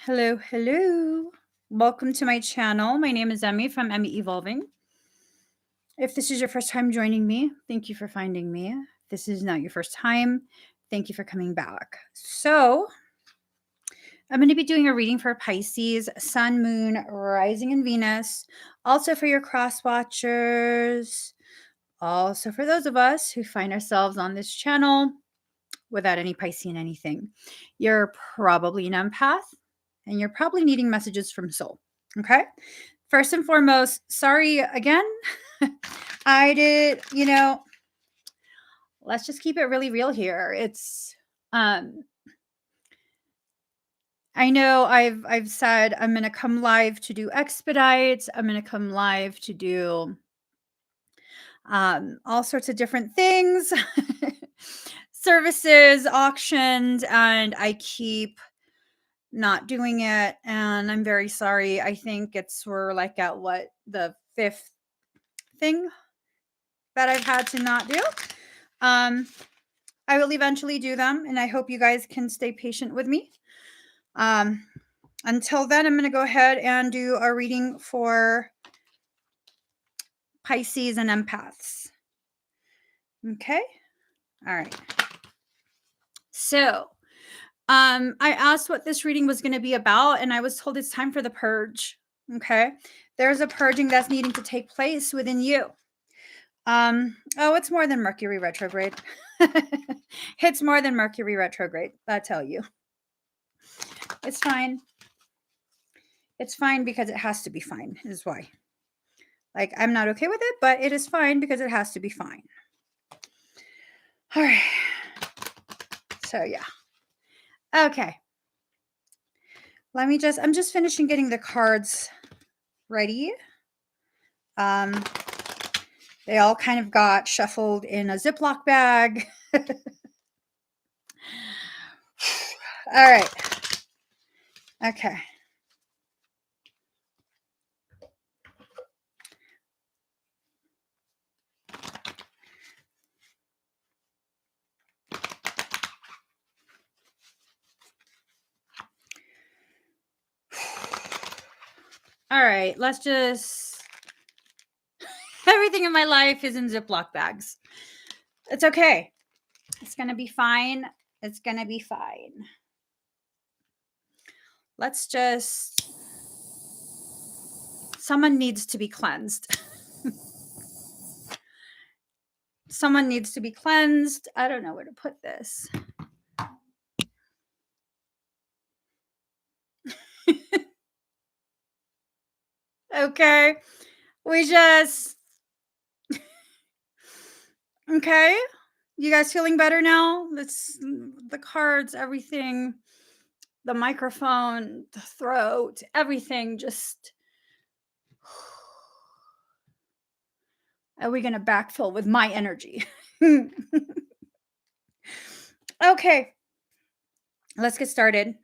Hello, hello. Welcome to my channel. My name is Emmie from Emmie Evolving. If this is your first time joining me, thank you for finding me. If this is not your first time, thank you for coming back. So, I'm going to be doing a reading for Pisces, Sun, Moon, Rising, and Venus. Also for your cross watchers. Also for those of us who find ourselves on this channel without any Piscean anything. You're probably an empath and you're probably needing messages from soul. Okay. First and foremost, sorry again. I did, let's just keep it really real here. I know I've said I'm going to come live to do expedites. I'm going to come live to do all sorts of different things, services, auctions, and I keep not doing it. And I'm very sorry. I think we're like at the fifth thing that I've had to not do. I will eventually do them, and I hope you guys can stay patient with me. Until then, I'm going to go ahead and do a reading for Pisces and empaths. Okay. All right. So, I asked what this reading was going to be about, and I was told it's time for the purge. Okay. There's a purging that's needing to take place within you. It's more than Mercury retrograde. It's more than Mercury retrograde, I tell you. It's fine. It's fine because it has to be fine, is why. Like, I'm not okay with it, but it is fine because it has to be fine. All right. So, yeah. Okay. I'm just finishing getting the cards ready. They all kind of got shuffled in a Ziploc bag. All right. Okay. All right. Let's just... Everything in my life is in Ziploc bags. It's okay. It's going to be fine. It's going to be fine. Let's just... Someone needs to be cleansed. Someone needs to be cleansed. I don't know where to put this. Okay. Okay. You guys feeling better now? The cards, everything, the microphone, the throat, everything just... Are we going to backfill with my energy? Okay. Let's get started.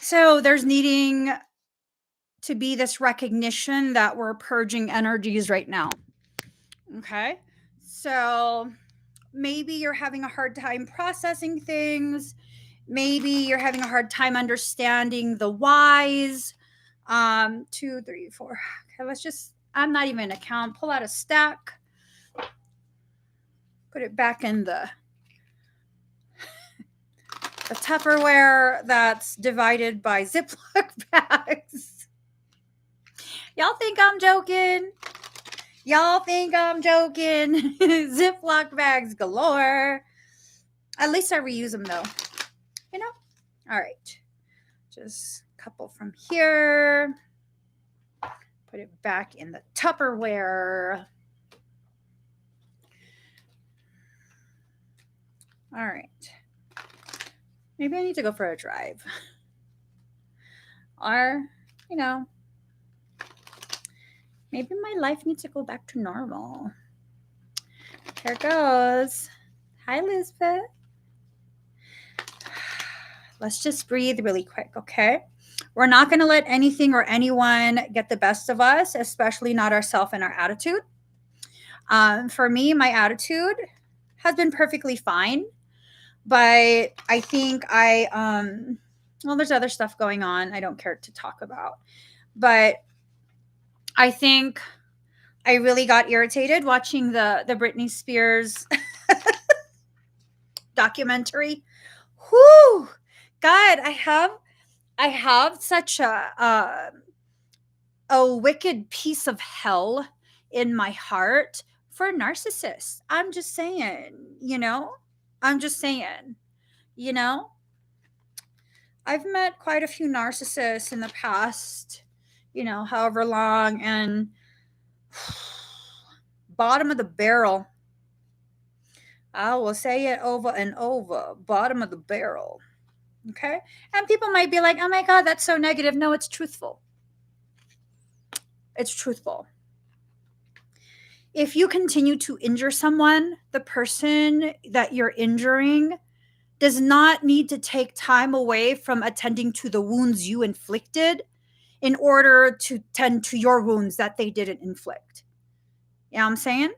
So there's needing to be this recognition that we're purging energies right now. Okay. So maybe you're having a hard time processing things. Maybe you're having a hard time understanding the whys. 2, 3, 4. Okay, I'm not even going to count. Pull out a stack. Put it back in the Tupperware that's divided by Ziploc bags. Y'all think I'm joking? Ziploc bags galore. At least I reuse them though. All right. Just a couple from here. Put it back in the Tupperware. All right. Maybe I need to go for a drive. Or, maybe my life needs to go back to normal. Here goes. Hi, Elizabeth. Let's just breathe really quick, okay? We're not going to let anything or anyone get the best of us, especially not ourselves and our attitude. For me, my attitude has been perfectly fine, but I think I Well, there's other stuff going on I don't care to talk about. But I think I really got irritated watching the Britney Spears documentary. Whoo! God, I have such a wicked piece of hell in my heart for narcissists. I'm just saying, you know? I'm just saying, you know? I've met quite a few narcissists in the past, however long, and bottom of the barrel. I will say it over and over, bottom of the barrel. Okay? And people might be like, oh my God, that's so negative. No, it's truthful. It's truthful. If you continue to injure someone, the person that you're injuring does not need to take time away from attending to the wounds you inflicted in order to tend to your wounds that they didn't inflict. You know what I'm saying?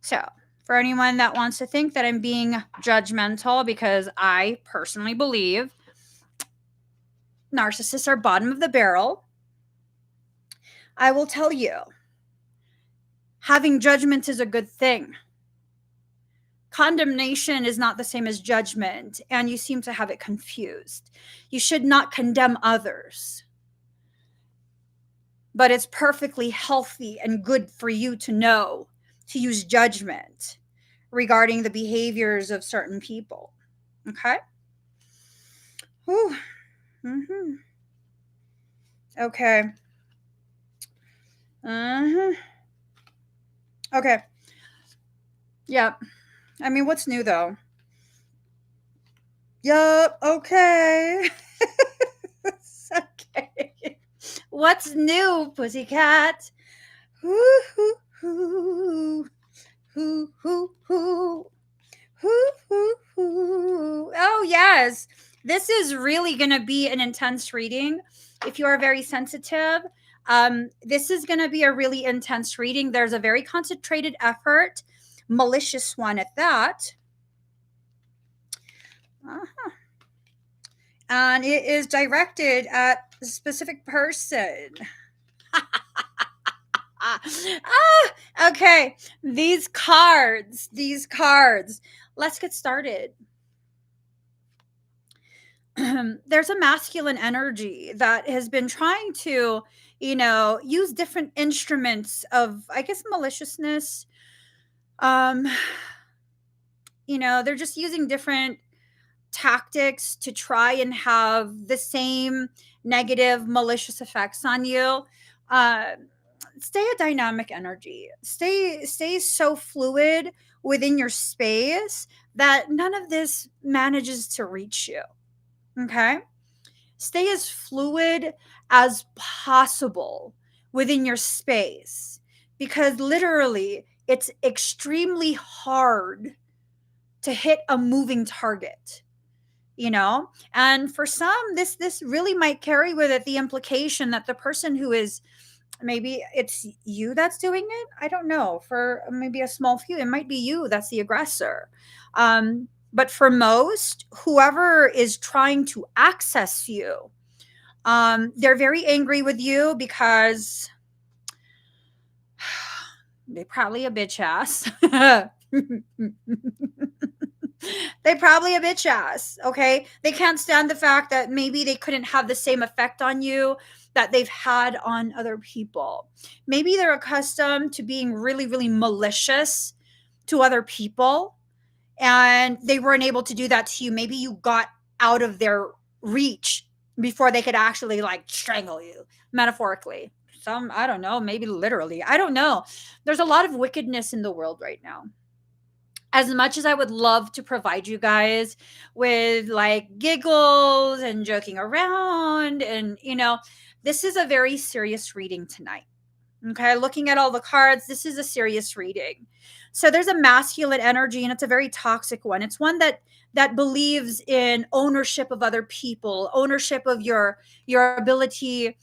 So, for anyone that wants to think that I'm being judgmental, because I personally believe narcissists are bottom of the barrel, I will tell you, having judgment is a good thing. Condemnation is not the same as judgment, and you seem to have it confused. You should not condemn others, but it's perfectly healthy and good for you to know to use judgment regarding the behaviors of certain people. Okay? Whew. Mm-hmm. Okay. Uh-huh. Okay. Yep. I mean, what's new though? Yep. Okay. Okay. What's new, pussycat? Hoo hoo hoo. Hoo hoo hoo. Hoo hoo hoo. Oh, yes. This is really going to be an intense reading. If you are very sensitive, this is going to be a really intense reading. There's a very concentrated effort, malicious one at that. Uh-huh. And it is directed at a specific person. Okay. These cards. Let's get started. There's a masculine energy that has been trying to, use different instruments of, I guess, maliciousness. They're just using different tactics to try and have the same negative, malicious effects on you. Stay a dynamic energy. Stay so fluid within your space that none of this manages to reach you. Okay? Stay as fluid as possible within your space, because literally it's extremely hard to hit a moving target, and for some, this really might carry with it the implication that the person who is, maybe it's you that's doing it, I don't know, for maybe a small few it might be you that's the aggressor. But for most, whoever is trying to access you, they're very angry with you because they probably a bitch ass. They probably a bitch ass. Okay. They can't stand the fact that maybe they couldn't have the same effect on you that they've had on other people. Maybe they're accustomed to being really, really malicious to other people, and they weren't able to do that to you. Maybe you got out of their reach before they could actually like strangle you, metaphorically. Some, I don't know, maybe literally. I don't know. There's a lot of wickedness in the world right now. As much as I would love to provide you guys with like giggles and joking around, and this is a very serious reading tonight. Okay, looking at all the cards, this is a serious reading. So there's a masculine energy, and it's a very toxic one. It's one that believes in ownership of other people, ownership of your ability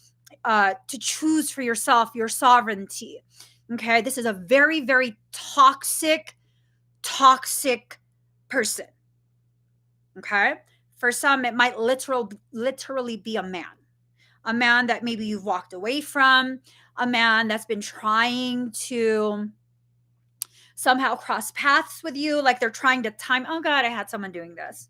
to choose for yourself, your sovereignty. Okay, this is a very, very toxic person. Okay, For some, it might literally be a man that maybe you've walked away from, a man that's been trying to somehow cross paths with you, like they're trying to time. Oh God, I had someone doing this.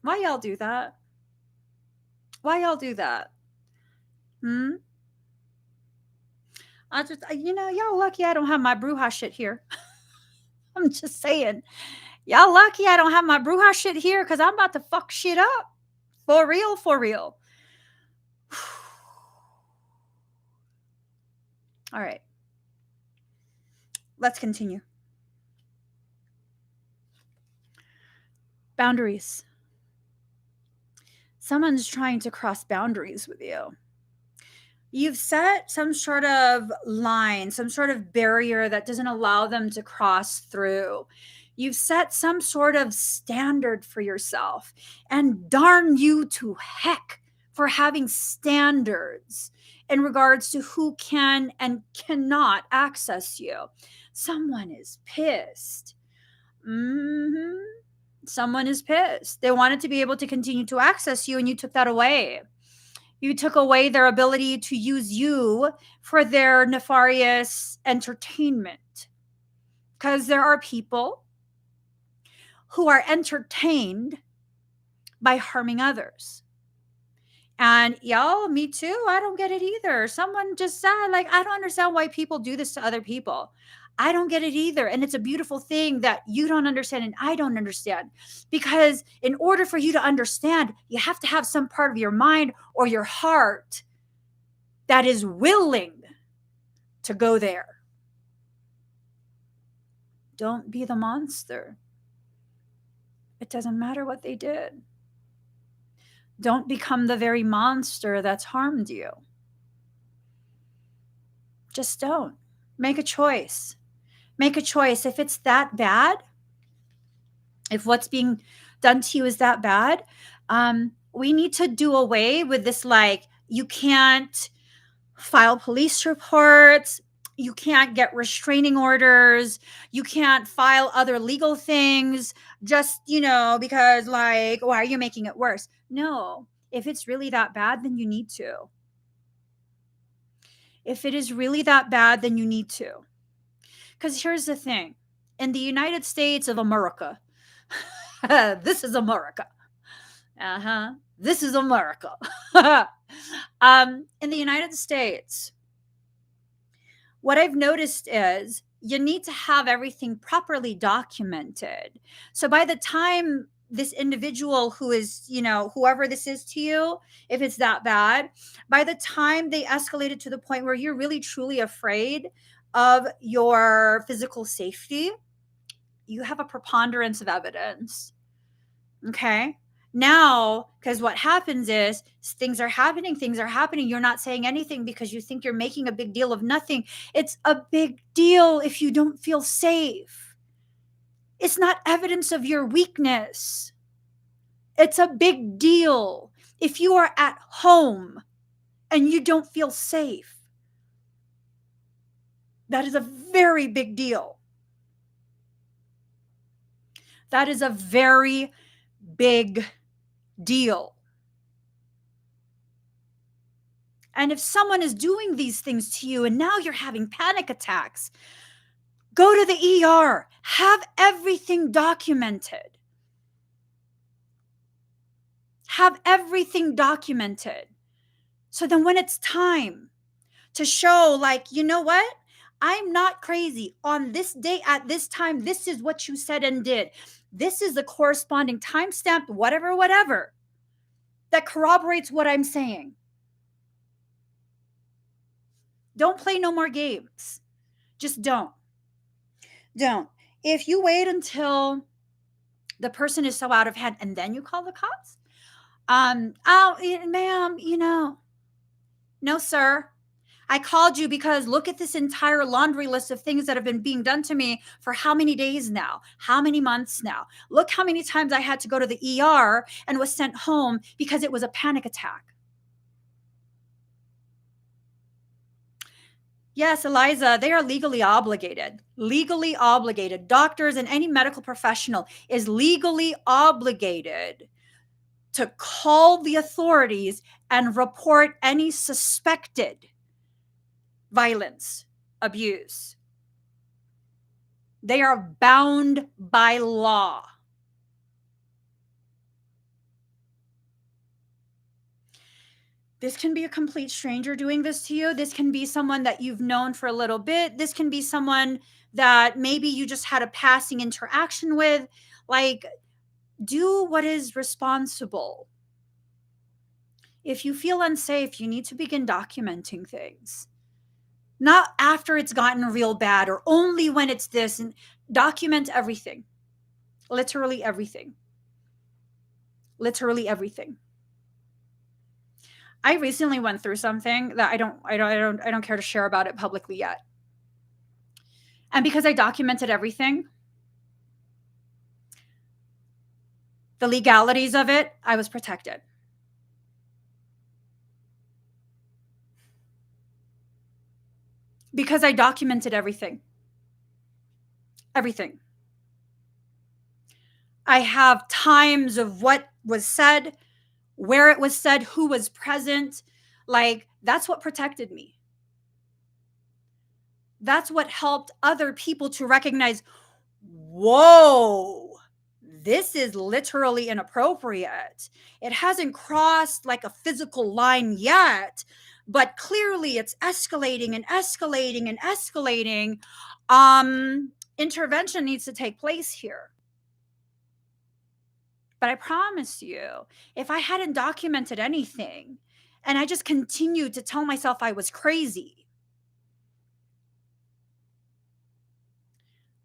Why y'all do that? Why y'all do that? Y'all lucky I don't have my bruja shit here. I'm just saying. Y'all lucky I don't have my bruja shit here because I'm about to fuck shit up. For real, for real. All right. Let's continue. Boundaries. Someone's trying to cross boundaries with you. You've set some sort of line, some sort of barrier that doesn't allow them to cross through. You've set some sort of standard for yourself. And darn you to heck for having standards in regards to who can and cannot access you. Someone is pissed. Someone is pissed. They wanted to be able to continue to access you, and you took that away. You took away their ability to use you for their nefarious entertainment. Because there are people who are entertained by harming others. And y'all, me too, I don't get it either. Someone just said, like, I don't understand why people do this to other people. I don't get it either. And it's a beautiful thing that you don't understand and I don't understand. Because in order for you to understand, you have to have some part of your mind or your heart that is willing to go there. Don't be the monster. It doesn't matter what they did. Don't become the very monster that's harmed you. Just don't. Make a choice. Make a choice. If it's that bad, if what's being done to you is that bad, we need to do away with this, like, you can't file police reports, you can't get restraining orders, you can't file other legal things just, because, like, why are you making it worse? No, if it's really that bad, then you need to. If it is really that bad, then you need to. Because here's the thing. In the United States of America, this is America. This is America. In the United States, what I've noticed is you need to have everything properly documented. So by the time this individual who is, whoever this is to you, if it's that bad, by the time they escalate it to the point where you're really truly afraid of your physical safety, you have a preponderance of evidence. Okay. Now, because what happens is things are happening. You're not saying anything because you think you're making a big deal of nothing. It's a big deal if you don't feel safe. It's not evidence of your weakness. It's a big deal if you are at home and you don't feel safe. That is a very big deal. That is a very big deal. And if someone is doing these things to you and now you're having panic attacks, go to the ER. Have everything documented. Have everything documented. So then when it's time to show, like, you know what? I'm not crazy. On this day at this time, this is what you said and did. This is the corresponding timestamp, whatever, that corroborates what I'm saying. Don't play no more games. Just don't. Don't. If you wait until the person is so out of hand and then you call the cops, ma'am, no, sir. I called you because look at this entire laundry list of things that have been being done to me for how many days now? How many months now? Look how many times I had to go to the ER and was sent home because it was a panic attack. Yes, Eliza, they are legally obligated. Legally obligated. Doctors and any medical professional is legally obligated to call the authorities and report any suspected violence, abuse. They are bound by law. This can be a complete stranger doing this to you. This can be someone that you've known for a little bit. This can be someone that maybe you just had a passing interaction with. Like, do what is responsible. If you feel unsafe, you need to begin documenting things. Not after it's gotten real bad or only when it's this. And document everything. Literally everything. Literally everything. I recently went through something that I don't care to share about it publicly yet. And because I documented everything, the legalities of it, I was protected. Because I documented everything. Everything. I have times of what was said, where it was said, who was present. Like, that's what protected me. That's what helped other people to recognize, whoa, this is literally inappropriate. It hasn't crossed like a physical line yet, but clearly it's escalating and escalating and escalating. Intervention needs to take place here. But I promise you, if I hadn't documented anything and I just continued to tell myself I was crazy,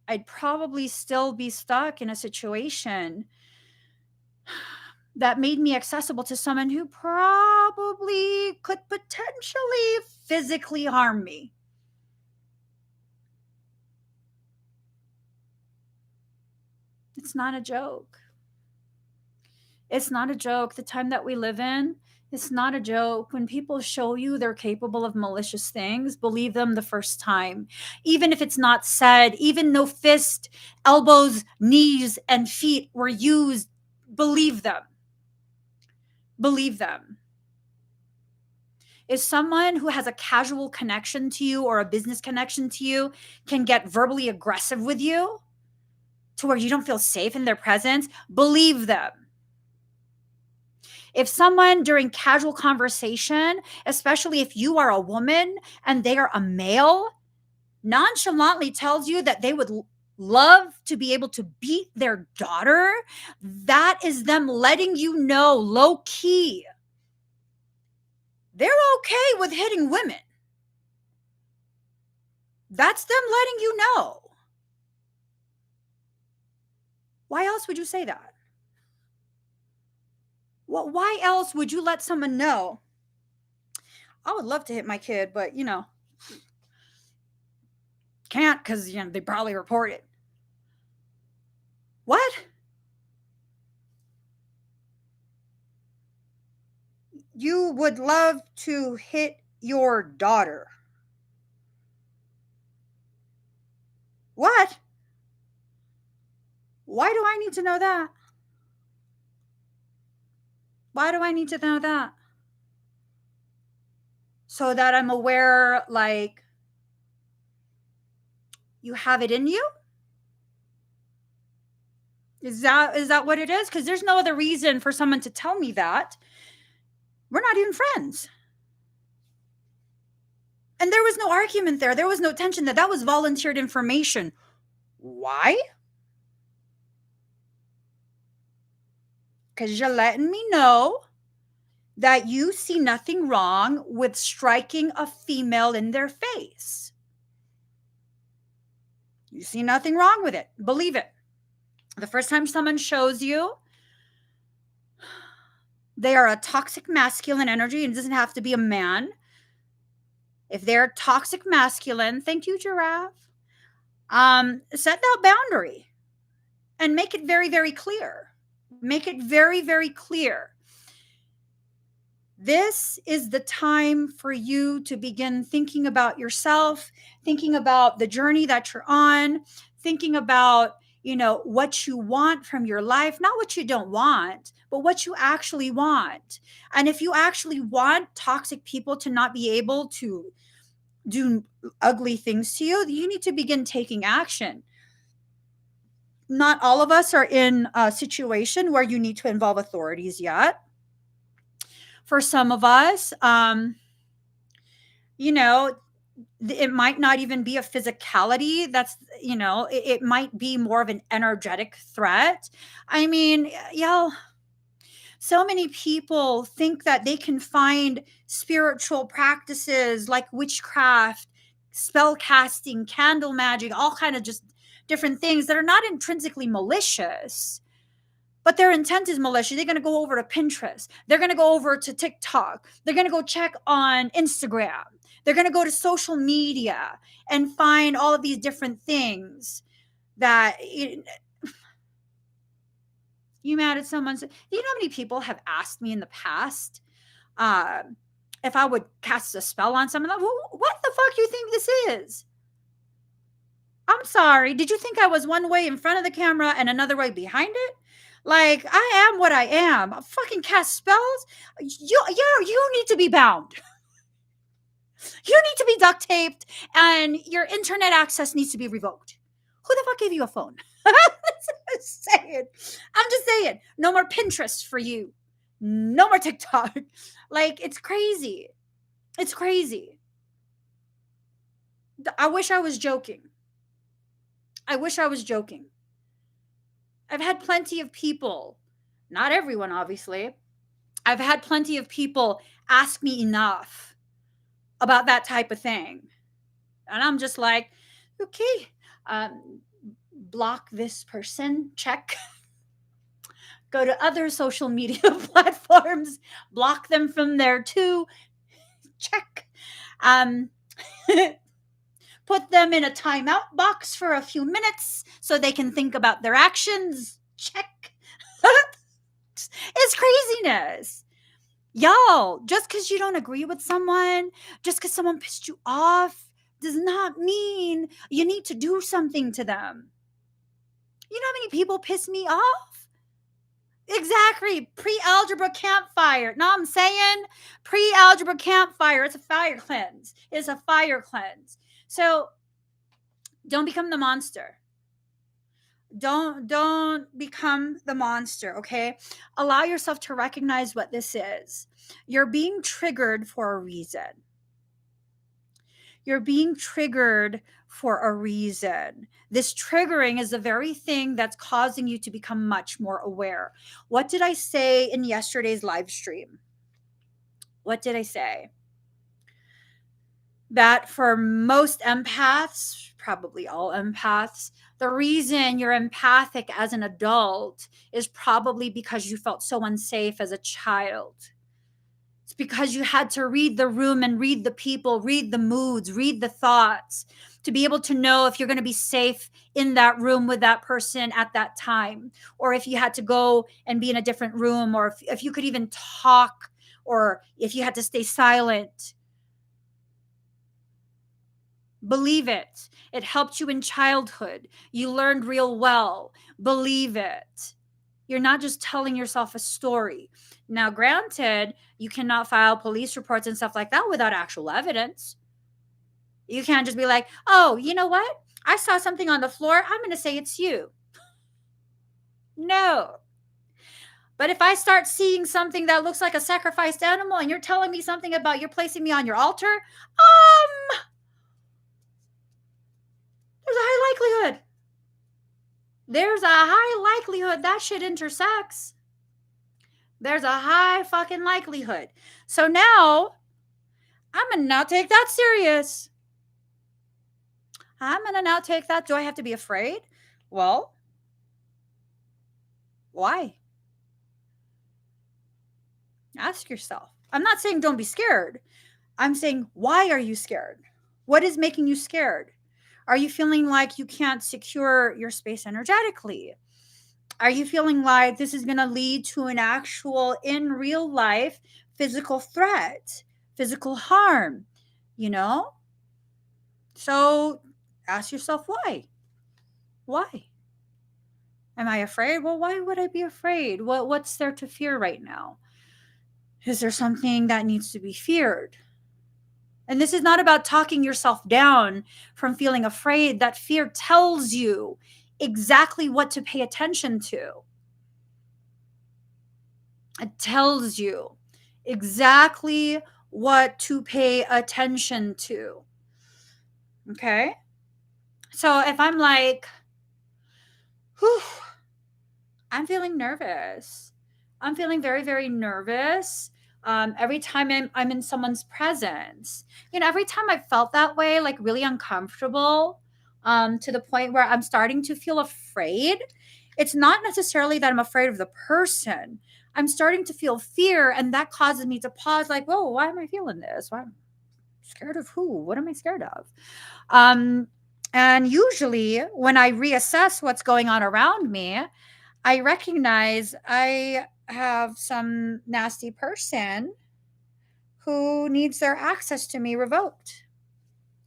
I'd probably still be stuck in a situation that made me accessible to someone who probably could potentially physically harm me. It's not a joke. It's not a joke. The time that we live in, it's not a joke. When people show you they're capable of malicious things, believe them the first time. Even if it's not said, even no fist, elbows, knees, and feet were used, believe them. Believe them. If someone who has a casual connection to you or a business connection to you can get verbally aggressive with you to where you don't feel safe in their presence, believe them. If someone during casual conversation, especially if you are a woman and they are a male, nonchalantly tells you that they would love to be able to beat their daughter, that is them letting you know low key they're okay with hitting women. That's them letting you know. Why else would you say that? Well, why else would you let someone know? I would love to hit my kid, but can't because they probably report it. What? You would love to hit your daughter. What? Why do I need to know that? Why do I need to know that? So that I'm aware, like, you have it in you? Is that what it is? Because there's no other reason for someone to tell me that. We're not even friends. And there was no argument there. There was no tension. That was volunteered information. Why? Because you're letting me know that you see nothing wrong with striking a female in their face. You see nothing wrong with it. Believe it. The first time someone shows you they are a toxic masculine energy, and it doesn't have to be a man. If they're toxic masculine, thank you, giraffe. Set that boundary and make it very, very clear. Make it very, very clear. This is the time for you to begin thinking about yourself, thinking about the journey that you're on, thinking about, what you want from your life, not what you don't want, but what you actually want. And if you actually want toxic people to not be able to do ugly things to you, you need to begin taking action. Not all of us are in a situation where you need to involve authorities yet. For some of us, it might not even be a physicality that's, it might be more of an energetic threat. I mean, so many people think that they can find spiritual practices like witchcraft, spell casting, candle magic, all kind of just different things that are not intrinsically malicious, but their intent is malicious. They're going to go over to Pinterest. They're going to go over to TikTok. They're going to go check on Instagram. They're going to go to social media and find all of these different things that you mad at someone. You know how many people have asked me in the past if I would cast a spell on someone? Like, what the fuck you think this is? I'm sorry. Did you think I was one way in front of the camera and another way behind it? Like, I am what I am. I fucking cast spells. You need to be bound. You need to be duct taped, and your internet access needs to be revoked. Who the fuck gave you a phone? I'm just saying. No more Pinterest for you. No more TikTok. Like, it's crazy. It's crazy. I wish I was joking. I've had plenty of people, not everyone, obviously. I've had plenty of people ask me enough about that type of thing. And I'm just like, okay, block this person, check. Go to other social media platforms, block them from there too, check. Put them in a timeout box for a few minutes so they can think about their actions, check. It's craziness. Y'all, just because you don't agree with someone, just because someone pissed you off, does not mean you need to do something to them. You know how many people piss me off? Exactly. Pre-algebra campfire. No, I'm saying pre-algebra campfire. It's a fire cleanse. It's a fire cleanse. So don't become the monster. Don't become the monster, okay? Allow yourself to recognize what this is. You're being triggered for a reason. You're being triggered for a reason. This triggering is the very thing that's causing you to become much more aware. What did I say in yesterday's live stream? What did I say? That for most empaths, probably all empaths, the reason you're empathic as an adult is probably because you felt so unsafe as a child. It's because you had to read the room and read the people, read the moods, read the thoughts to be able to know if you're going to be safe in that room with that person at that time, or if you had to go and be in a different room, or if you could even talk, or if you had to stay silent. Believe it. It helped you in childhood. You learned real well. Believe it. You're not just telling yourself a story. Now, granted, you cannot file police reports and stuff like that without actual evidence. You can't just be like, oh, you know what? I saw something on the floor. I'm going to say it's you. No. But if I start seeing something that looks like a sacrificed animal and you're telling me something about you're placing me on your altar, there's a high likelihood. There's a high likelihood that shit intersects. There's a high fucking likelihood. So now, I'm going to now take that serious. I'm going to now take that. Do I have to be afraid? Well, why? Ask yourself. I'm not saying don't be scared. I'm saying, why are you scared? What is making you scared? Are you feeling like you can't secure your space energetically? Are you feeling like this is going to lead to an actual, in real life, physical threat, physical harm, you know? So ask yourself why? Why? Am I afraid? Well, why would I be afraid? What's there to fear right now? Is there something that needs to be feared? And this is not about talking yourself down from feeling afraid. That fear tells you exactly what to pay attention to. It tells you exactly what to pay attention to. Okay? So if I'm like, whew, I'm feeling nervous. I'm feeling very, very nervous. Every time I'm in someone's presence, every time I felt that way, like really uncomfortable, to the point where I'm starting to feel afraid. It's not necessarily that I'm afraid of the person. I'm starting to feel fear, and that causes me to pause, like, whoa, why am I feeling this? Why am I scared of who? What am I scared of? Um, and usually, when I reassess what's going on around me, I recognize I have some nasty person who needs their access to me revoked.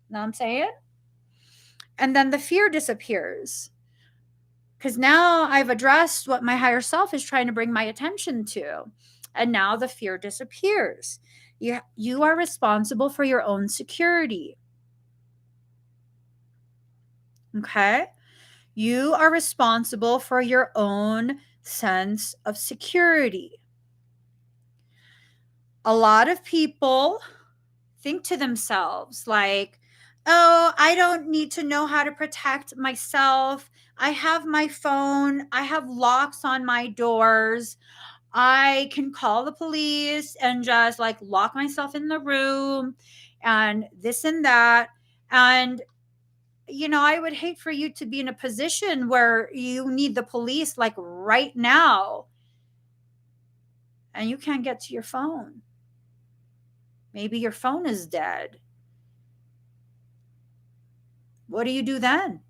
Know what I'm saying? And then the fear disappears because now I've addressed what my higher self is trying to bring my attention to. And now the fear disappears. You are responsible for your own security. Okay? You are responsible for your own sense of security. A lot of people think to themselves, like, oh, I don't need to know how to protect myself. I have my phone, I have locks on my doors. I can call the police and just like lock myself in the room and this and that. And, I would hate for you to be in a position where you need the police like right now and you can't get to your phone. Maybe your phone is dead. What do you do then?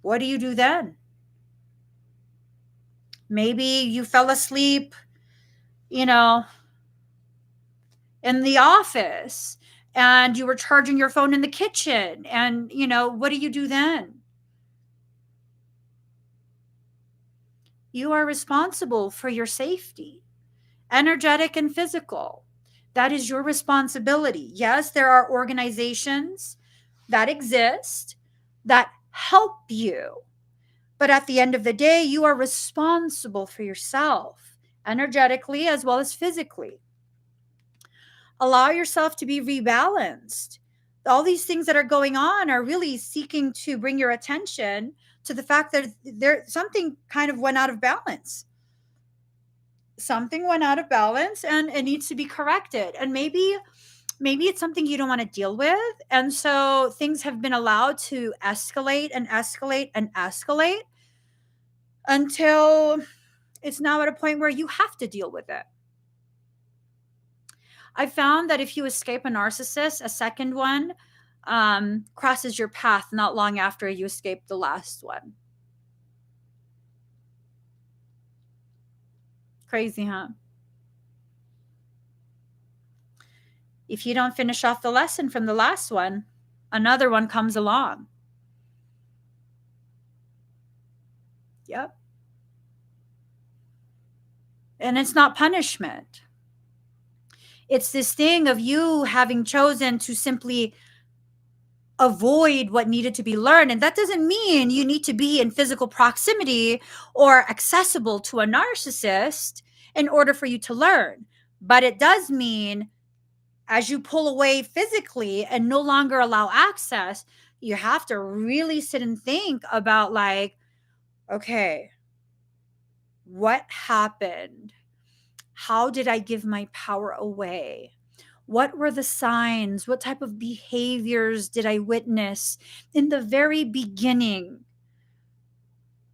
What do you do then? Maybe you fell asleep, you know, in the office and you were charging your phone in the kitchen. And, what do you do then? You are responsible for your safety, energetic and physical. That is your responsibility. Yes, there are organizations that exist that help you. But at the end of the day, you are responsible for yourself, energetically as well as physically. Allow yourself to be rebalanced. All these things that are going on are really seeking to bring your attention to the fact that something kind of went out of balance. Something went out of balance and it needs to be corrected. And maybe it's something you don't want to deal with. And so things have been allowed to escalate and escalate and escalate until it's now at a point where you have to deal with it. I found that if you escape a narcissist, a second one crosses your path not long after you escape the last one. Crazy, huh? If you don't finish off the lesson from the last one, another one comes along. Yep. And it's not punishment. It's this thing of you having chosen to simply avoid what needed to be learned. And that doesn't mean you need to be in physical proximity or accessible to a narcissist in order for you to learn. But it does mean as you pull away physically and no longer allow access, you have to really sit and think about, like, okay, what happened? How did I give my power away? What were the signs? What type of behaviors did I witness in the very beginning?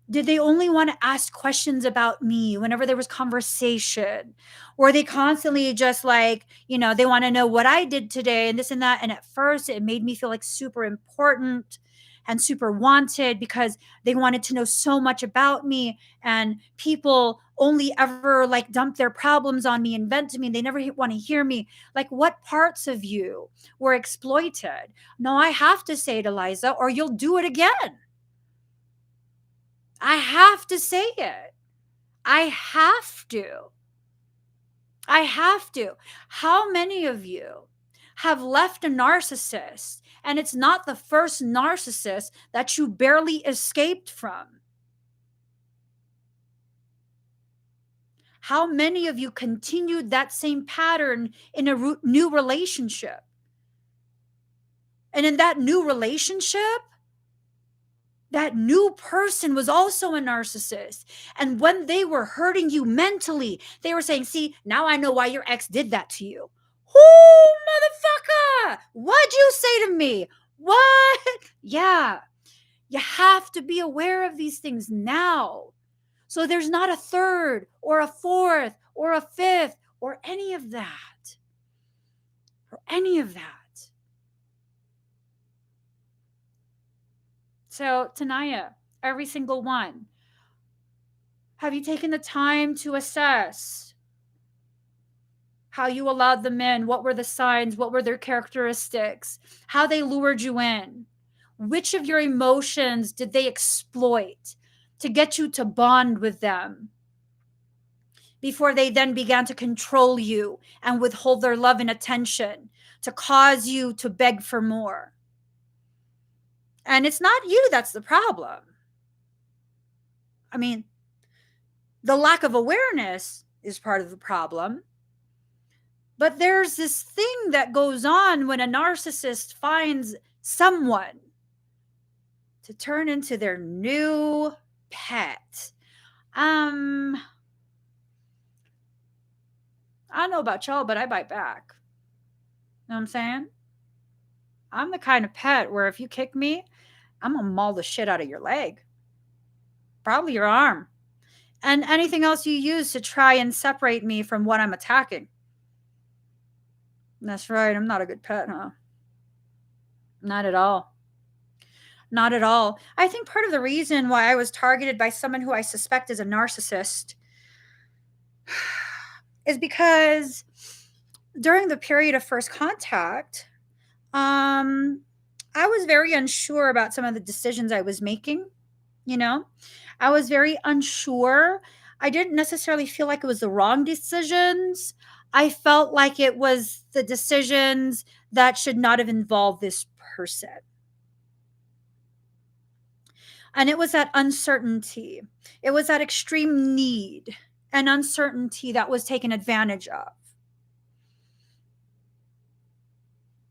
Did they only want to ask questions about me whenever there was conversation? Or they constantly just like, they want to know what I did today and this and that. And at first it made me feel like super important. and super wanted because they wanted to know so much about me, and people only ever like dump their problems on me and vent to me, and they never want to hear me. Like, what parts of you were exploited? No, I have to say it, Eliza, or you'll do it again. I have to say it. I have to. I have to. How many of you have left a narcissist and it's not the first narcissist that you barely escaped from? How many of you continued that same pattern in a new relationship? And in that new relationship, that new person was also a narcissist. And when they were hurting you mentally, they were saying, see, now I know why your ex did that to you. Whoo, motherfucker! What'd you say to me? What? Yeah. You have to be aware of these things now. So there's not a third or a fourth or a fifth or any of that. Or any of that. So, Tanaya, every single one, have you taken the time to assess how you allowed them in? What were the signs? What were their characteristics? How they lured you in? Which of your emotions did they exploit to get you to bond with them before they then began to control you and withhold their love and attention to cause you to beg for more? And it's not you that's the problem. I mean, the lack of awareness is part of the problem. But there's this thing that goes on when a narcissist finds someone to turn into their new pet. I don't know about y'all, but I bite back. Know what I'm saying? I'm the kind of pet where if you kick me, I'm gonna maul the shit out of your leg. Probably your arm. And anything else you use to try and separate me from what I'm attacking. That's right, I'm not a good pet, huh? Not at all. Not at all. I think part of the reason why I was targeted by someone who I suspect is a narcissist is because during the period of first contact, I was very unsure about some of the decisions I was making. You know, I was very unsure. I didn't necessarily feel like it was the wrong decisions. I felt like it was the decisions that should not have involved this person. And it was that uncertainty. It was that extreme need and uncertainty that was taken advantage of.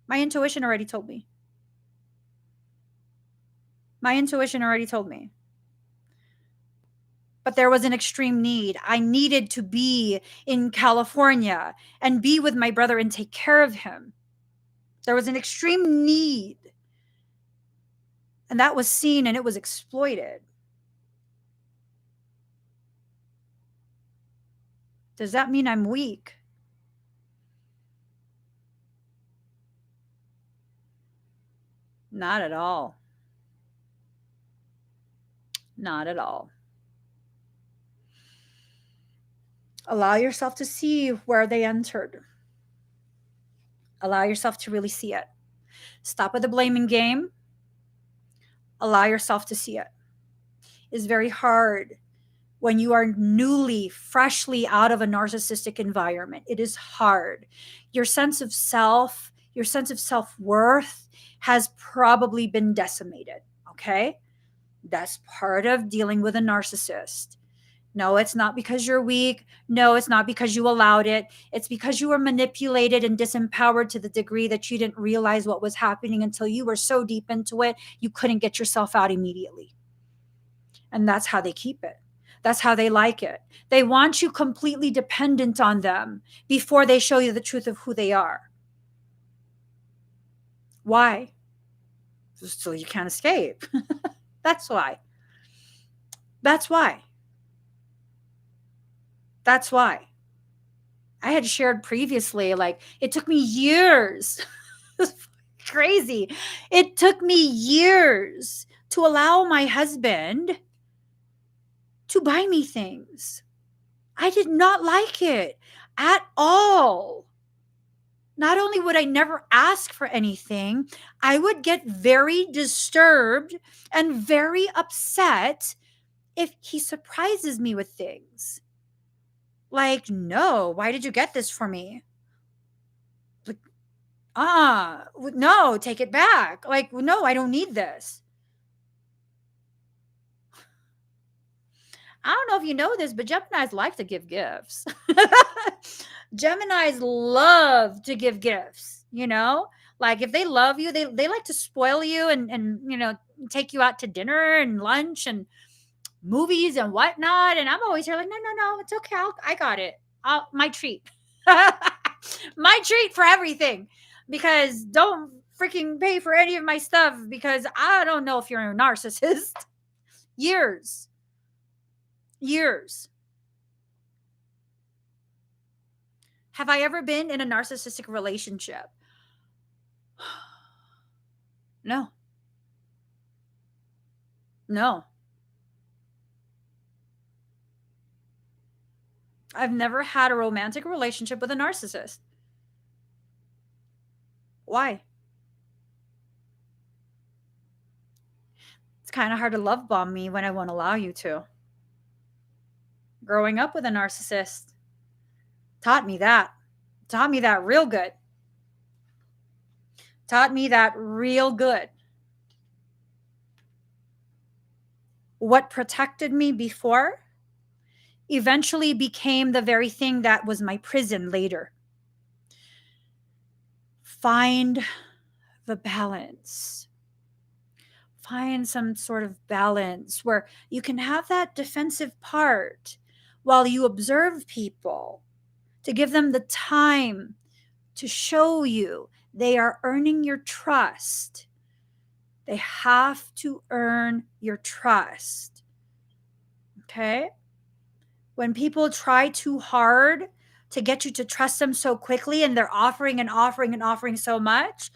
My intuition already told me. My intuition already told me. But there was an extreme need. I needed to be in California and be with my brother and take care of him. There was an extreme need. And that was seen and it was exploited. Does that mean I'm weak? Not at all. Not at all. Allow yourself to see where they entered. Allow yourself to really see it. Stop with the blaming game. Allow yourself to see it. It's very hard when you are newly, freshly out of a narcissistic environment. It is hard. Your sense of self, your sense of self-worth has probably been decimated, okay? That's part of dealing with a narcissist. No, it's not because you're weak. No, it's not because you allowed it. It's because you were manipulated and disempowered to the degree that you didn't realize what was happening until you were so deep into it, you couldn't get yourself out immediately. And that's how they keep it. That's how they like it. They want you completely dependent on them before they show you the truth of who they are. Why? So you can't escape. That's why. That's why. That's why. I had shared previously, like, it took me years crazy. It took me years to allow my husband to buy me things. I did not like it at all. Not only would I never ask for anything, I would get very disturbed and very upset if he surprises me with things. Like, no, why did you get this for me? Like, no, take it back. Like, no, I don't need this. I don't know if you know this, but Geminis like to give gifts. Geminis love to give gifts, you know? Like if they love you, they like to spoil you and you know, take you out to dinner and lunch and movies and whatnot. And I'm always here like, no, it's okay. I got it. My treat. My treat for everything. Because don't freaking pay for any of my stuff because I don't know if you're a narcissist. Years. Have I ever been in a narcissistic relationship? No. I've never had a romantic relationship with a narcissist. Why? It's kind of hard to love bomb me when I won't allow you to. Growing up with a narcissist taught me that. Taught me that real good. What protected me before eventually became the very thing that was my prison later. Find the balance. Find some sort of balance where you can have that defensive part while you observe people, to give them the time to show you they are earning your trust. They have to earn your trust. Okay? When people try too hard to get you to trust them so quickly and they're offering and offering and offering so much,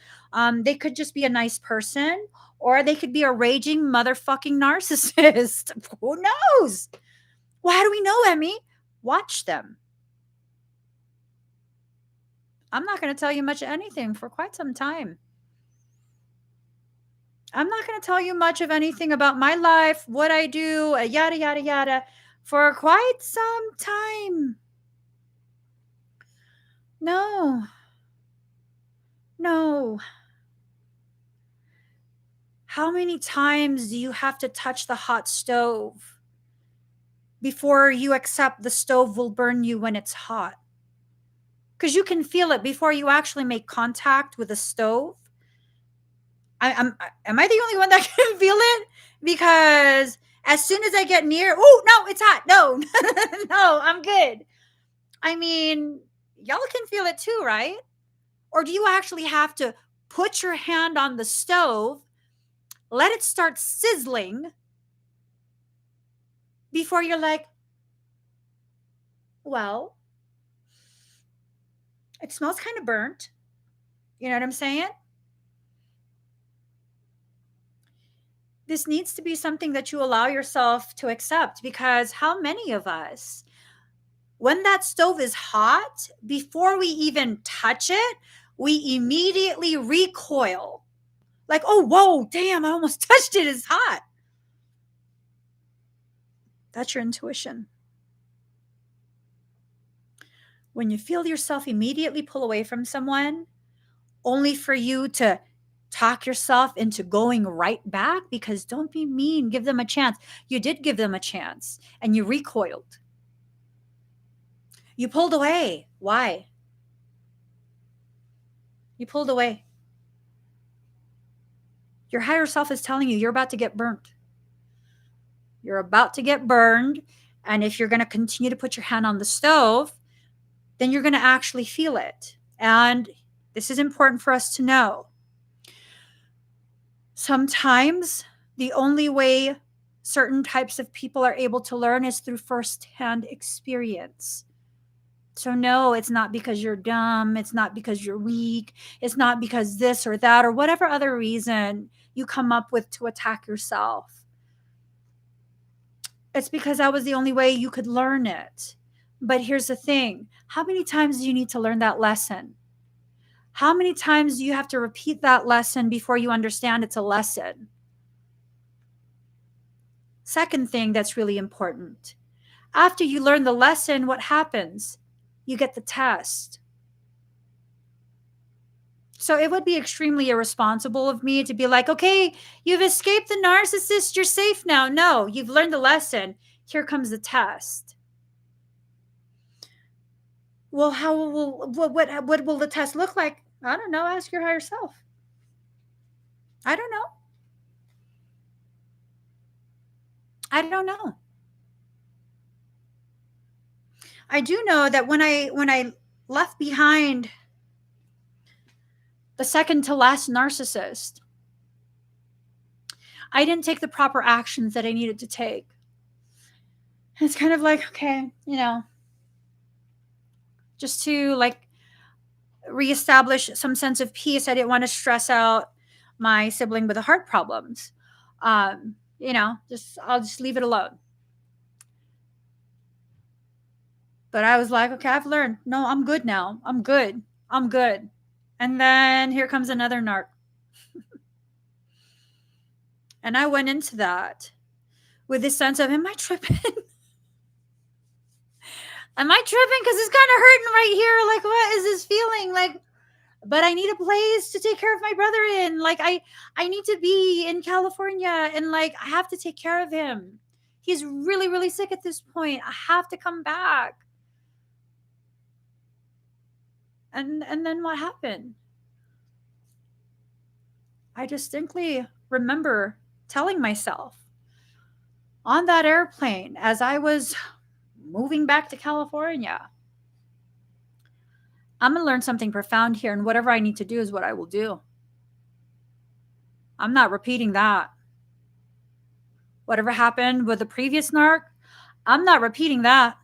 they could just be a nice person or they could be a raging motherfucking narcissist. Who knows? Well, how do we know, Emmie? Watch them. I'm not going to tell you much of anything for quite some time. I'm not going to tell you much of anything about my life, what I do, yada, yada, yada, for quite some time. No. How many times do you have to touch the hot stove before you accept the stove will burn you when it's hot? Because you can feel it before you actually make contact with the stove. Am I the only one that can feel it? Because as soon as I get near, oh no, it's hot. No, no, I'm good. I mean, y'all can feel it too, right? Or do you actually have to put your hand on the stove, let it start sizzling before you're like, well, it smells kind of burnt. You know what I'm saying? This needs to be something that you allow yourself to accept, because how many of us, when that stove is hot, before we even touch it, we immediately recoil. Like, oh, whoa, damn, I almost touched it. It's hot. That's your intuition. When you feel yourself immediately pull away from someone, only for you to talk yourself into going right back, because don't be mean, give them a chance. You did give them a chance and you recoiled. You pulled away. Why? You pulled away. Your higher self is telling you you're about to get burnt. You're about to get burned. And if you're going to continue to put your hand on the stove, then you're going to actually feel it. And this is important for us to know. Sometimes the only way certain types of people are able to learn is through firsthand experience. So no, it's not because you're dumb. It's not because you're weak. It's not because this or that or whatever other reason you come up with to attack yourself. It's because that was the only way you could learn it. But here's the thing. How many times do you need to learn that lesson? How many times do you have to repeat that lesson before you understand it's a lesson? Second thing that's really important. After you learn the lesson, what happens? You get the test. So it would be extremely irresponsible of me to be like, okay, you've escaped the narcissist. You're safe now. No, you've learned the lesson. Here comes the test. Well, what will the test look like? I don't know. Ask your higher self. I don't know. I don't know. I do know that when I left behind the second to last narcissist, I didn't take the proper actions that I needed to take. And it's kind of like, okay, just to like reestablish some sense of peace. I didn't want to stress out my sibling with the heart problems. I'll just leave it alone. But I was like, okay, I've learned. No, I'm good now. I'm good. I'm good. And then here comes another narc. And I went into that with this sense of, am I tripping? Am I tripping? Because it's kind of hurting right here. Like, what is this feeling? Like, but I need a place to take care of my brother in. Like, I need to be in California, and like, I have to take care of him. He's really, really sick at this point. I have to come back. And then what happened? I distinctly remember telling myself on that airplane as I was moving back to California, I'm going to learn something profound here, and whatever I need to do is what I will do. I'm not repeating that. Whatever happened with the previous narc, I'm not repeating that.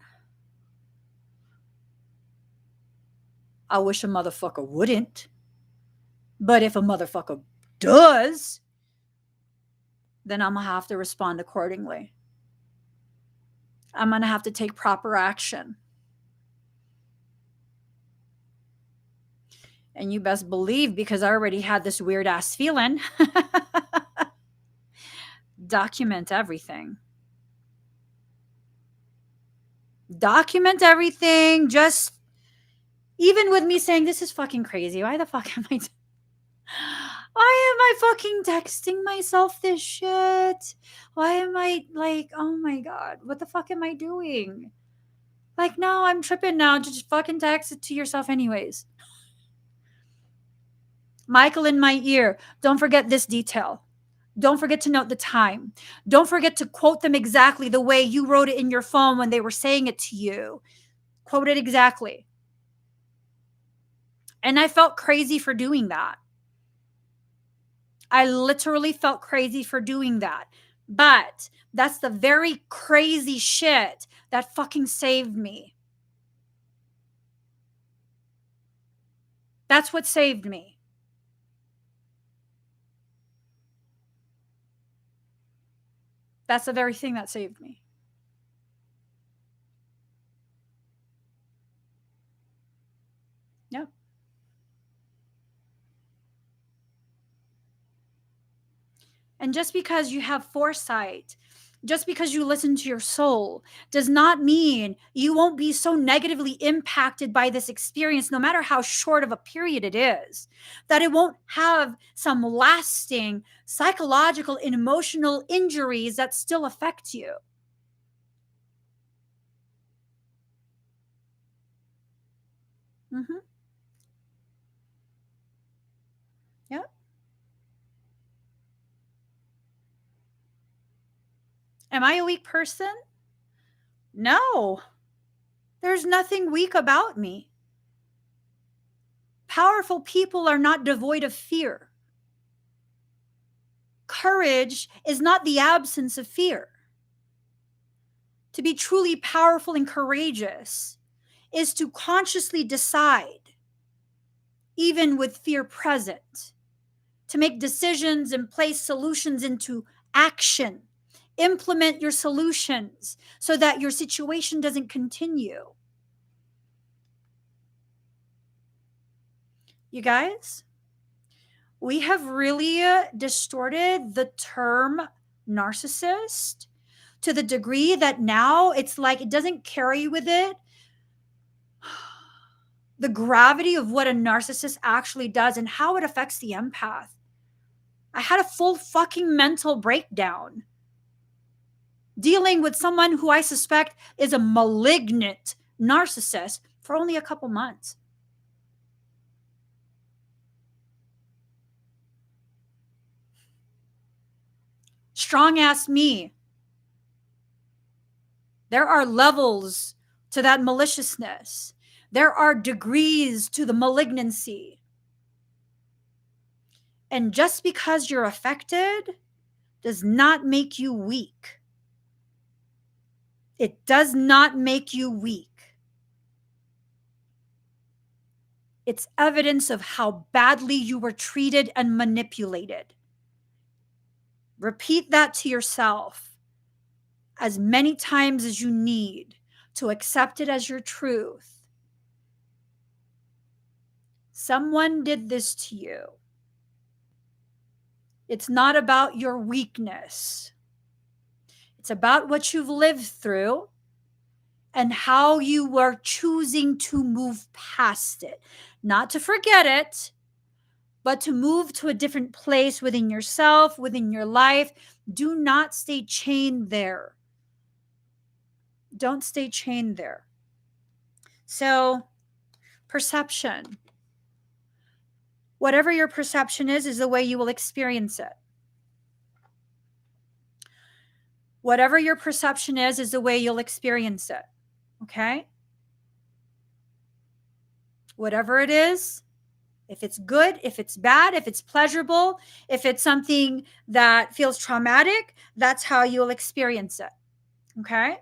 I wish a motherfucker wouldn't. But if a motherfucker does, then I'm going to have to respond accordingly. I'm going to have to take proper action. And you best believe, because I already had this weird ass feeling, document everything. Document everything. Just even with me saying, this is fucking crazy. Why the fuck am I fucking texting myself this shit? Why am I like, oh my God, what the fuck am I doing? Like, no, I'm tripping now. Just fucking text it to yourself anyways. Michael in my ear, don't forget this detail. Don't forget to note the time. Don't forget to quote them exactly the way you wrote it in your phone when they were saying it to you. Quote it exactly. And I felt crazy for doing that. I literally felt crazy for doing that. But that's the very crazy shit that fucking saved me. That's what saved me. That's the very thing that saved me. Yeah. And just because you have foresight, just because you listen to your soul, does not mean you won't be so negatively impacted by this experience, no matter how short of a period it is, that it won't have some lasting psychological and emotional injuries that still affect you. Mm-hmm. Yeah. Am I a weak person? No. There's nothing weak about me. Powerful people are not devoid of fear. Courage is not the absence of fear. To be truly powerful and courageous is to consciously decide, even with fear present, to make decisions and place solutions into action. Implement your solutions so that your situation doesn't continue. You guys, we have really distorted the term narcissist to the degree that now it's like it doesn't carry with it the gravity of what a narcissist actually does and how it affects the empath. I had a full fucking mental breakdown dealing with someone who I suspect is a malignant narcissist for only a couple months. Strong ass me. There are levels to that maliciousness. There are degrees to the malignancy. And just because you're affected does not make you weak. It does not make you weak. It's evidence of how badly you were treated and manipulated. Repeat that to yourself as many times as you need to accept it as your truth. Someone did this to you. It's not about your weakness. It's about what you've lived through and how you were choosing to move past it. Not to forget it, but to move to a different place within yourself, within your life. Do not stay chained there. Don't stay chained there. So, perception. Whatever your perception is the way you will experience it. Whatever your perception is the way you'll experience it. Okay? Whatever it is, if it's good, if it's bad, if it's pleasurable, if it's something that feels traumatic, that's how you'll experience it. Okay?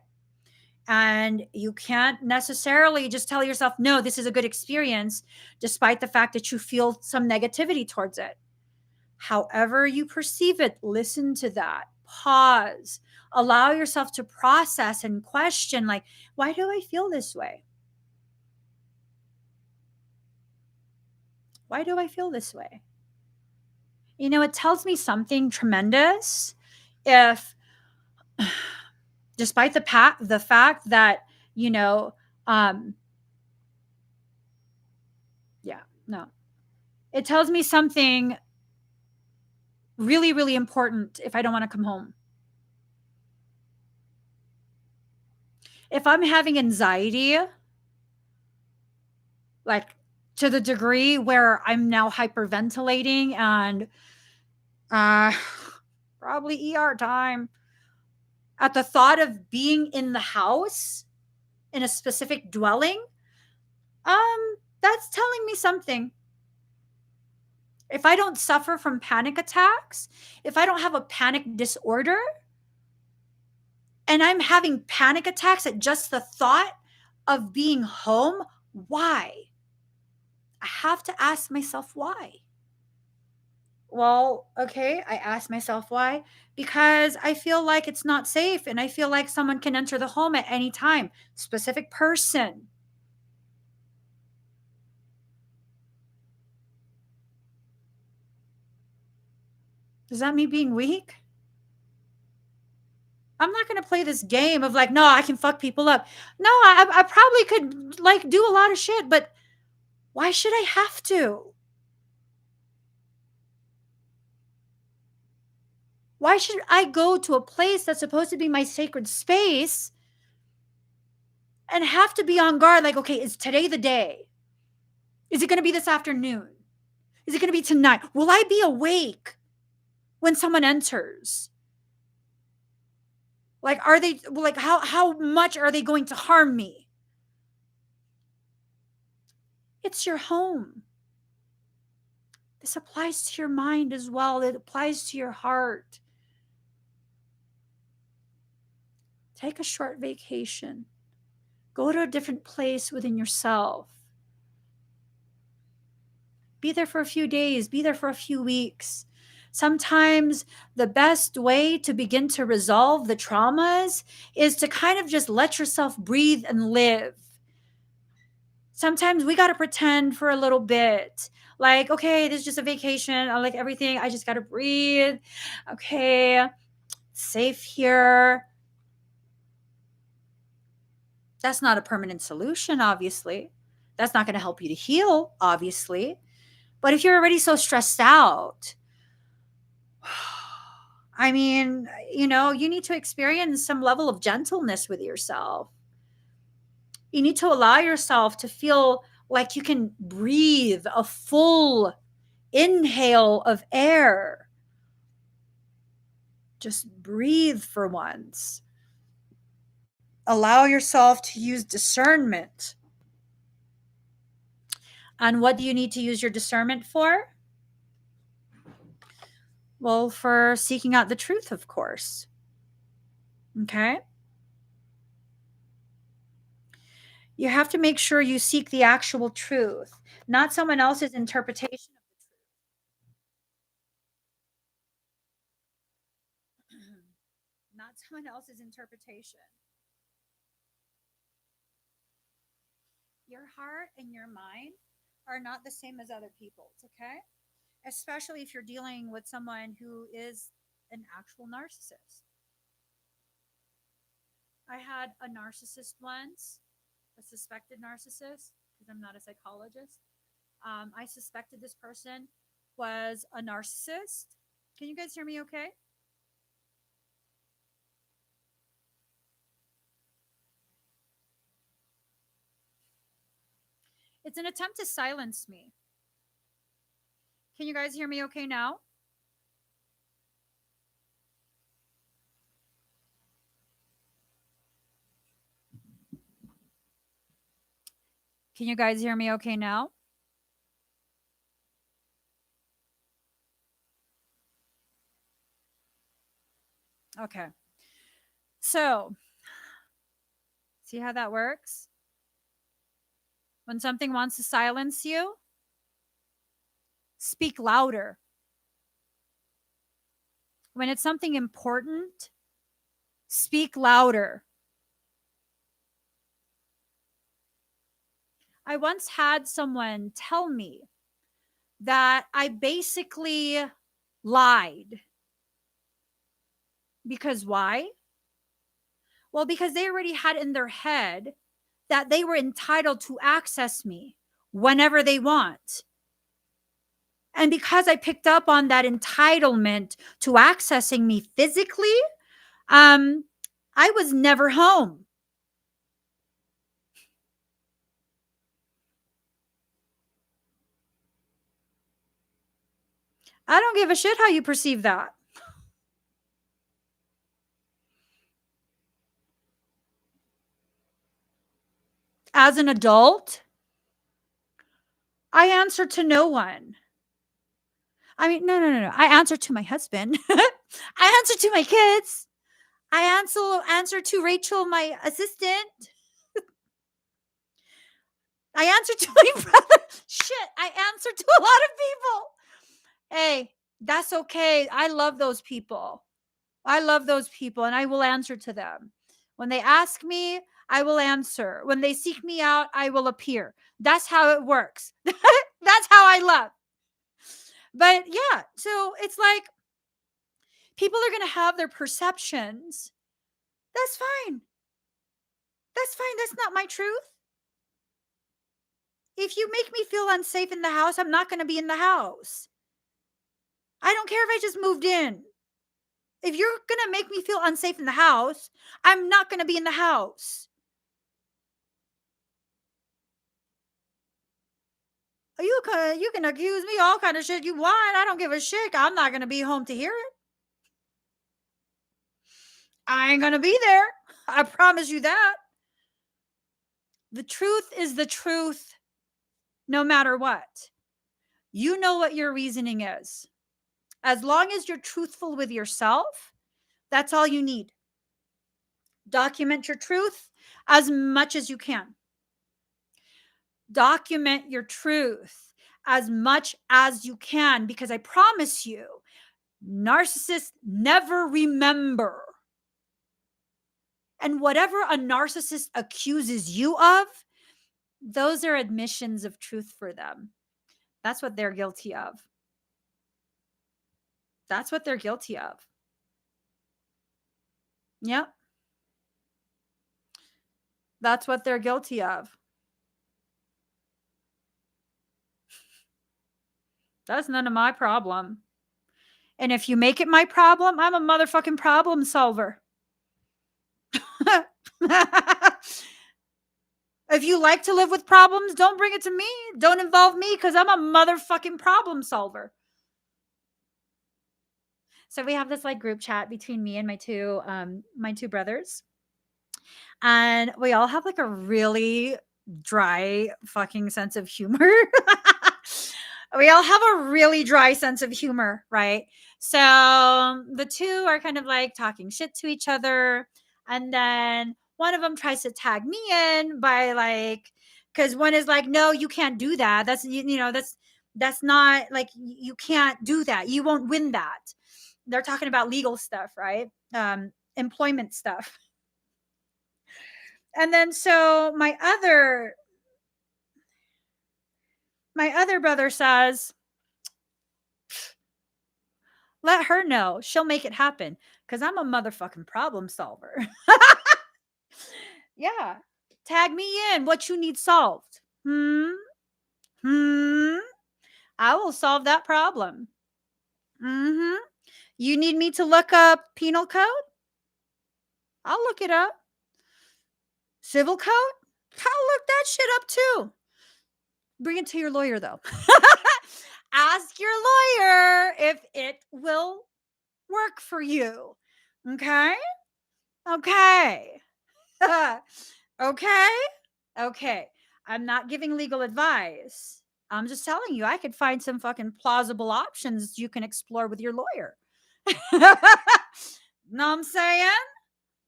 And you can't necessarily just tell yourself, no, this is a good experience, despite the fact that you feel some negativity towards it. However you perceive it, listen to that. Pause. Allow yourself to process and question, like, why do I feel this way? Why do I feel this way? You know, it tells me something tremendous if, despite the fact that, you know, it tells me something really, really important if I don't want to come home. If I'm having anxiety, like to the degree where I'm now hyperventilating and probably ER time at the thought of being in the house in a specific dwelling, that's telling me something. If I don't suffer from panic attacks, if I don't have a panic disorder, and I'm having panic attacks at just the thought of being home, why? I have to ask myself why. Well, okay, I ask myself why. Because I feel like it's not safe and I feel like someone can enter the home at any time. Specific person. Is that me being weak? I'm not going to play this game of like, no, I can fuck people up. No, I probably could like do a lot of shit, but why should I have to? Why should I go to a place that's supposed to be my sacred space and have to be on guard? Like, okay, is today the day? Is it going to be this afternoon? Is it going to be tonight? Will I be awake when someone enters? Like, are they like how much are they going to harm me? It's your home. This applies to your mind as well. It applies to your heart. Take a short vacation. Go to a different place within yourself. Be there for a few days, be there for a few weeks. Sometimes the best way to begin to resolve the traumas is to kind of just let yourself breathe and live. Sometimes we got to pretend for a little bit. Like, okay, this is just a vacation. I like everything. I just got to breathe. Okay, safe here. That's not a permanent solution, obviously. That's not going to help you to heal, obviously. But if you're already so stressed out, I mean, you need to experience some level of gentleness with yourself. You need to allow yourself to feel like you can breathe a full inhale of air. Just breathe for once. Allow yourself to use discernment. And what do you need to use your discernment for? Well, for seeking out the truth, of course. Okay? You have to make sure you seek the actual truth, not someone else's interpretation of the truth. Not someone else's interpretation. Your heart and your mind are not the same as other people's, okay? Especially if you're dealing with someone who is an actual narcissist. I had a narcissist once, a suspected narcissist, because I'm not a psychologist. I suspected this person was a narcissist. Can you guys hear me okay? It's an attempt to silence me. Can you guys hear me okay now? Can you guys hear me okay now? Okay. So, see how that works? When something wants to silence you, speak louder. When it's something important, speak louder. I once had someone tell me that I basically lied. Because why? Well, because they already had in their head that they were entitled to access me whenever they want. And because I picked up on that entitlement to accessing me physically, I was never home. I don't give a shit how you perceive that. As an adult, I answer to no one. I mean, no. I answer to my husband. I answer to my kids. I answer to Rachel, my assistant. I answer to my brother. Shit, I answer to a lot of people. Hey, that's okay. I love those people. I love those people and I will answer to them. When they ask me, I will answer. When they seek me out, I will appear. That's how it works. That's how I love. But yeah, so it's like people are going to have their perceptions. That's fine. That's fine. That's not my truth. If you make me feel unsafe in the house, I'm not going to be in the house. I don't care if I just moved in. If you're going to make me feel unsafe in the house, I'm not going to be in the house. You can accuse me all kind of shit you want. I don't give a shit. I'm not going to be home to hear it. I ain't going to be there. I promise you that. The truth is the truth no matter what. You know what your reasoning is. As long as you're truthful with yourself, that's all you need. Document your truth as much as you can. Document your truth as much as you can, because I promise you, narcissists never remember. And whatever a narcissist accuses you of, those are admissions of truth for them. That's what they're guilty of. That's what they're guilty of. Yep. That's what they're guilty of. That's none of my problem. And if you make it my problem, I'm a motherfucking problem solver. If you like to live with problems, don't bring it to me. Don't involve me, because I'm a motherfucking problem solver. So we have this like group chat between me and my two brothers. And we all have like a really dry fucking sense of humor. We all have a really dry sense of humor, right? So the two are kind of like talking shit to each other. And then one of them tries to tag me in by like, because one is like, no, you can't do that. That's, that's not like, you can't do that. You won't win that. They're talking about legal stuff, right? Employment stuff. And then so my other brother says, let her know. She'll make it happen, because I'm a motherfucking problem solver. Yeah. Tag me in what you need solved. I will solve that problem. You need me to look up penal code? I'll look it up. Civil code? I'll look that shit up too. Bring it to your lawyer, though. Ask your lawyer if it will work for you. Okay? Okay. Okay. I'm not giving legal advice. I'm just telling you, I could find some fucking plausible options you can explore with your lawyer. Know what I'm saying?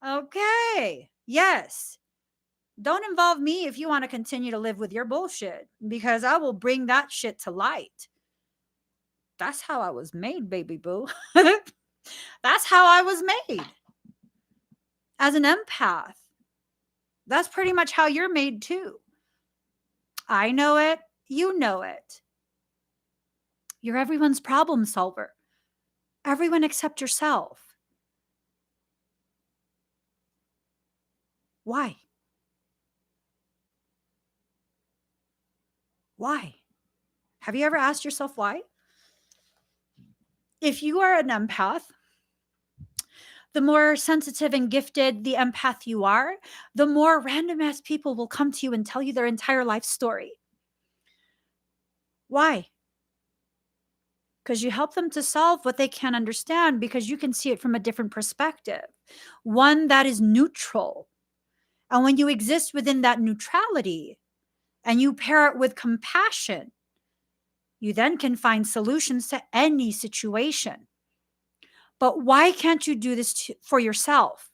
Okay. Yes. Don't involve me if you want to continue to live with your bullshit, because I will bring that shit to light. That's how I was made, baby boo. That's how I was made. As an empath. That's pretty much how you're made too. I know it. You know it. You're everyone's problem solver. Everyone except yourself. Why? Why? Have you ever asked yourself why? If you are an empath, the more sensitive and gifted the empath you are, the more random ass people will come to you and tell you their entire life story. Why? Because you help them to solve what they can't understand, because you can see it from a different perspective, one that is neutral. And when you exist within that neutrality and you pair it with compassion, you then can find solutions to any situation. But why can't you do this for yourself?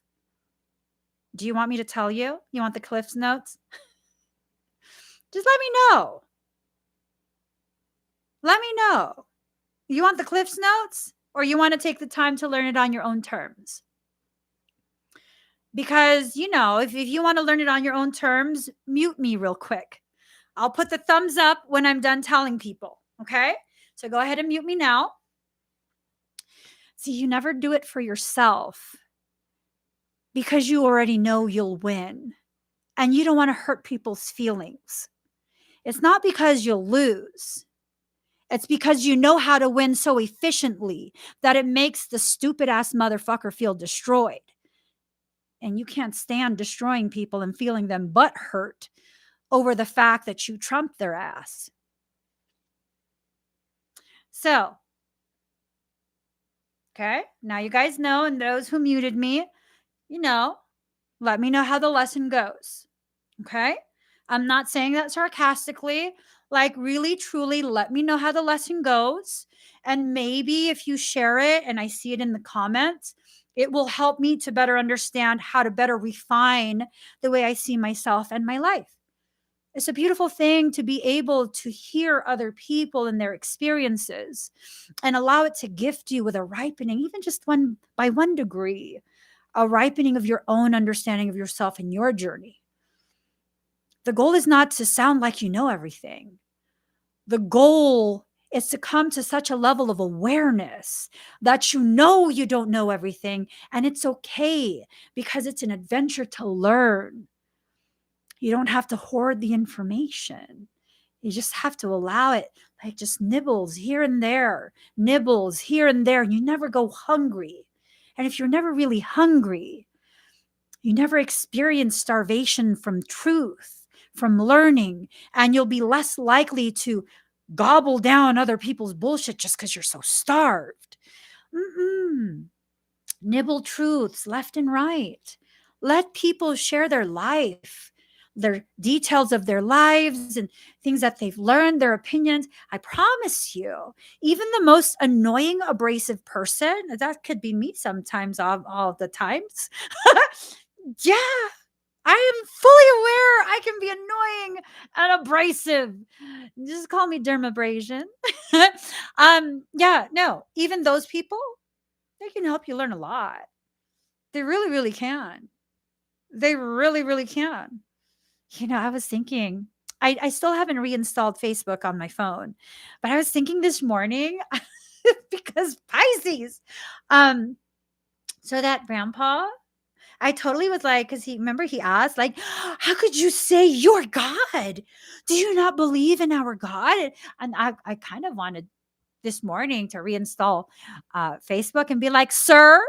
Do you want me to tell you? You want the Cliff's Notes? Just let me know. Let me know. You want the Cliff's Notes, or you want to take the time to learn it on your own terms? Because, if you want to learn it on your own terms, mute me real quick. I'll put the thumbs up when I'm done telling people. Okay? So go ahead and mute me now. See, you never do it for yourself because you already know you'll win and you don't want to hurt people's feelings. It's not because you'll lose. It's because you know how to win so efficiently that it makes the stupid ass motherfucker feel destroyed. And you can't stand destroying people and feeling them butt hurt over the fact that you trumped their ass. So, okay, now you guys know, and those who muted me, let me know how the lesson goes. Okay? I'm not saying that sarcastically. Like, really, truly, let me know how the lesson goes. And maybe if you share it and I see it in the comments, It will help me to better understand how to better refine the way I see myself and my life. It's a beautiful thing to be able to hear other people and their experiences and allow it to gift you with a ripening, even just one by 1 degree, a ripening of your own understanding of yourself and your journey. The goal is not to sound like you know everything. The goal is to come to such a level of awareness that you know you don't know everything, and it's okay because it's an adventure to learn. You don't have to hoard the information. You just have to allow it, like just nibbles here and there, nibbles here and there. You never go hungry. And if you're never really hungry, you never experience starvation from truth, from learning, and you'll be less likely to gobble down other people's bullshit just because you're so starved. Nibble truths left and right. Let people share their life, their details of their lives and things that they've learned, their opinions. I promise you, even the most annoying, abrasive person, that could be me sometimes, all the times. Yeah, I am fully aware I can be annoying and abrasive. Just call me dermabrasion. Yeah, no, even those people, they can help you learn a lot. They really, really can. They really, really can. I was thinking, I still haven't reinstalled Facebook on my phone, but I was thinking this morning because Pisces. So that grandpa, I totally was like, because he asked, like, how could you say you're God? Do you not believe in our God? And I kind of wanted this morning to reinstall Facebook and be like, sir,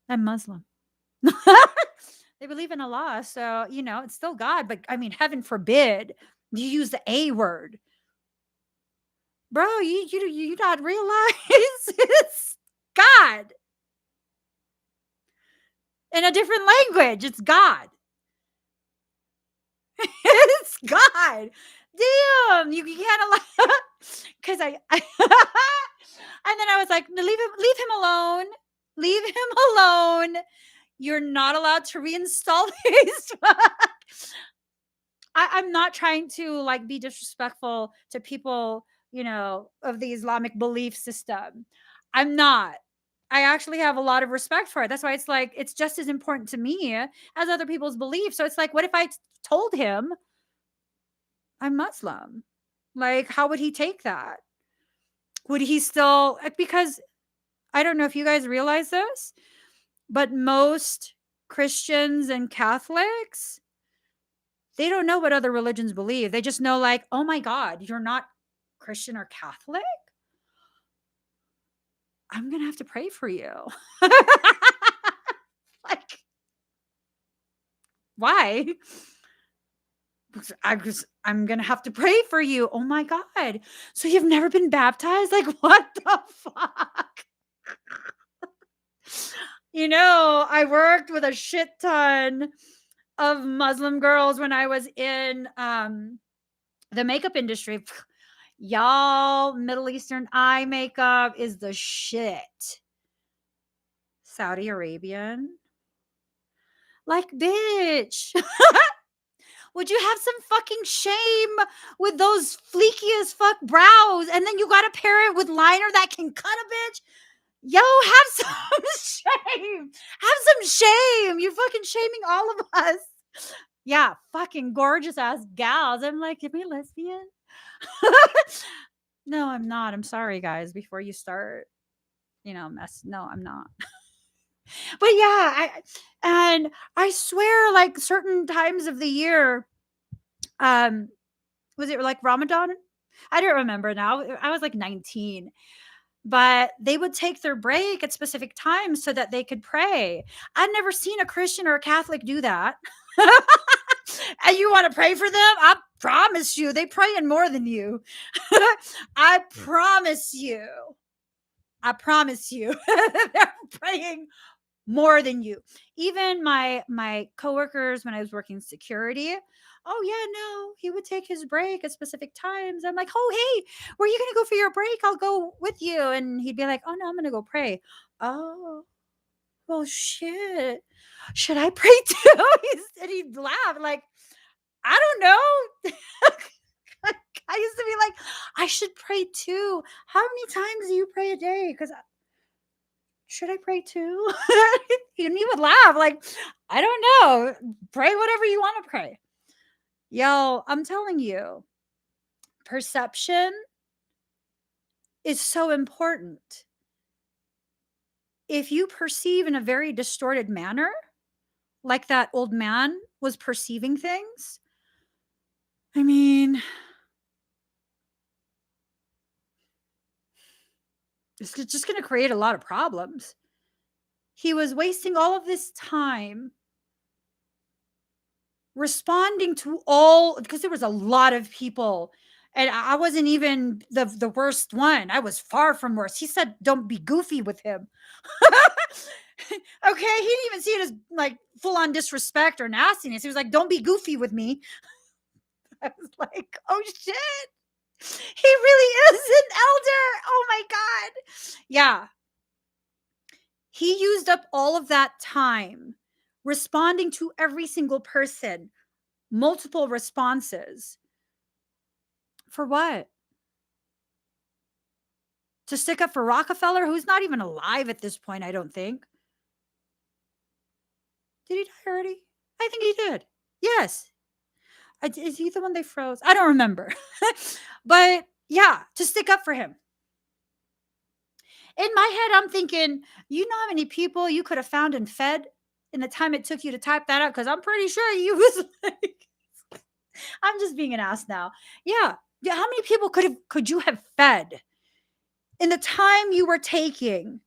I'm Muslim. They believe in Allah, so it's still God. But I mean, heaven forbid you use the A word, bro. You not realize it's God in a different language. It's God. It's God. Damn, you can't allow because and then I was like, leave him alone. Leave him alone. You're not allowed to reinstall Facebook. I'm not trying to like be disrespectful to people, of the Islamic belief system. I'm not. I actually have a lot of respect for it. That's why it's like it's just as important to me as other people's beliefs. So it's like, what if I told him I'm Muslim? Like, how would he take that? Would he still, because I don't know if you guys realize this, but most Christians and Catholics, they don't know what other religions believe. They just know, like, oh my God, you're not Christian or Catholic? I'm going to have to pray for you. Like, why? I'm going to have to pray for you. Oh my God. So you've never been baptized? Like, what the fuck? I worked with a shit ton of Muslim girls when I was in the makeup industry. Y'all, Middle Eastern eye makeup is the shit. Saudi Arabian. Like, bitch. Would you have some fucking shame with those fleeky as fuck brows and then you got to pair it with liner that can cut a bitch? Yo, have some shame. Have some shame. You're fucking shaming all of us. Yeah, fucking gorgeous ass gals. I'm like, am I lesbian? No, I'm not. I'm sorry, guys. Before you start, mess. No, I'm not. But yeah, I swear, like certain times of the year, was it like Ramadan? I don't remember now. I was like 19. But they would take their break at specific times so that they could pray. I've never seen a Christian or a Catholic do that. And you want to pray for them? I promise you, they praying more than you. I promise you. They're praying more than you. Even my coworkers when I was working security, oh yeah, no, he would take his break at specific times. I'm like, oh hey, where are you gonna go for your break? I'll go with you. And he'd be like, oh no, I'm gonna go pray. Oh, well shit. Should I pray too? And he'd laugh like, I don't know. I used to be like, I should pray too. How many times do you pray a day? Because should I pray too? And he would laugh like, I don't know. Pray whatever you want to pray. Yo, I'm telling you, perception is so important. If you perceive in a very distorted manner, like that old man was perceiving things, I mean, it's just going to create a lot of problems. He was wasting all of this time responding to all, because there was a lot of people, and I wasn't even the worst one. I was far from worse. He said, "Don't be goofy with him." Okay, he didn't even see it as like full on disrespect or nastiness. He was like, "Don't be goofy with me." I was like, "Oh shit, he really is an elder." Oh my god, yeah. He used up all of that time responding to every single person, multiple responses. For what? To stick up for Rockefeller, who's not even alive at this point, I don't think. Did he die already? I think he did. Yes. Is he the one they froze? I don't remember. But yeah, to stick up for him. In my head, I'm thinking, you know how many people you could have found and fed in the time it took you to type that out? Because I'm pretty sure you was like, I'm just being an ass now. Yeah. Yeah. How many people could you have fed in the time you were taking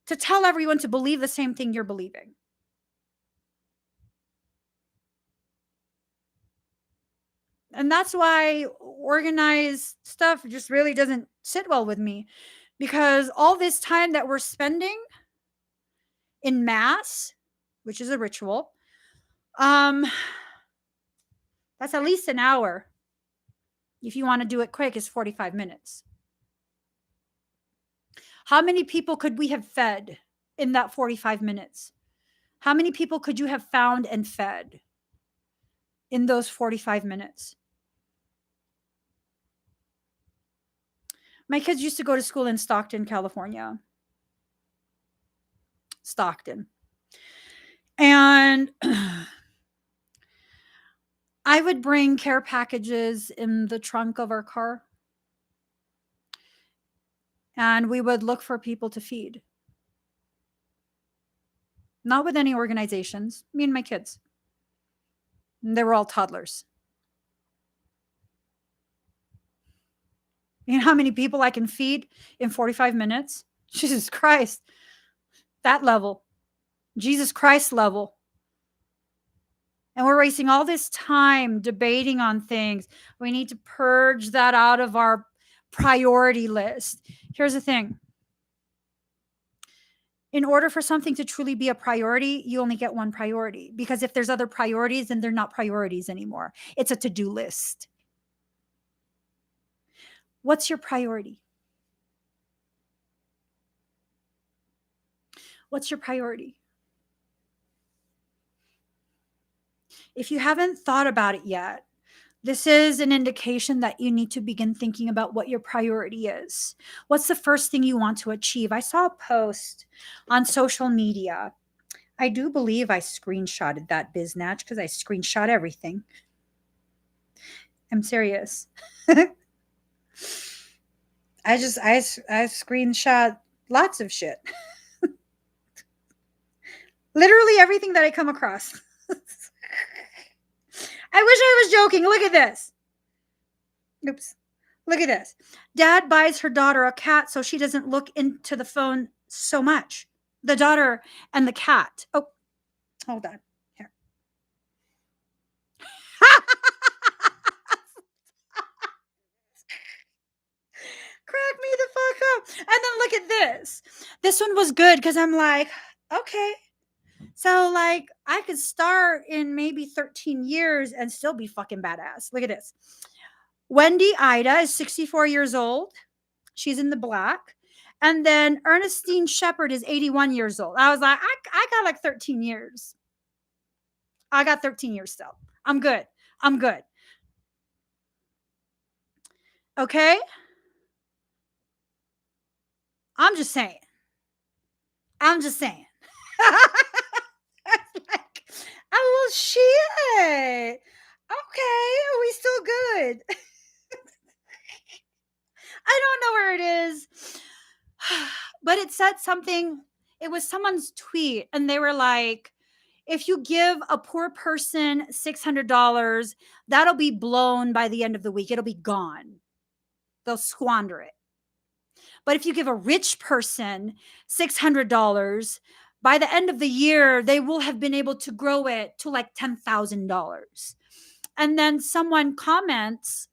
to tell everyone to believe the same thing you're believing? And that's why organized stuff just really doesn't sit well with me, because all this time that we're spending in mass, which is a ritual, that's at least an hour. If you want to do it quick, it's 45 minutes. How many people could we have fed in that 45 minutes? How many people could you have found and fed in those 45 minutes? My kids used to go to school in Stockton, California. Stockton. And I would bring care packages in the trunk of our car. And we would look for people to feed. Not with any organizations, me and my kids. And they were all toddlers. You know how many people I can feed in 45 minutes? Jesus Christ. That level. Jesus Christ level. And we're wasting all this time debating on things. We need to purge that out of our priority list. Here's the thing. In order for something to truly be a priority, you only get one priority. Because if there's other priorities, then they're not priorities anymore. It's a to-do list. What's your priority? What's your priority? If you haven't thought about it yet, this is an indication that you need to begin thinking about what your priority is. What's the first thing you want to achieve? I saw a post on social media. I do believe I screenshotted that biznatch because I screenshot everything. I'm serious. I screenshot lots of shit. Literally everything that I come across. I wish I was joking. Look at this. Oops. Look at this. Dad buys her daughter a cat so she doesn't look into the phone so much. The daughter and the cat. Oh, hold on. Here. Crack me the fuck up. And then look at this. This one was good because I'm like, Okay. So, like, I could start in maybe 13 years and still be fucking badass. Look at this. Wendy Ida is 64 years old. She's in the black. And then Ernestine Shepherd is 81 years old. I was like, I got like 13 years. I got 13 years still. I'm good. I'm good. Okay. I'm just saying. I'm just saying. Like, oh, well, shit. Okay. Are we still good? I don't know where it is. But it said something. It was someone's tweet, and they were like, if you give a poor person $600, that'll be blown by the end of the week. It'll be gone. They'll squander it. But if you give a rich person $600, by the end of the year, they will have been able to grow it to like $10,000. And then someone comments,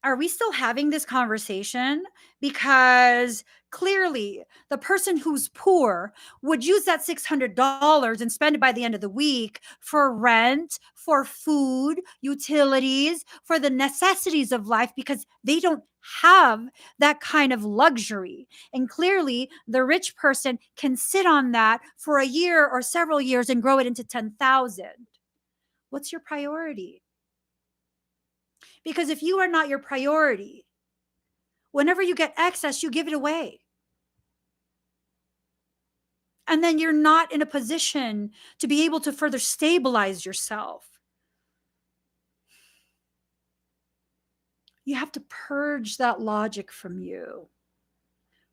are we still having this conversation? Because clearly the person who's poor would use that $600 and spend it by the end of the week for rent, for food, utilities, for the necessities of life, because they don't have that kind of luxury. And clearly the rich person can sit on that for a year or several years and grow it into 10,000. What's your priority? Because if you are not your priority, whenever you get excess, you give it away. And then you're not in a position to be able to further stabilize yourself. You have to purge that logic from you.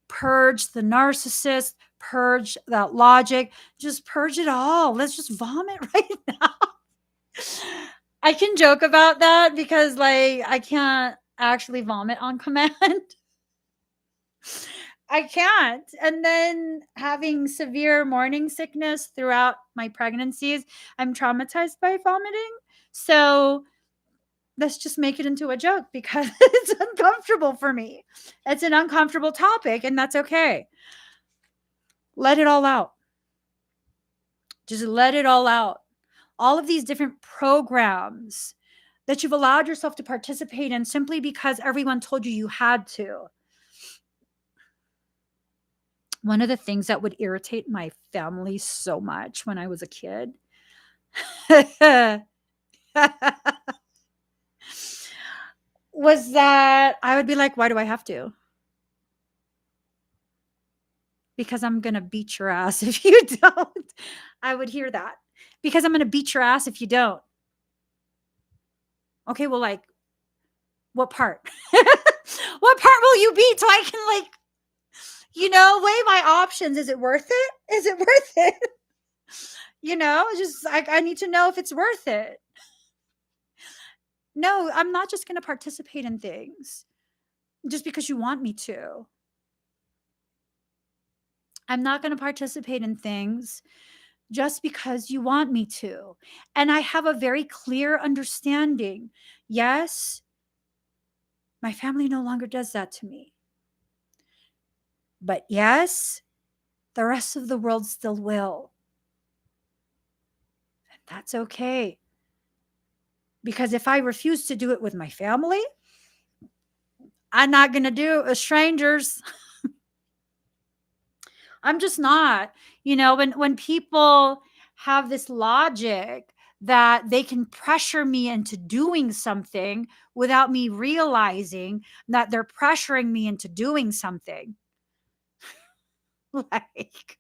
Purge the narcissist, purge that logic, just purge it all. Let's just vomit right now. I can joke about that because, like, I can't actually vomit on command. I can't. And then having severe morning sickness throughout my pregnancies, I'm traumatized by vomiting. So let's just make it into a joke because it's uncomfortable for me. It's an uncomfortable topic, and that's okay. Let it all out. Just let it all out. All of these different programs that you've allowed yourself to participate in simply because everyone told you you had to. One of the things that would irritate my family so much when I was a kid was that I would be like, why do I have to? Because I'm going to beat your ass if you don't. I would hear that. Because I'm going to beat your ass if you don't. Okay, well, like, what part? What part will you beat so I can, like, weigh my options? Is it worth it? Is it worth it? Just I need to know if it's worth it. No, I'm not just going to participate in things just because you want me to. I'm not going to participate in things just because you want me to. And I have a very clear understanding. Yes, my family no longer does that to me. But yes, the rest of the world still will. And that's okay. Because if I refuse to do it with my family, I'm not going to do it with strangers. I'm just not. When people have this logic that they can pressure me into doing something without me realizing that they're pressuring me into doing something. Like,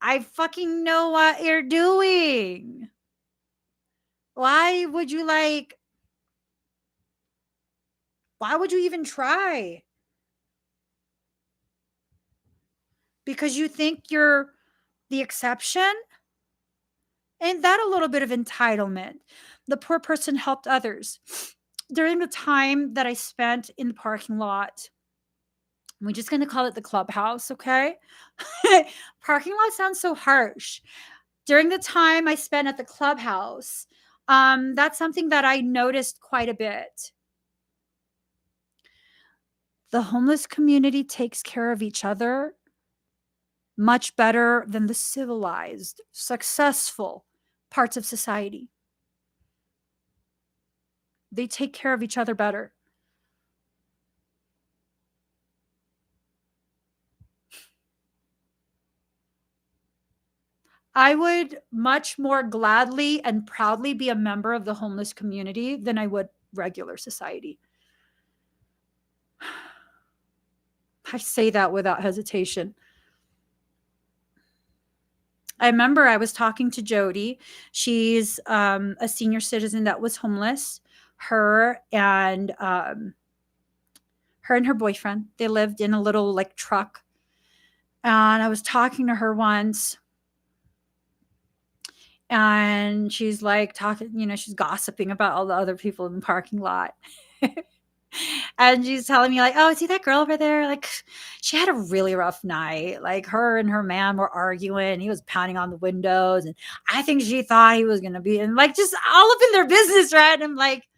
I fucking know what you're doing. Why would you even try? Because you think you're the exception? Ain't that a little bit of entitlement? The poor person helped others. During the time that I spent in the parking lot, we're just going to call it the clubhouse, okay? Parking lot sounds so harsh. During the time I spent at the clubhouse, that's something that I noticed quite a bit. The homeless community takes care of each other much better than the civilized, successful parts of society. They take care of each other better. I would much more gladly and proudly be a member of the homeless community than I would regular society. I say that without hesitation. I remember I was talking to Jody. She's a senior citizen that was homeless. Her and her boyfriend, they lived in a little like truck. And I was talking to her once, and she's like talking, she's gossiping about all the other people in the parking lot. And she's telling me like, oh, see that girl over there? Like, she had a really rough night. Like, her and her man were arguing. He was pounding on the windows, and I think she thought he was gonna be, and like just all up in their business, right? And I'm like,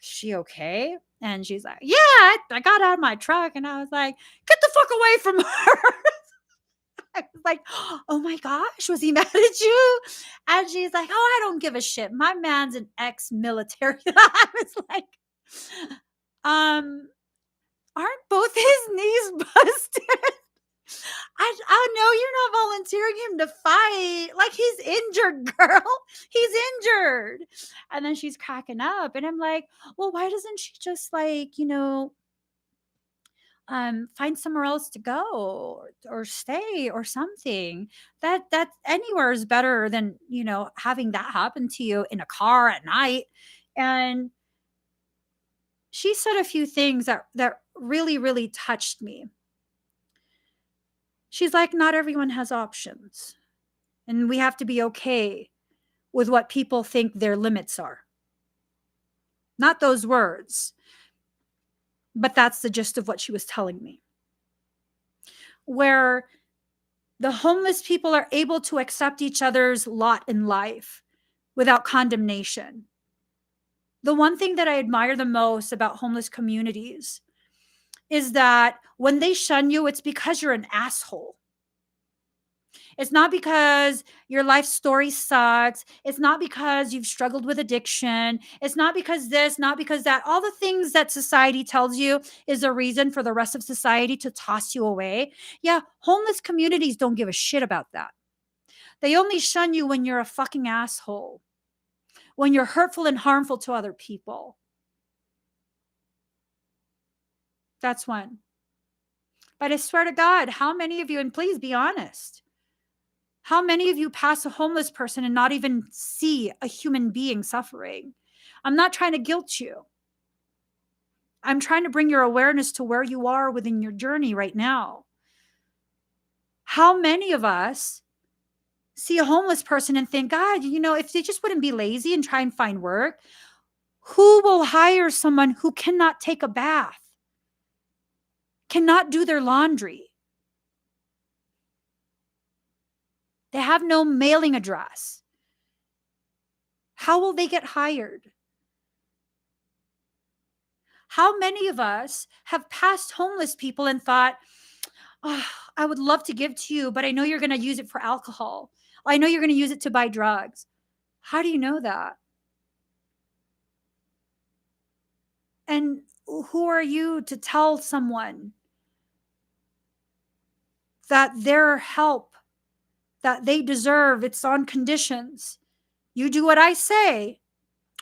is she okay? And she's like, yeah, I got out of my truck, and I was like, get the fuck away from her. I was like, oh my gosh, was he mad at you? And she's like, oh, I don't give a shit. My man's an ex-military. I was like, aren't both his knees busted? I know you're not volunteering him to fight. Like, he's injured, girl. He's injured. And then she's cracking up. And I'm like, well, why doesn't she just like, find somewhere else to go, or stay or something? That anywhere is better than, having that happen to you in a car at night. And she said a few things that really, really touched me. She's like, not everyone has options, and we have to be okay with what people think their limits are. Not those words, but that's the gist of what she was telling me. Where the homeless people are able to accept each other's lot in life without condemnation. The one thing that I admire the most about homeless communities is that when they shun you, it's because you're an asshole. It's not because your life story sucks. It's not because you've struggled with addiction. It's not because this, not because that. All the things that society tells you is a reason for the rest of society to toss you away. Yeah, homeless communities don't give a shit about that. They only shun you when you're a fucking asshole, when you're hurtful and harmful to other people. That's when. But I swear to God, how many of you, and please be honest, how many of you pass a homeless person and not even see a human being suffering? I'm not trying to guilt you. I'm trying to bring your awareness to where you are within your journey right now. How many of us see a homeless person and think, God, if they just wouldn't be lazy and try and find work, who will hire someone who cannot take a bath, cannot do their laundry? They have no mailing address. How will they get hired? How many of us have passed homeless people and thought, oh, I would love to give to you, but I know you're going to use it for alcohol. I know you're going to use it to buy drugs. How do you know that? And who are you to tell someone that their help that they deserve, it's on conditions? You do what I say,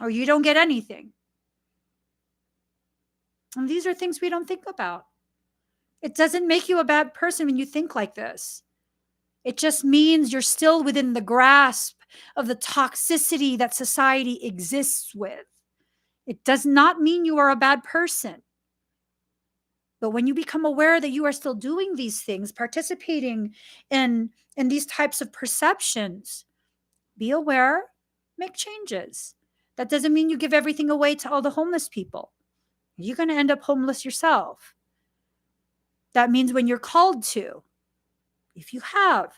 or you don't get anything. And these are things we don't think about. It doesn't make you a bad person when you think like this. It just means you're still within the grasp of the toxicity that society exists with. It does not mean you are a bad person. But when you become aware that you are still doing these things, participating in these types of perceptions, be aware, make changes. That doesn't mean you give everything away to all the homeless people. You're going to end up homeless yourself. That means when you're called to, if you have,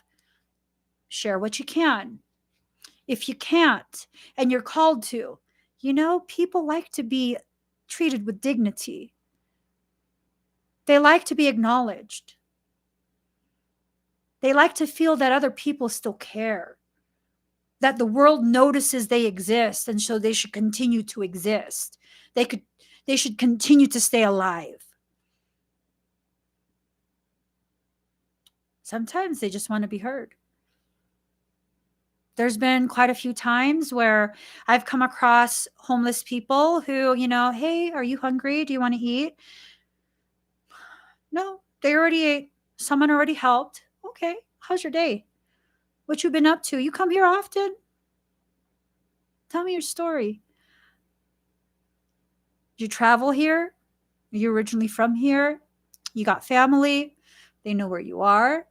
share what you can. If you can't and you're called to, people like to be treated with dignity. They like to be acknowledged. They like to feel that other people still care, that the world notices they exist, and so they should continue to exist. They should continue to stay alive. Sometimes they just want to be heard. There's been quite a few times where I've come across homeless people who, hey, are you hungry? Do you want to eat? No, they already ate. Someone already helped. Okay, how's your day? What you been up to? You come here often? Tell me your story. Did you travel here? Are you originally from here? You got family? They know where you are.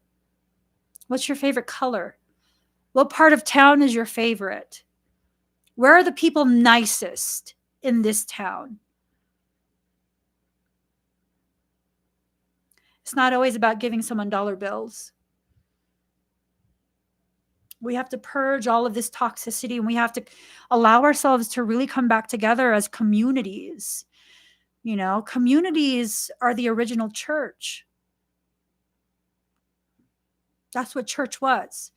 What's your favorite color? What part of town is your favorite? Where are the people nicest in this town? It's not always about giving someone dollar bills. We have to purge all of this toxicity, and we have to allow ourselves to really come back together as communities. Communities are the original church. That's what church was.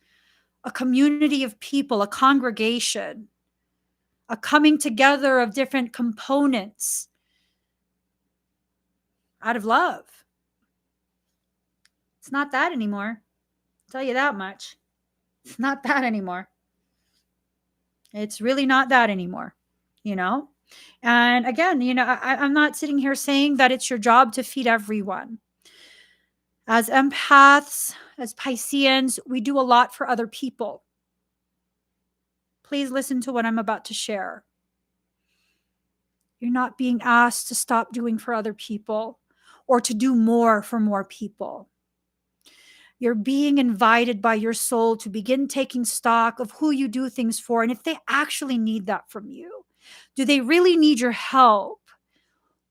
A community of people, a congregation, a coming together of different components out of love. It's not that anymore. I'll tell you that much. It's not that anymore. It's really not that anymore, And again, I'm not sitting here saying that it's your job to feed everyone. As empaths, as Pisceans, we do a lot for other people. Please listen to what I'm about to share. You're not being asked to stop doing for other people or to do more for more people. You're being invited by your soul to begin taking stock of who you do things for and if they actually need that from you. Do they really need your help?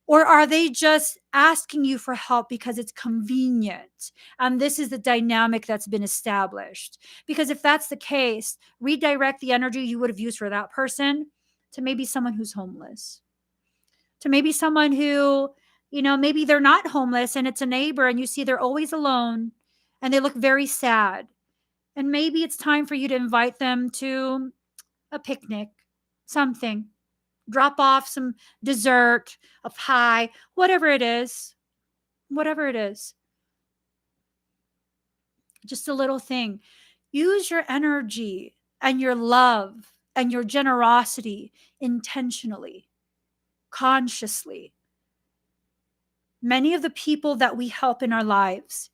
Or are they just asking you for help because it's convenient? And this is the dynamic that's been established. Because if that's the case, redirect the energy you would have used for that person to maybe someone who's homeless, to maybe someone who, maybe they're not homeless and it's a neighbor and you see they're always alone and they look very sad. And maybe it's time for you to invite them to a picnic, something. Drop off some dessert, a pie, whatever it is. Whatever it is. Just a little thing. Use your energy and your love and your generosity intentionally, consciously. Many of the people that we help in our lives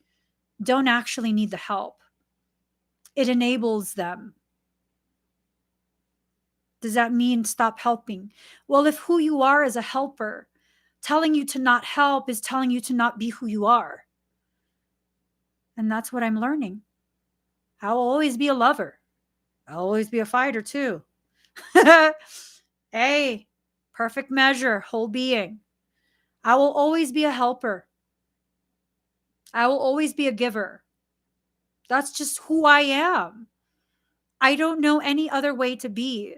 don't actually need the help. It enables them. Does that mean stop helping? Well, if who you are as a helper, telling you to not help is telling you to not be who you are. And that's what I'm learning. I'll always be a lover. I'll always be a fighter too. Hey, perfect measure, whole being. I will always be a helper. I will always be a giver. That's just who I am. I don't know any other way to be.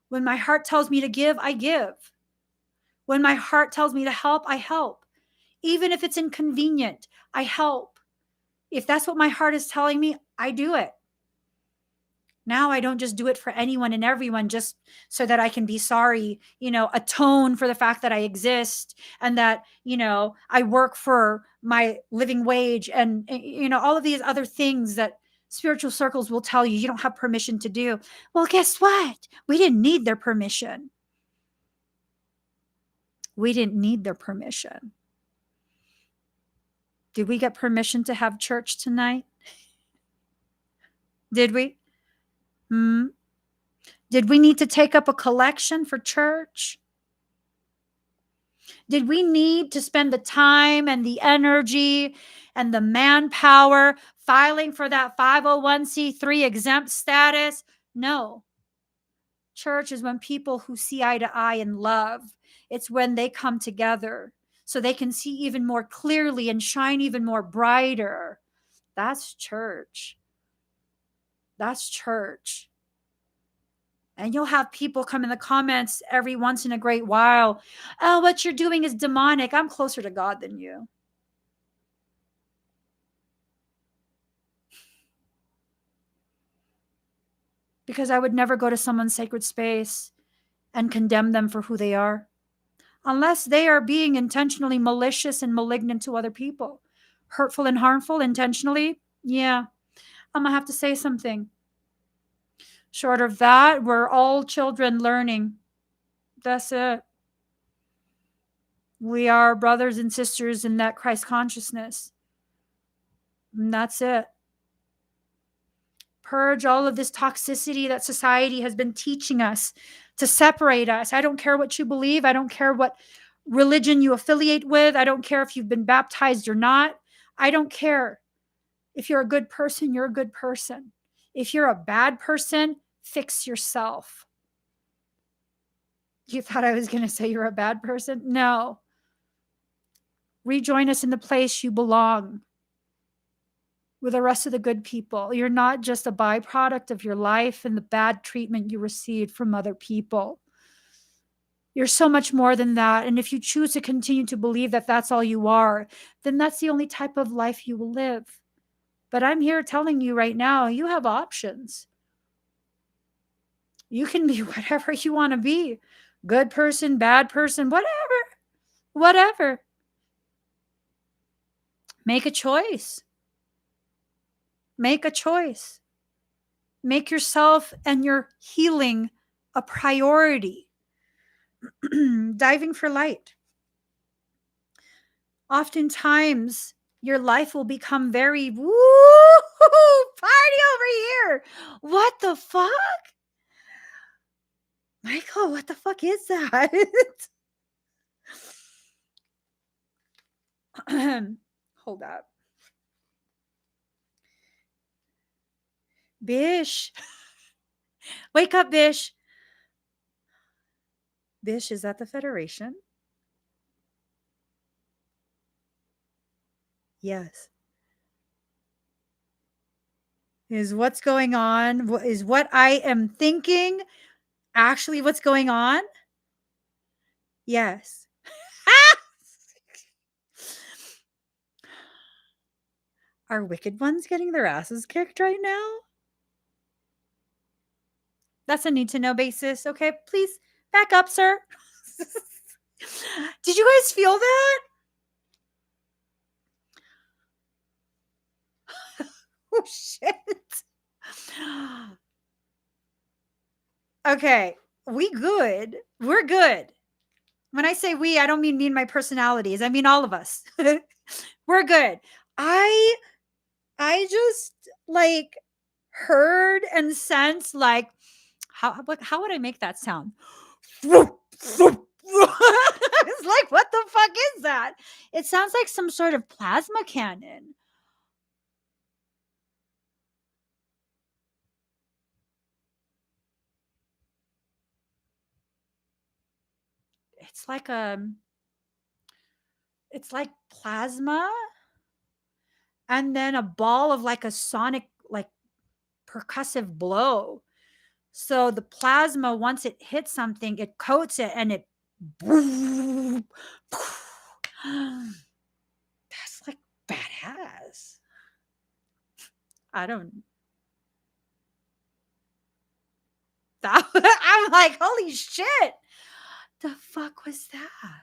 When my heart tells me to give, I give. When my heart tells me to help, I help. Even if it's inconvenient, I help. If that's what my heart is telling me, I do it. Now I don't just do it for anyone and everyone just so that I can be sorry, atone for the fact that I exist and that, I work for my living wage and, all of these other things that spiritual circles will tell you you don't have permission to do. Well, guess what? We didn't need their permission. We didn't need their permission. Did we get permission to have church tonight? Did we? Did we need to take up a collection for church? Did we need to spend the time and the energy and the manpower filing for that 501c3 exempt status? No. Church is when people who see eye to eye in love, it's when they come together so they can see even more clearly and shine even more brighter. That's church. That's church. And you'll have people come in the comments every once in a great while. Oh, what you're doing is demonic. I'm closer to God than you. because I would never go to someone's sacred space and condemn them for who they are, unless they are being intentionally malicious and malignant to other people, hurtful and harmful intentionally. Yeah, I'm gonna have to say something. Short of that, we're all children learning. That's it. We are brothers and sisters in that Christ consciousness. And that's it. Purge all of this toxicity that society has been teaching us to separate us. I don't care what you believe. I don't care what religion you affiliate with. I don't care if you've been baptized or not. I don't care. If you're a good person, you're a good person. If you're a bad person, fix yourself. You thought I was going to say you're a bad person? No. Rejoin us in the place you belong with the rest of the good people. You're not just a byproduct of your life and the bad treatment you received from other people. You're so much more than that. And if you choose to continue to believe that that's all you are, then that's the only type of life you will live. But I'm here telling you right now, you have options. You can be whatever you want to be. Good person, bad person, whatever. Make a choice. Make a choice. Make yourself and your healing a priority. Diving for light. Oftentimes, your life will become very woo party over here. What the fuck? Michael, what the fuck is that? Hold up. Bish. Wake up, Bish. Bish, is that the Federation? Yes. Is what's going on? Is what I am thinking actually what's going on? Yes. Are wicked ones getting their asses kicked right now? That's a need to know basis. Okay, please back up, sir. Did you guys feel that? Oh, shit. Okay, we good. We're good. When I say we, I don't mean me and my personalities. I mean all of us. We're good. I just like heard and sensed like how would I make that sound? It's like, what the fuck is that? It sounds like some sort of plasma cannon. It's like it's like plasma and then a ball of like a sonic, like percussive blow. So the plasma, once it hits something, it coats it and it that's like badass. I don't that, I'm like, holy shit. The fuck was that?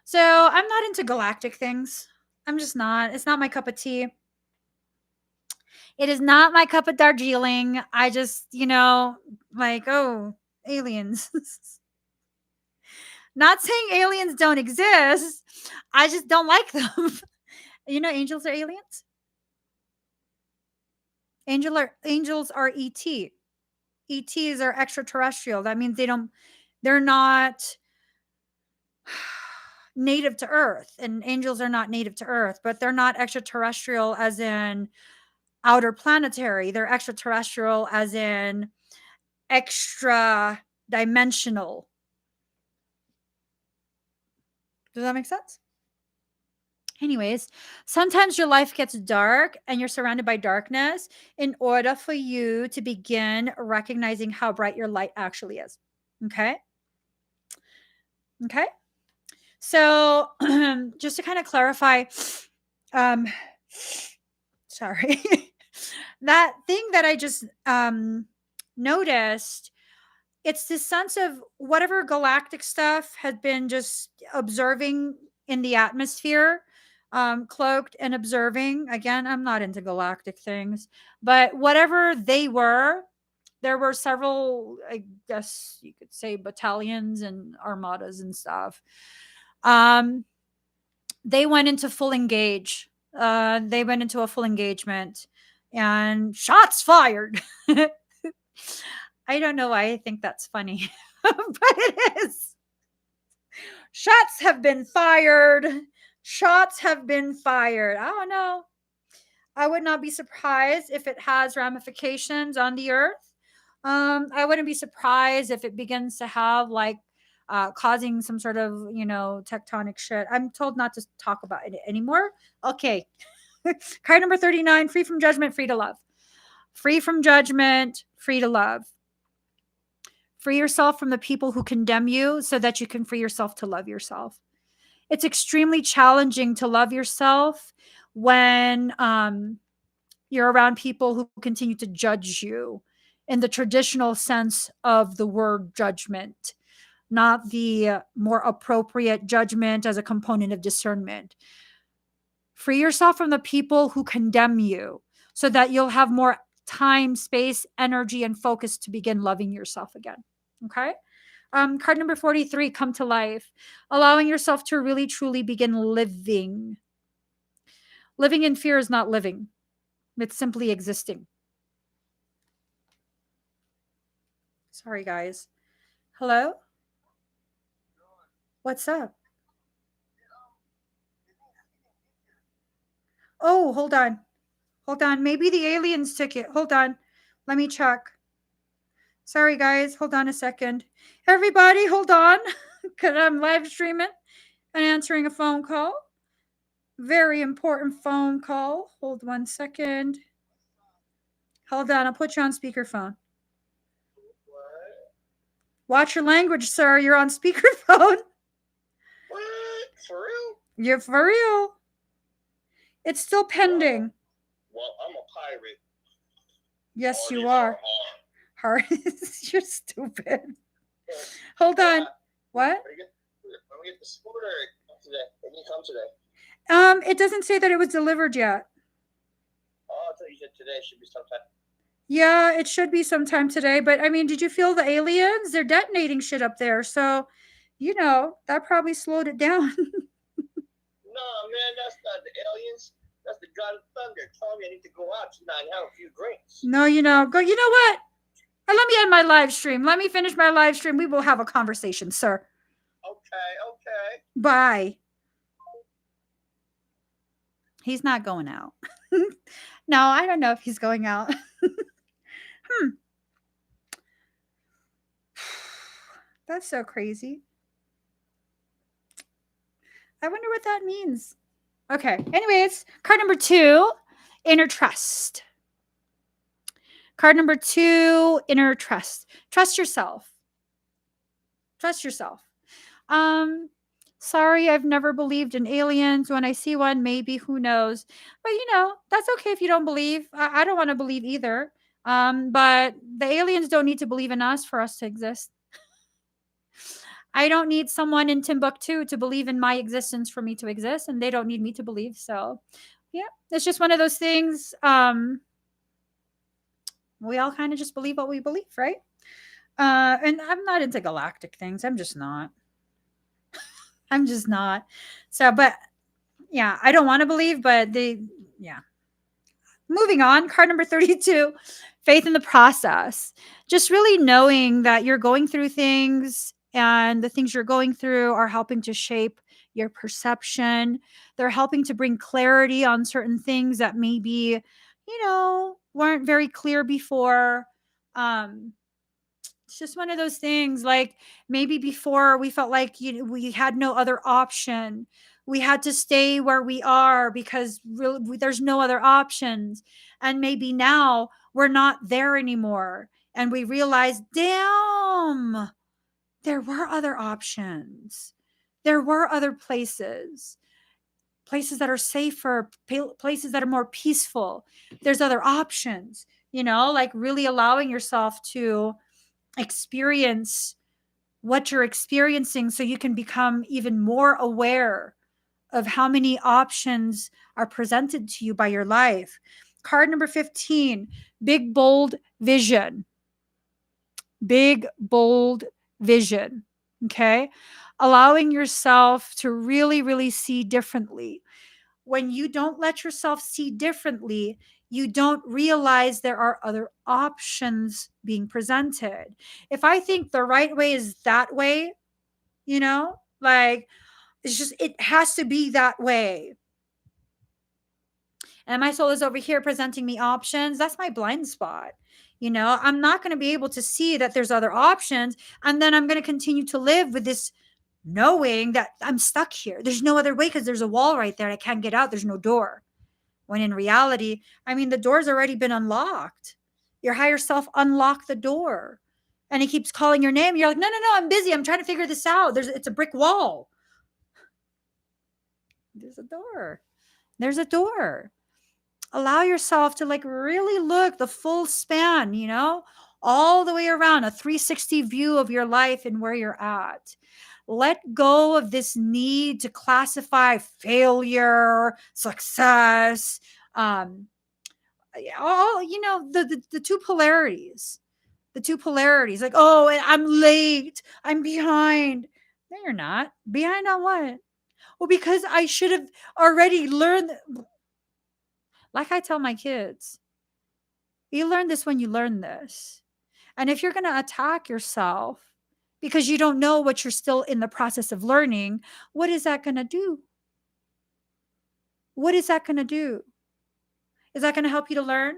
So I'm not into galactic things. I'm just not. It's not my cup of tea. It is not my cup of Darjeeling. I just, like, oh, aliens. Not saying aliens don't exist. I just don't like them. Angels are aliens? Angels are ET. ETs are extraterrestrial. That means they're not native to Earth, and angels are not native to Earth, but they're not extraterrestrial as in outer planetary. They're extraterrestrial as in extra dimensional. Does that make sense? Anyways, sometimes your life gets dark and you're surrounded by darkness in order for you to begin recognizing how bright your light actually is. Okay? Okay? So, just to kind of clarify, sorry. that thing that I just noticed, it's this sense of whatever galactic stuff had been just observing in the atmosphere, cloaked and observing. Again, I'm not into galactic things, but whatever they were, there were several, I guess you could say, battalions and armadas and stuff. They went into full engage. They went into a full engagement and shots fired. I don't know why I think that's funny, but it is. Shots have been fired. Shots have been fired. I don't know. I would not be surprised if it has ramifications on the earth. I wouldn't be surprised if it begins to have like causing some sort of, tectonic shit. I'm told not to talk about it anymore. Okay. Card number 39, free from judgment, free to love. Free from judgment, free to love. Free yourself from the people who condemn you so that you can free yourself to love yourself. It's extremely challenging to love yourself when you're around people who continue to judge you in the traditional sense of the word judgment, not the more appropriate judgment as a component of discernment. Free yourself from the people who condemn you so that you'll have more time, space, energy, and focus to begin loving yourself again. Okay? Card number 43, come to life. Allowing yourself to really, truly begin living. Living in fear is not living. It's simply existing. Sorry, guys. Hello? What's up? Oh, hold on. Hold on. Maybe the aliens took it. Hold on. Let me check. Sorry, guys. Hold on a second. Everybody, hold on. Because I'm live streaming and answering a phone call. Very important phone call. Hold 1 second. Hold on. I'll put you on speakerphone. Watch your language, sir. You're on speakerphone. What? For real? You're for real. It's still pending. Well, I'm a pirate. Yes, you are. Hard. You're stupid. Hold on. What? When we get the scooter today, when you come today. It doesn't say that it was delivered yet. Oh, I thought you said today. Should be sometime. Yeah, it should be sometime today. But I mean, did you feel the aliens? They're detonating shit up there. So, that probably slowed it down. No, man, that's not the aliens. That's the god of thunder. Tell me I need to go out tonight and have a few drinks. No, go. You know what? Let me end my live stream. Let me finish my live stream. We will have a conversation, sir. Okay. Bye. He's not going out. No, I don't know if he's going out. That's so crazy. I wonder what that means. Okay. Anyways, card number 2, inner trust. Card number 2, inner trust. Trust yourself. Trust yourself. Sorry, I've never believed in aliens. When I see one, maybe, who knows? But that's okay if you don't believe. I don't want to believe either. But the aliens don't need to believe in us for us to exist. I don't need someone in Timbuktu to believe in my existence for me to exist, and they don't need me to believe. So, yeah, it's just one of those things. We all kind of just believe what we believe, right? And I'm not into galactic things. I'm just not. So, but yeah, I don't want to believe, but yeah. Moving on, card number 32, faith in the process. Just really knowing that you're going through things and the things you're going through are helping to shape your perception. They're helping to bring clarity on certain things that maybe, weren't very clear before. It's just one of those things, like maybe before we felt like we had no other option. We had to stay where we are because there's no other options. And maybe now we're not there anymore. And we realize, damn, there were other options. There were other places. places that are safer, places that are more peaceful. There's other options, like really allowing yourself to experience what you're experiencing so you can become even more aware of how many options are presented to you by your life. Card number 15, big, bold vision. Big, bold vision. Okay. Allowing yourself to really, really see differently. When you don't let yourself see differently, you don't realize there are other options being presented. If I think the right way is that way, like it's just, it has to be that way. And my soul is over here presenting me options. That's my blind spot. I'm not going to be able to see that there's other options. And then I'm going to continue to live with this knowing that I'm stuck here. There's no other way because there's a wall right there. I can't get out. There's no door. When in reality, the door's already been unlocked. Your higher self unlocked the door. And he keeps calling your name. You're like, no, I'm busy. I'm trying to figure this out. It's a brick wall. There's a door. There's a door. Allow yourself to really look the full span, all the way around, a 360 view of your life and where you're at. Let go of this need to classify failure, success, all, the two polarities. The two polarities, like, oh, I'm late, I'm behind. No, you're not. Behind on what? Well, because I should have already learned. Like I tell my kids, you learn this when you learn this. And if you're going to attack yourself because you don't know what you're still in the process of learning, what is that going to do? What is that going to do? Is that going to help you to learn?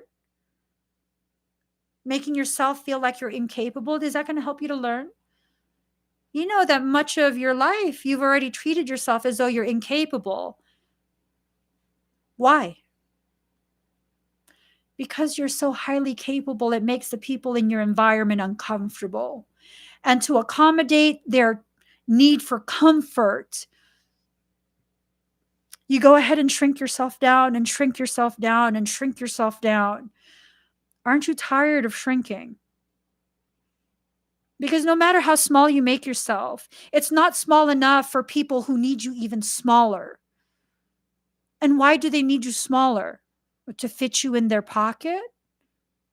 Making yourself feel like you're incapable, is that going to help you to learn? You know that much of your life you've already treated yourself as though you're incapable. Why? Because you're so highly capable, it makes the people in your environment uncomfortable. And to accommodate their need for comfort, you go ahead and shrink yourself down and shrink yourself down and shrink yourself down. Aren't you tired of shrinking? Because no matter how small you make yourself, it's not small enough for people who need you even smaller. And why do they need you smaller? To fit you in their pocket?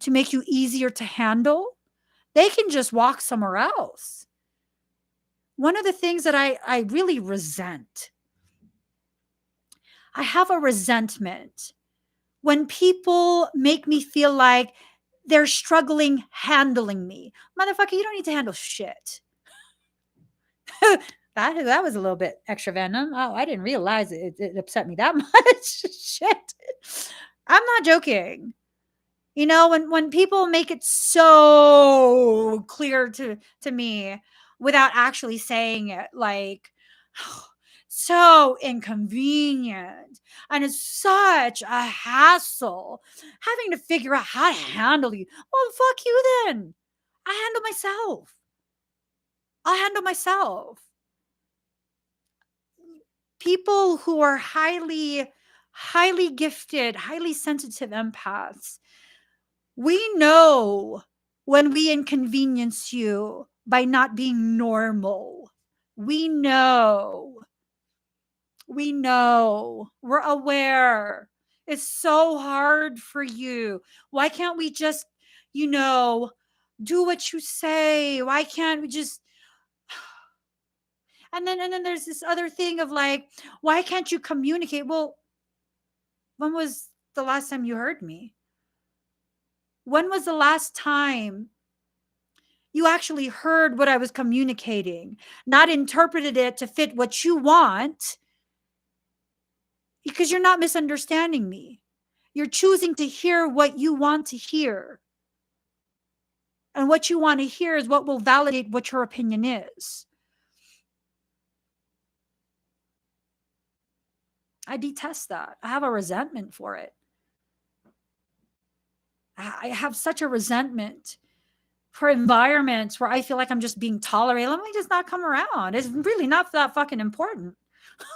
To make you easier to handle? They can just walk somewhere else. One of the things that I really resent, I have a resentment when people make me feel like they're struggling handling me. Motherfucker, you don't need to handle shit. That was a little bit extra venom. Oh, I didn't realize it upset me that much. Shit. I'm not joking. When people make it so clear to me without actually saying it, like, so inconvenient, and it's such a hassle having to figure out how to handle you. Well, fuck you then. I handle myself. I'll handle myself. People who are highly gifted, highly sensitive empaths, we know when we inconvenience you by not being normal. We know. We're aware. It's so hard for you. Why can't we just, do what you say? Why can't we just. And then there's this other thing of like, why can't you communicate? Well, when was the last time you heard me? When was the last time you actually heard what I was communicating, not interpreted it to fit what you want? Because you're not misunderstanding me. You're choosing to hear what you want to hear. And what you want to hear is what will validate what your opinion is. I detest that. I have a resentment for it. I have such a resentment for environments where I feel like I'm just being tolerated. Let me just not come around. It's really not that fucking important.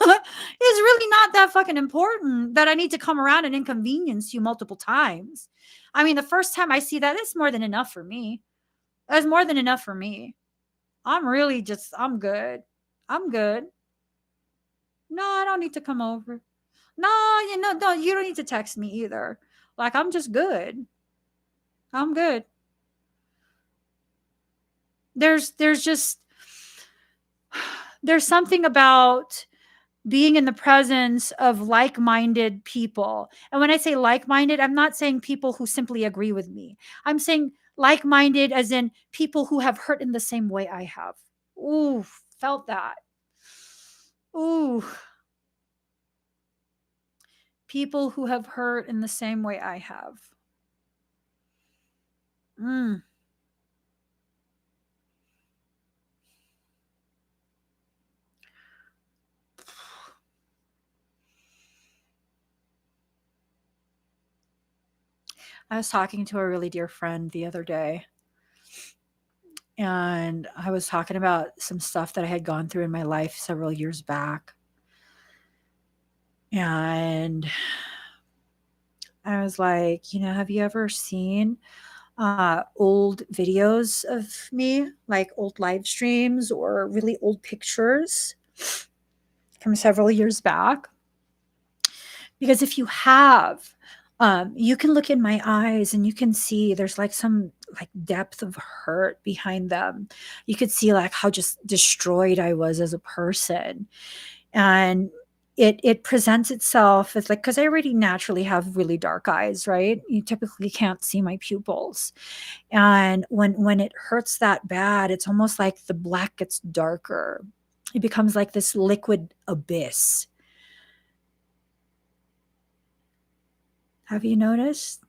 It's really not that fucking important that I need to come around and inconvenience you multiple times. I mean, the first time I see that, it's more than enough for me. That's more than enough for me. I'm good. I'm good. No, I don't need to come over. No, no, you don't need to text me either. Like, I'm just good. I'm good. There's just there's something about being in the presence of like-minded people. And when I say like-minded, I'm not saying people who simply agree with me. I'm saying like-minded as in people who have hurt in the same way I have. Ooh, felt that. Ooh, people who have hurt in the same way I have. Mm. I was talking to a really dear friend the other day, and I was talking about some stuff that I had gone through in my life several years back. And I was like, have you ever seen old videos of me, like old live streams or really old pictures from several years back? Because if you have, you can look in my eyes and you can see there's like some like depth of hurt behind them. You could see like how just destroyed I was as a person. And it presents itself as like, because I already naturally have really dark eyes, right? You typically can't see my pupils. And when it hurts that bad, it's almost like the black gets darker. It becomes like this liquid abyss. Have you noticed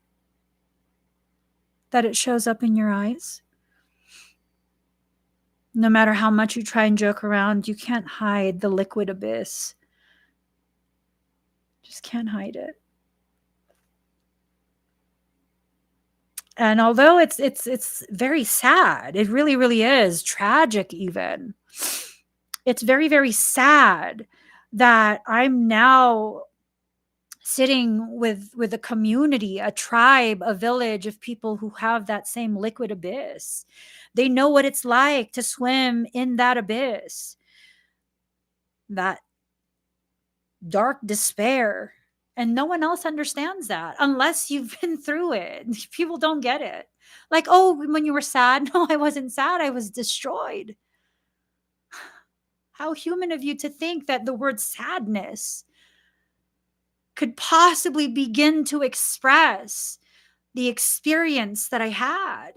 that it shows up in your eyes? No matter how much you try and joke around, you can't hide the liquid abyss. Just can't hide it. And although it's very sad, it really, really is tragic even. It's very, very sad that I'm now sitting with a community, a tribe, a village of people who have that same liquid abyss. They know what it's like to swim in that abyss, that dark despair. And no one else understands that unless you've been through it. People don't get it. Like, oh, when you were sad. No, I wasn't sad. I was destroyed. How human of you to think that the word sadness could possibly begin to express the experience that I had.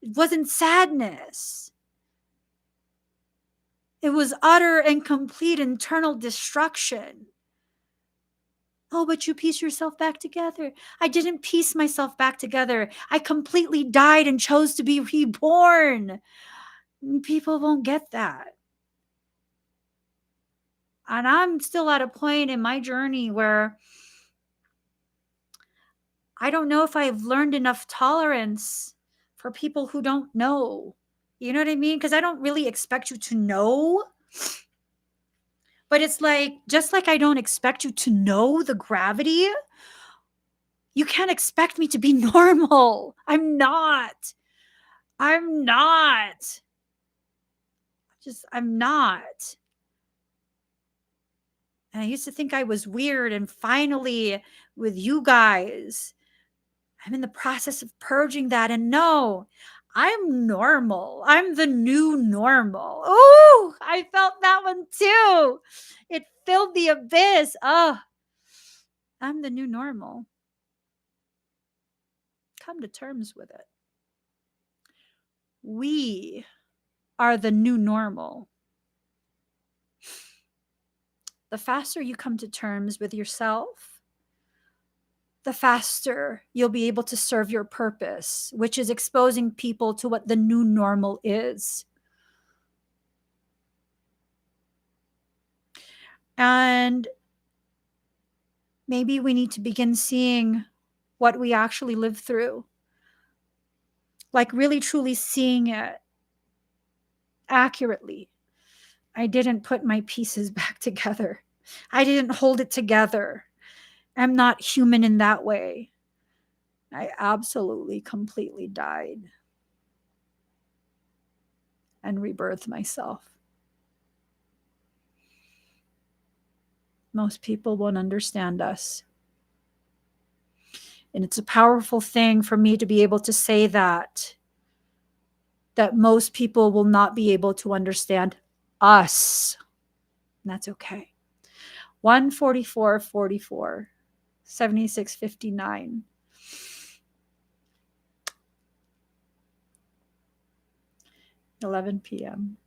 It wasn't sadness. It was utter and complete internal destruction. Oh, but you piece yourself back together. I didn't piece myself back together. I completely died and chose to be reborn. People won't get that. And I'm still at a point in my journey where I don't know if I've learned enough tolerance for people who don't know. You know what I mean? Because I don't really expect you to know. But it's like, just like I don't expect you to know the gravity, you can't expect me to be normal. I'm not. I'm not. I'm not. And I used to think I was weird. And finally, with you guys, I'm in the process of purging that. And no, I'm normal. I'm the new normal. Oh, I felt that one too. It filled the abyss. Oh, I'm the new normal. Come to terms with it. We are the new normal. The faster you come to terms with yourself, the faster you'll be able to serve your purpose, which is exposing people to what the new normal is. And maybe we need to begin seeing what we actually live through, like really truly seeing it accurately, I didn't put my pieces back together. I didn't hold it together. I'm not human in that way. I absolutely, completely died and rebirthed myself. Most people won't understand us. And it's a powerful thing for me to be able to say that most people will not be able to understand us. And that's okay. 144:44, 76:59. 11 p.m.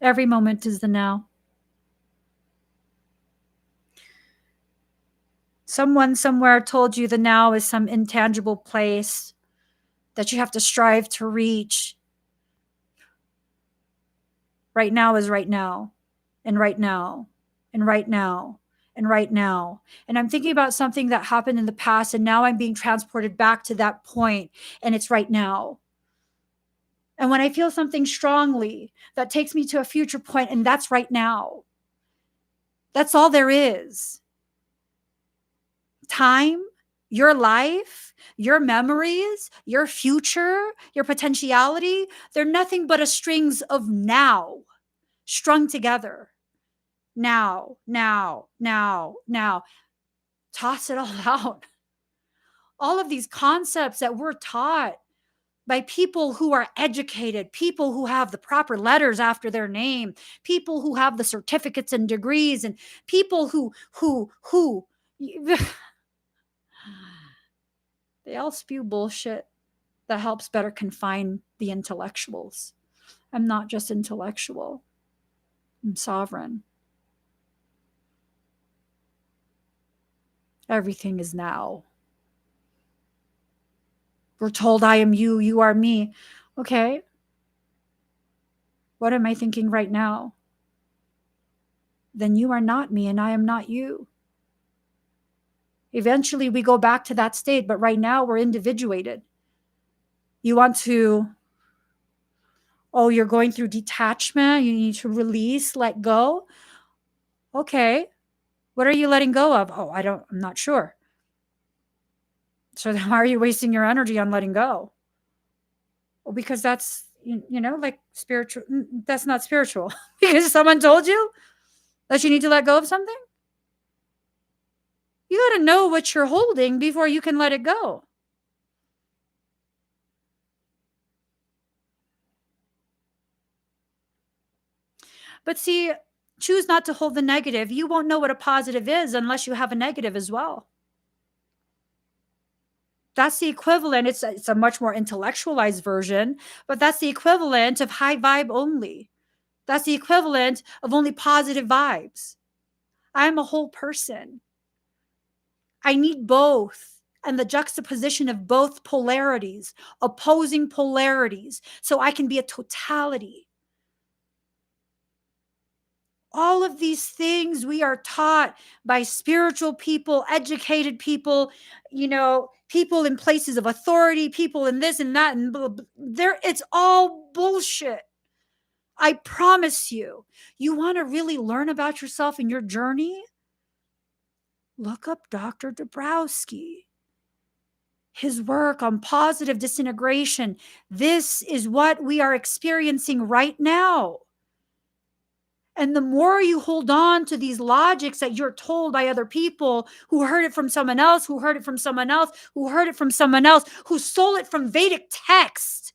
Every moment is the now. Someone somewhere told you the now is some intangible place that you have to strive to reach. Right now is right now, and right now, and right now, and right now. And I'm thinking about something that happened in the past, and now I'm being transported back to that point, and it's right now. And when I feel something strongly, that takes me to a future point, and that's right now. That's all there is. Time, your life, your memories, your future, your potentiality, they're nothing but a strings of now strung together. Now, now, now, now. Toss it all out. All of these concepts that we're taught by people who are educated, people who have the proper letters after their name, people who have the certificates and degrees, and people who they all spew bullshit that helps better confine the intellectuals. I'm not just intellectual, I'm sovereign. Everything is now. We're told I am you, you are me. Okay. What am I thinking right now? Then you are not me and I am not you. Eventually we go back to that state, but right now we're individuated. You want to, you're going through detachment, you need to release, let go. Okay. What are you letting go of? I'm not sure. So then why are you wasting your energy on letting go? Well, because that's, like spiritual. That's not spiritual. Because someone told you that you need to let go of something. You got to know what you're holding before you can let it go. But see, choose not to hold the negative. You won't know what a positive is unless you have a negative as well. That's the equivalent. It's a much more intellectualized version, but that's the equivalent of high vibe only. That's the equivalent of only positive vibes. I'm a whole person. I need both and the juxtaposition of both polarities, opposing polarities, so I can be a totality. All of these things we are taught by spiritual people, educated people, people in places of authority, people in this and that, and it's all bullshit. I promise you. You want to really learn about yourself and your journey? Look up Dr. Dabrowski. His work on positive disintegration. This is what we are experiencing right now. And the more you hold on to these logics that you're told by other people who heard it from someone else, who heard it from someone else, who heard it from someone else, who stole it from Vedic text.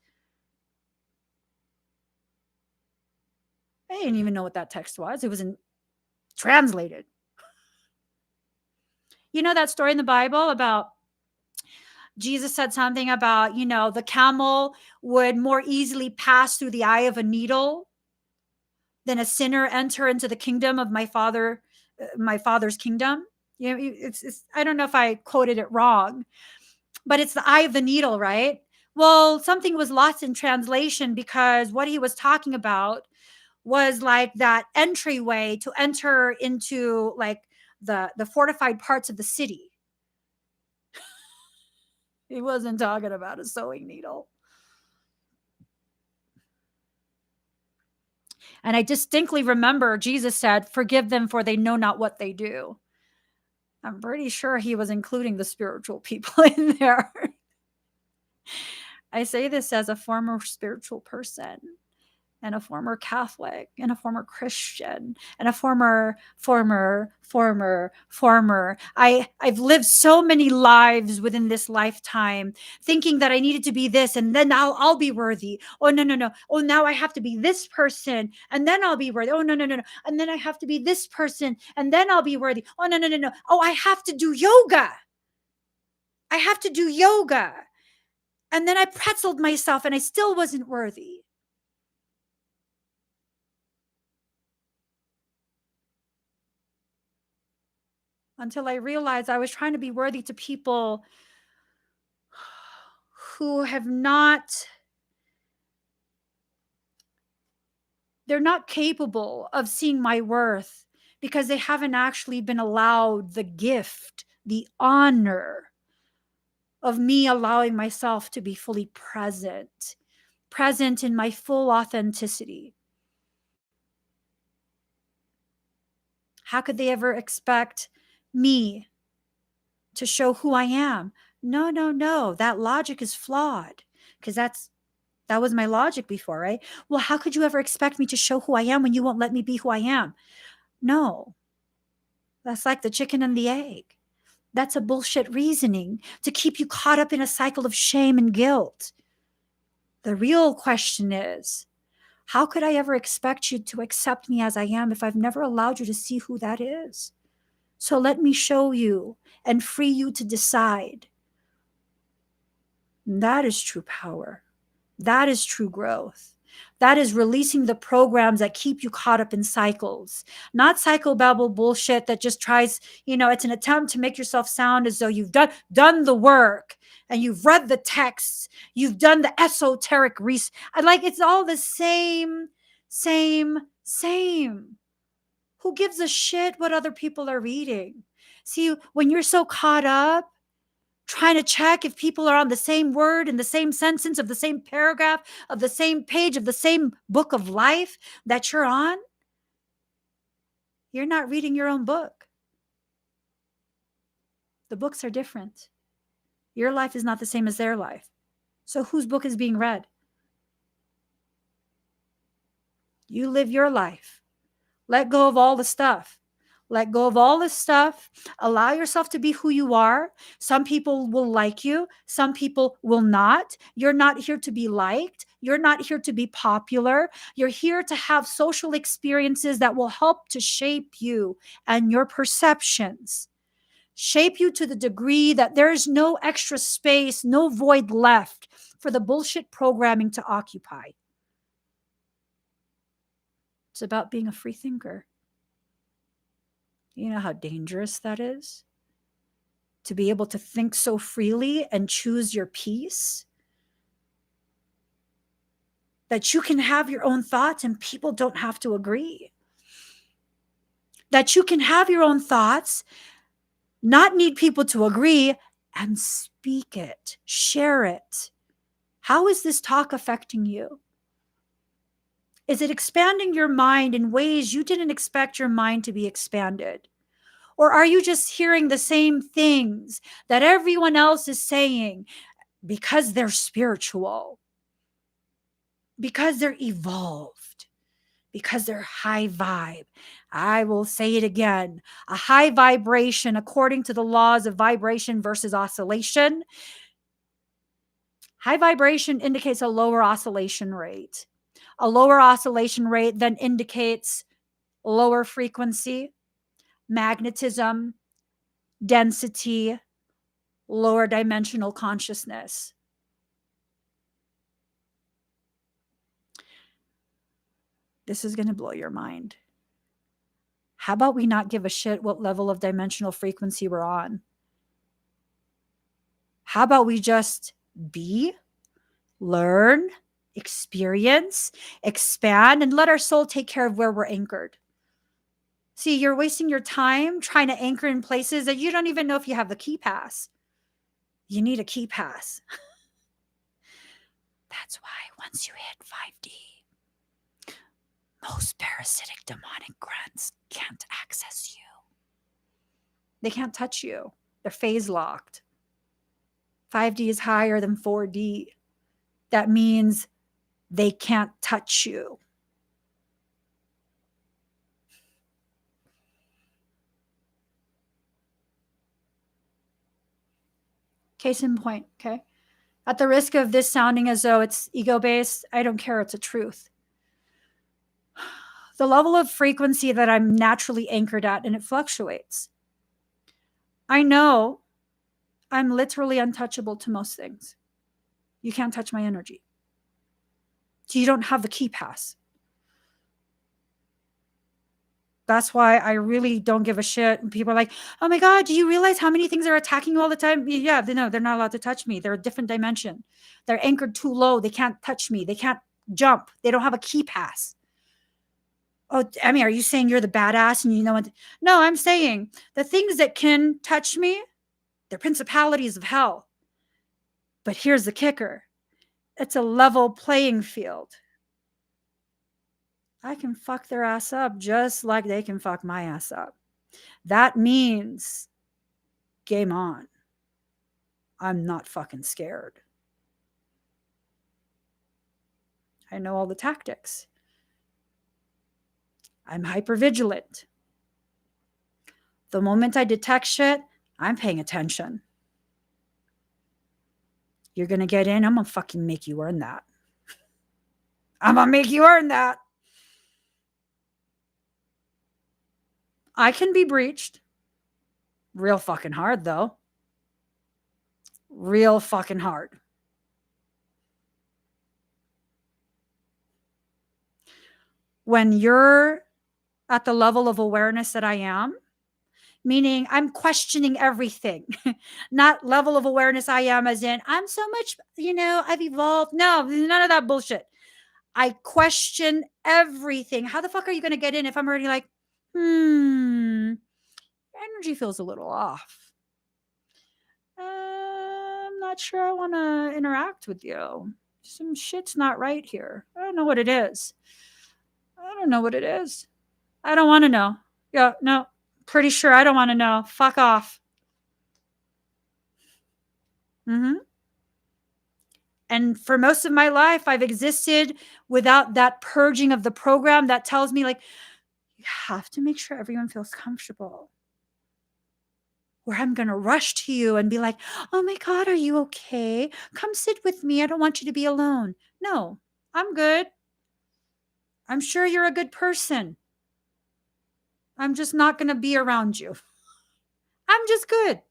I didn't even know what that text was. It wasn't translated. You know that story in the Bible about Jesus said something about, the camel would more easily pass through the eye of a needle than a sinner enter into the kingdom of my father's kingdom. It's I don't know if I quoted it wrong, but it's the eye of the needle, right? Well, something was lost in translation because what he was talking about was like that entryway to enter into like the fortified parts of the city. He wasn't talking about a sewing needle. And I distinctly remember Jesus said, "Forgive them, for they know not what they do." I'm pretty sure he was including the spiritual people in there. I say this as a former spiritual person, and a former Catholic, and a former Christian, and a former. I've lived so many lives within this lifetime, thinking that I needed to be this, and then I'll be worthy. Oh, no. Oh, now I have to be this person, and then I'll be worthy. Oh, no. And then I have to be this person, and then I'll be worthy. Oh, no. Oh, I have to do yoga. And then I pretzeled myself, and I still wasn't worthy. Until I realized I was trying to be worthy to people who have not, they're not capable of seeing my worth because they haven't actually been allowed the gift, the honor of me allowing myself to be fully present in my full authenticity. How could they ever expect me to show who I am? No. That logic is flawed, because that was my logic before, right? Well, how could you ever expect me to show who I am when you won't let me be who I am? No. That's like the chicken and the egg. That's a bullshit reasoning to keep you caught up in a cycle of shame and guilt. The real question is, how could I ever expect you to accept me as I am if I've never allowed you to see who that is? So let me show you and free you to decide. And that is true power. That is true growth. That is releasing the programs that keep you caught up in cycles, not psychobabble bullshit that just tries, it's an attempt to make yourself sound as though you've done the work and you've read the texts, you've done the esoteric research. It's all the same. Who gives a shit what other people are reading? See, when you're so caught up trying to check if people are on the same word in the same sentence of the same paragraph of the same page of the same book of life that you're on, you're not reading your own book. The books are different. Your life is not the same as their life. So whose book is being read? You live your life. Let go of all the stuff. Let go of all this stuff. Allow yourself to be who you are. Some people will like you. Some people will not. You're not here to be liked. You're not here to be popular. You're here to have social experiences that will help to shape you and your perceptions. Shape you to the degree that there is no extra space, no void left for the bullshit programming to occupy. It's about being a free thinker. You know how dangerous that is? To be able to think so freely and choose your peace? That you can have your own thoughts and people don't have to agree. That you can have your own thoughts, not need people to agree, and speak it, share it. How is this talk affecting you? Is it expanding your mind in ways you didn't expect your mind to be expanded? Or are you just hearing the same things that everyone else is saying because they're spiritual, because they're evolved, because they're high vibe? I will say it again. A high vibration, according to the laws of vibration versus oscillation, high vibration indicates a lower oscillation rate. A lower oscillation rate then indicates lower frequency, magnetism, density, lower dimensional consciousness. This is going to blow your mind. How about we not give a shit what level of dimensional frequency we're on? How about we just be, learn, experience, expand, and let our soul take care of where we're anchored? See, you're wasting your time trying to anchor in places that you don't even know if you have the key pass. You need a key pass. That's why once you hit 5D, most parasitic demonic grunts can't access you. They can't touch you. They're phase locked. 5D is higher than 4D. That means they can't touch you. Case in point, okay? At the risk of this sounding as though it's ego-based, I don't care, it's a truth. The level of frequency that I'm naturally anchored at, and it fluctuates. I know I'm literally untouchable to most things. You can't touch my energy. So you don't have the key pass. That's why I really don't give a shit. And people are like, oh my God, do you realize how many things are attacking you all the time? Yeah, no, they're not allowed to touch me. They're a different dimension. They're anchored too low. They can't touch me. They can't jump. They don't have a key pass. Oh, Emmie, are you saying you're the badass and you know what? No, I'm saying the things that can touch me, they're principalities of hell. But here's the kicker. It's a level playing field. I can fuck their ass up just like they can fuck my ass up. That means game on. I'm not fucking scared. I know all the tactics. I'm hypervigilant. The moment I detect shit, I'm paying attention. You're going to get in, I'm going to fucking make you earn that. I'm going to make you earn that. I can be breached. Real fucking hard, though. Real fucking hard. When you're at the level of awareness that I am, meaning I'm questioning everything, not level of awareness I am as in, I'm so much, I've evolved. No, none of that bullshit. I question everything. How the fuck are you going to get in if I'm already like, energy feels a little off. I'm not sure I want to interact with you. Some shit's not right here. I don't know what it is. I don't want to know. Yeah, no, pretty sure I don't want to know. Fuck off. And for most of my life, I've existed without that purging of the program that tells me, like, you have to make sure everyone feels comfortable. Where I'm going to rush to you and be like, oh my God, are you okay? Come sit with me. I don't want you to be alone. No, I'm good. I'm sure you're a good person. I'm just not going to be around you. I'm just good.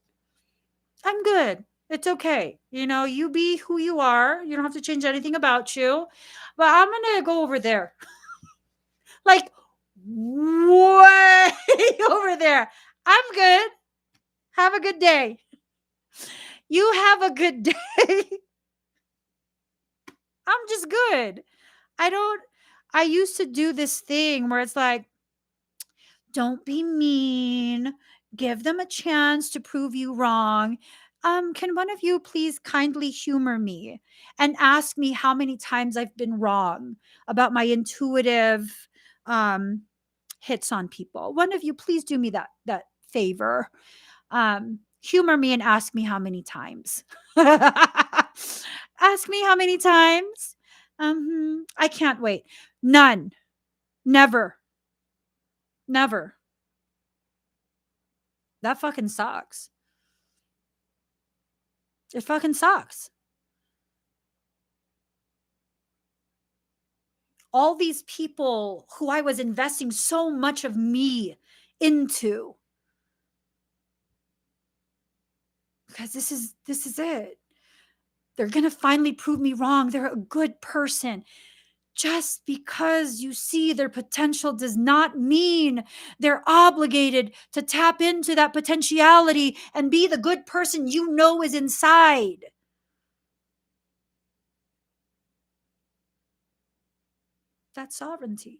I'm good. It's okay. You be who you are. You don't have to change anything about you. But I'm going to go over there. Like, way over there. I'm good. Have a good day. You have a good day. I'm just good. I used to do this thing where it's like, don't be mean. Give them a chance to prove you wrong. Can one of you please kindly humor me and ask me how many times I've been wrong about my intuitive hits on people? One of you please do me that favor. Humor me and ask me how many times. Ask me how many times. I can't wait. None. Never. Never. That fucking sucks. It fucking sucks. All these people who I was investing so much of me into. Because this is it. They're going to finally prove me wrong. They're a good person. Just because you see their potential does not mean they're obligated to tap into that potentiality and be the good person you know is inside. That's sovereignty.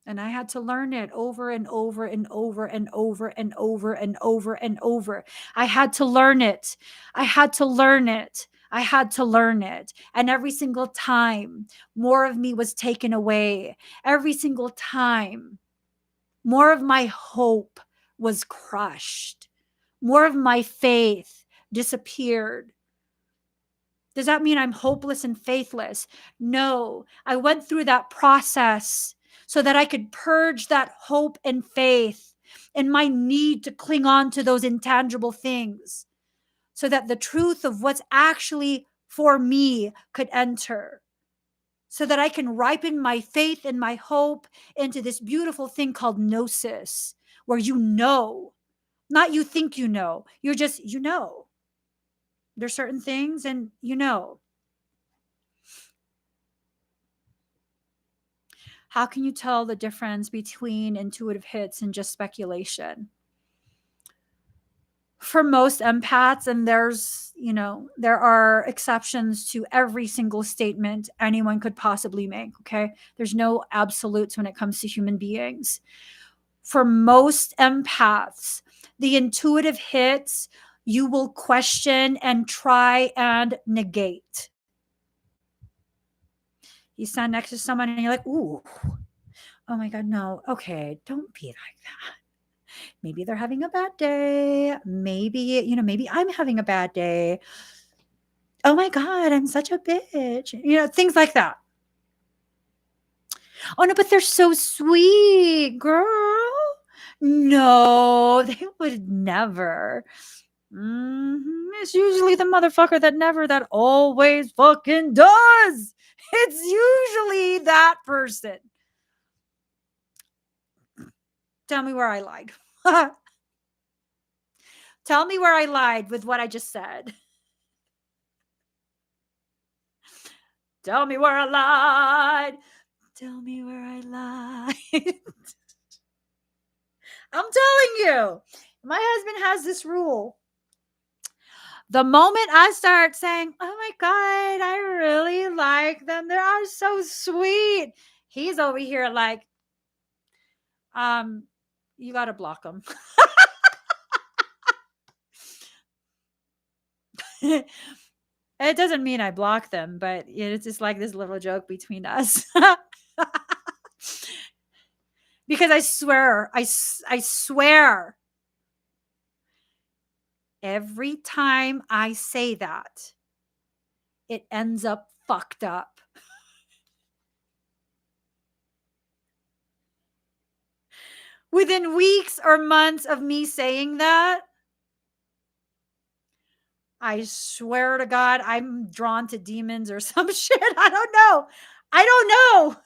And I had to learn it over and over and over and over and over and over and over. I had to learn it. I had to learn it. I had to learn it. And every single time, more of me was taken away. Every single time, more of my hope was crushed. More of my faith disappeared. Does that mean I'm hopeless and faithless? No, I went through that process so that I could purge that hope and faith and my need to cling on to those intangible things so that the truth of what's actually for me could enter, so that I can ripen my faith and my hope into this beautiful thing called gnosis, where you know, not you think you know, you're just, you know. There's certain things and you know. How can you tell the difference between intuitive hits and just speculation? For most empaths, and there are exceptions to every single statement anyone could possibly make, okay? There's no absolutes when it comes to human beings. For most empaths, the intuitive hits, you will question and try and negate. You stand next to someone and you're like, ooh, oh my God, no. Okay, don't be like that. Maybe they're having a bad day. Maybe I'm having a bad day. Oh my God, I'm such a bitch. Things like that. Oh no, but they're so sweet, girl. No, they would never. It's usually the motherfucker that always fucking does. It's usually that person. Tell me where I lied. Tell me where I lied with what I just said. Tell me where I lied. Tell me where I lied. I'm telling you, my husband has this rule. The moment I start saying, oh my God, I really like them, they are so sweet, he's over here like, you got to block them. It doesn't mean I block them, but it's just like this little joke between us. Because I swear, every time I say that, it ends up fucked up. Within weeks or months of me saying that, I swear to God, I'm drawn to demons or some shit. I don't know.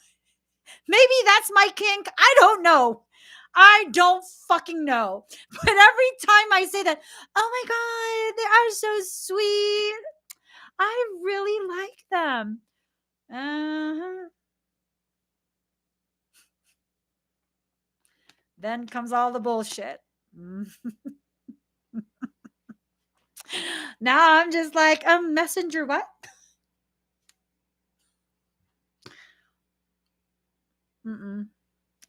Maybe that's my kink. I don't know. I don't fucking know. But every time I say that, oh my God, they are so sweet. I really like them. Then comes all the bullshit. Now I'm just like, messenger what?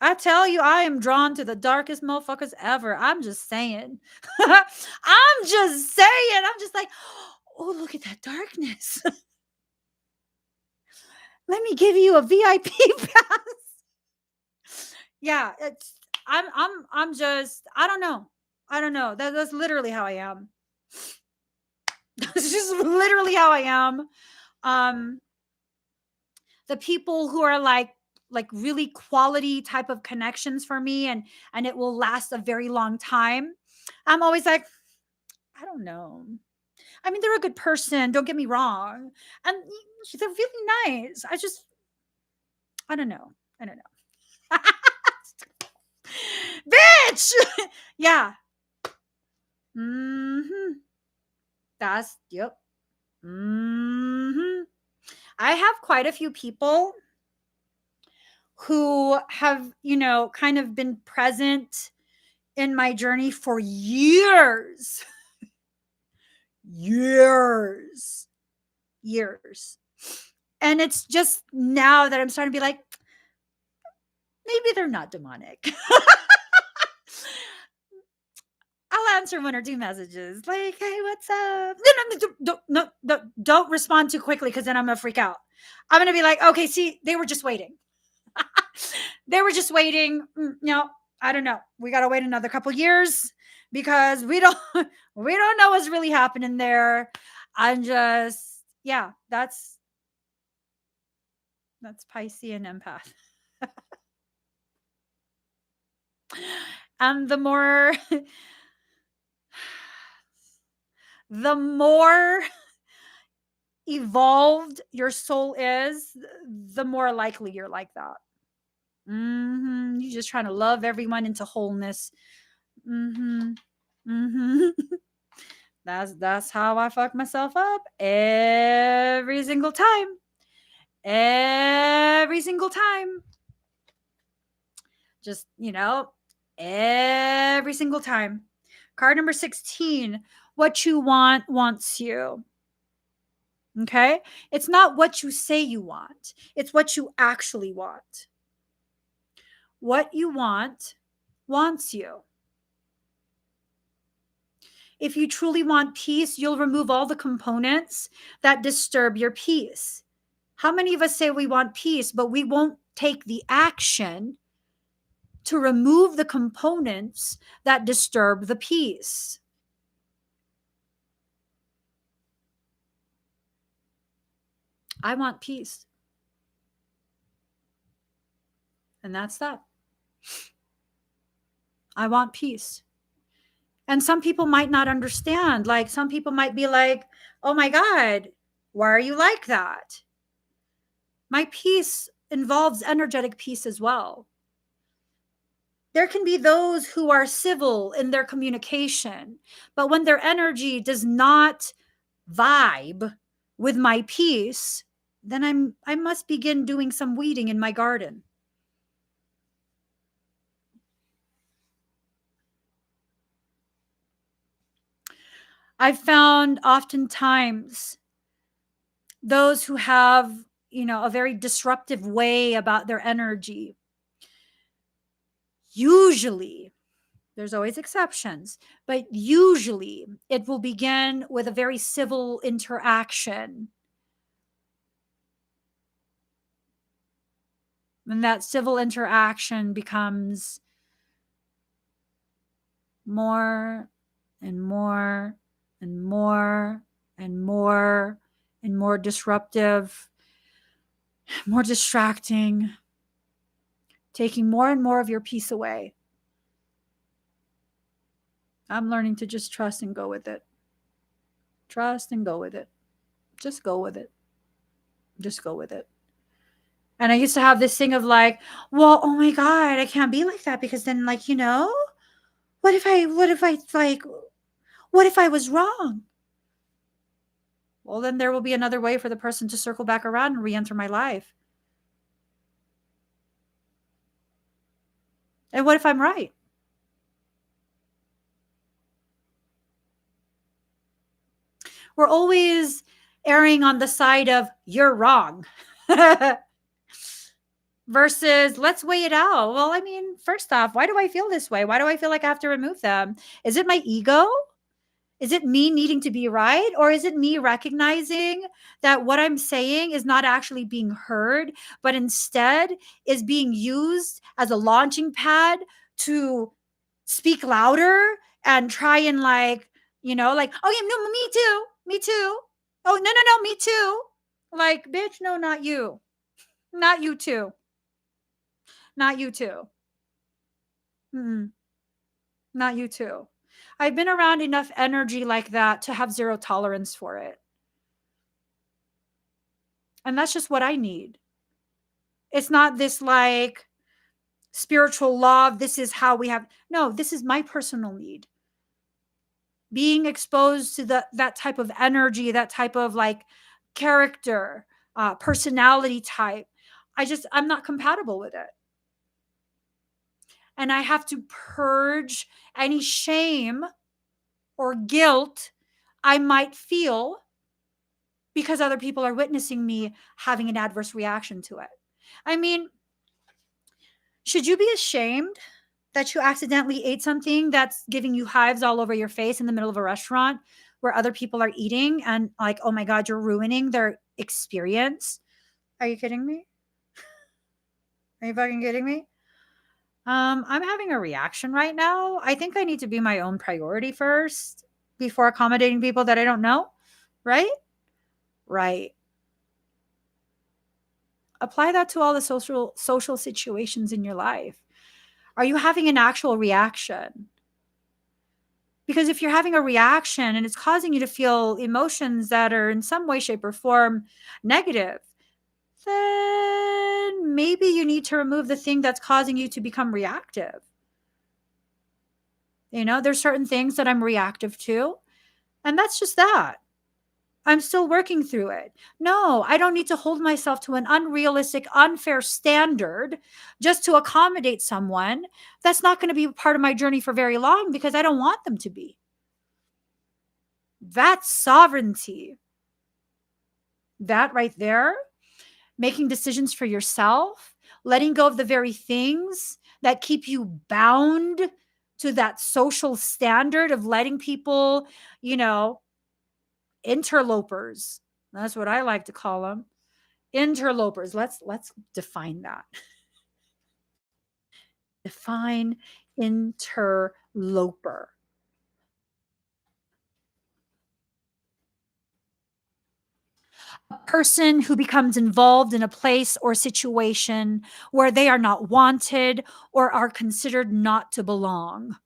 I tell you, I am drawn to the darkest motherfuckers ever. I'm just saying. I'm just like, oh, look at that darkness. Let me give you a VIP pass. Yeah, I'm just, I don't know. That's literally how I am. That's just literally how I am. The people who are like really quality type of connections for me, and it will last a very long time, I'm always like, I don't know. I mean, they're a good person, don't get me wrong, and they're really nice. I don't know. Bitch. Yeah. That's yep. I have quite a few people who have, kind of been present in my journey for years. years. And it's just now that I'm starting to be like, Maybe they're not demonic. I'll answer one or two messages like, hey, what's up? Don't respond too quickly because then I'm going to freak out. I'm going to be like, okay, see, they were just waiting. They were just waiting. No, I don't know. We got to wait another couple years because we don't know what's really happening there. I'm just, yeah, that's Pisces and empath. And the more evolved your soul is, the more likely you're like that. You're just trying to love everyone into wholeness. That's how I fuck myself up every single time. Every single time. Just, every single time. Card number 16. What you want wants you. Okay? It's not what you say you want. It's what you actually want. What you want wants you. If you truly want peace, you'll remove all the components that disturb your peace. How many of us say we want peace, but we won't take the action to remove the components that disturb the peace? I want peace. And that's that. I want peace. And some people might not understand. Like, some people might be like, oh my God, why are you like that? My peace involves energetic peace as well. There can be those who are civil in their communication, but when their energy does not vibe with my peace, then I must begin doing some weeding in my garden. I've found oftentimes those who have, a very disruptive way about their energy, usually, there's always exceptions, but usually it will begin with a very civil interaction. And that civil interaction becomes more and more and more and more and more disruptive, more distracting, taking more and more of your peace away. I'm learning to just trust and go with it. Trust and go with it. Just go with it. Just go with it. And I used to have this thing of like, well, oh my God, I can't be like that because then, like, what if I was wrong? Well, then there will be another way for the person to circle back around and re-enter my life. And what if I'm right? We're always erring on the side of you're wrong versus let's weigh it out. Well, I mean, first off, why do I feel this way? Why do I feel like I have to remove them? Is it my ego? Is it me needing to be right? Or is it me recognizing that what I'm saying is not actually being heard, but instead is being used as a launching pad to speak louder and try and like, like, oh yeah, no, me too. Me too. Oh, no, me too. Like, bitch, no, not you. Not you too. Not you too. Mm-mm. Not you too. I've been around enough energy like that to have zero tolerance for it. And that's just what I need. It's not this like spiritual law. This is how we have. No, this is my personal need. Being exposed to that type of energy, that type of like character, personality type. I'm not compatible with it. And I have to purge any shame or guilt I might feel because other people are witnessing me having an adverse reaction to it. I mean, Should you be ashamed that you accidentally ate something that's giving you hives all over your face in the middle of a restaurant where other people are eating and like, oh my God, you're ruining their experience? Are you kidding me? Are you fucking kidding me? I'm having a reaction right now. I think I need to be my own priority first before accommodating people that I don't know. Right? Right. Apply that to all the social situations in your life. Are you having an actual reaction? Because if you're having a reaction and it's causing you to feel emotions that are in some way, shape, or form negative, then maybe you need to remove the thing that's causing you to become reactive. There's certain things that I'm reactive to, and that's just that. I'm still working through it. No, I don't need to hold myself to an unrealistic, unfair standard just to accommodate someone that's not going to be part of my journey for very long because I don't want them to be. That's sovereignty. That right there, making decisions for yourself, letting go of the very things that keep you bound to that social standard of letting people, interlopers. That's what I like to call them. Interlopers. Let's define that. Define interloper. A person who becomes involved in a place or situation where they are not wanted or are considered not to belong.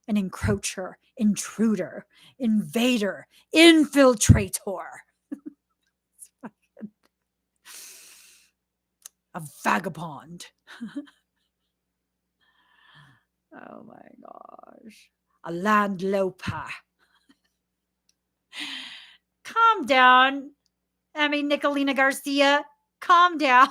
An encroacher, intruder, invader, infiltrator. A vagabond. Oh my gosh. A landloper. Calm down, Emmie Nicolina Garcia. Calm down.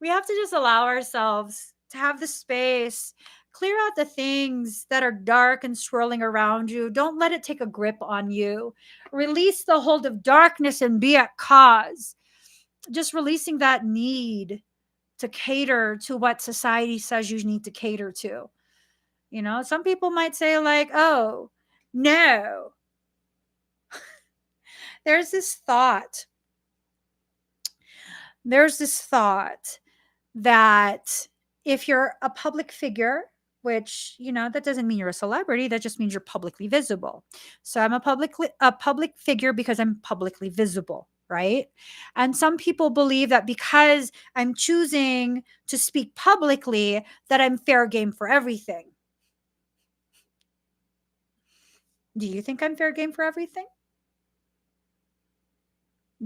We have to just allow ourselves to have the space. Clear out the things that are dark and swirling around you. Don't let it take a grip on you. Release the hold of darkness and be at cause. Just releasing that need to cater to what society says you need to cater to. Some people might say, like, oh, no. There's this thought that if you're a public figure, which, that doesn't mean you're a celebrity, that just means you're publicly visible. So I'm a public figure because I'm publicly visible, right? And some people believe that because I'm choosing to speak publicly, that I'm fair game for everything. Do you think I'm fair game for everything?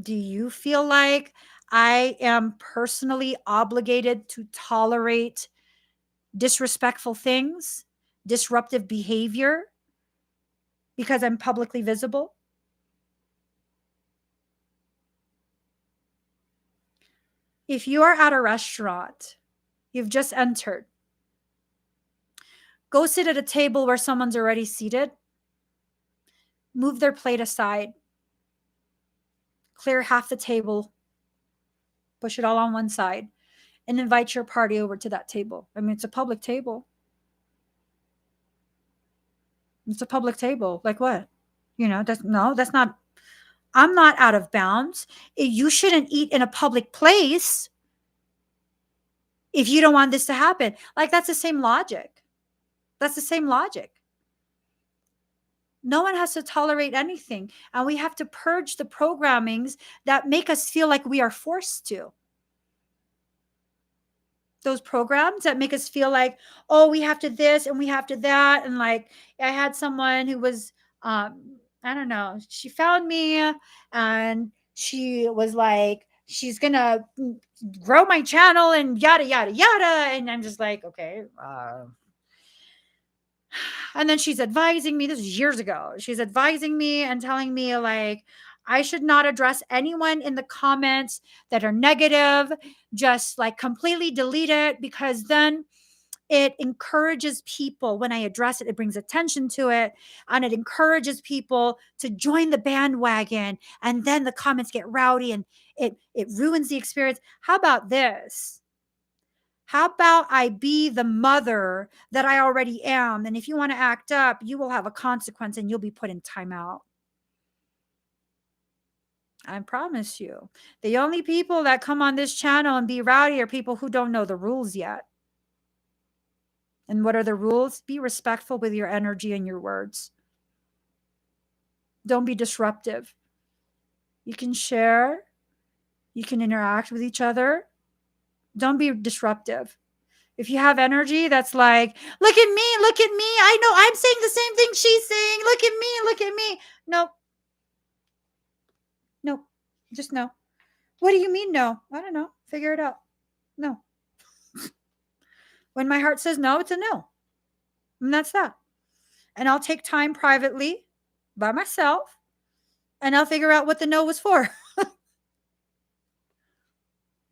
Do you feel like I am personally obligated to tolerate disrespectful things, disruptive behavior, because I'm publicly visible? If you are at a restaurant, you've just entered, go sit at a table where someone's already seated, move their plate aside, clear half the table, push it all on one side, and invite your party over to that table. I mean, it's a public table. It's a public table. Like what? That's not, I'm not out of bounds. You shouldn't eat in a public place if you don't want this to happen. Like, that's the same logic. No one has to tolerate anything. And we have to purge the programmings that make us feel like we are forced to. Those programs that make us feel like, oh, we have to this and we have to that. And like, I had someone who was, I don't know, she found me and she was like, she's going to grow my channel and yada, yada, yada. And I'm just like, okay. And then she's advising me, this was years ago. She's advising me and telling me like, I should not address anyone in the comments that are negative. Just like completely delete it, because then it encourages people. When I address it, it brings attention to it, and it encourages people to join the bandwagon. And then the comments get rowdy and it ruins the experience. How about this? How about I be the mother that I already am? And if you want to act up, you will have a consequence and you'll be put in timeout. I promise you. The only people that come on this channel and be rowdy are people who don't know the rules yet. And what are the rules? Be respectful with your energy and your words. Don't be disruptive. You can share. You can interact with each other. Don't be disruptive. If you have energy that's like, look at me, I know I'm saying the same thing she's saying, look at me. No, just no. What do you mean no? I don't know. Figure it out. No. When my heart says no, it's a no. And that's that. And I'll take time privately by myself and I'll figure out what the no was for.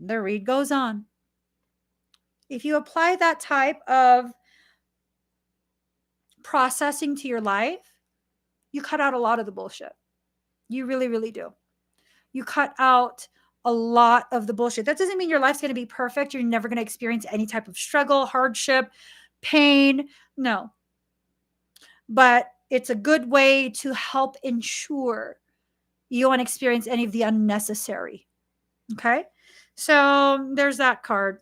The read goes on. If you apply that type of processing to your life, you cut out a lot of the bullshit. You really, really do. You cut out a lot of the bullshit. That doesn't mean your life's going to be perfect. You're never going to experience any type of struggle, hardship, pain. No. But it's a good way to help ensure you won't experience any of the unnecessary. Okay? So there's that card.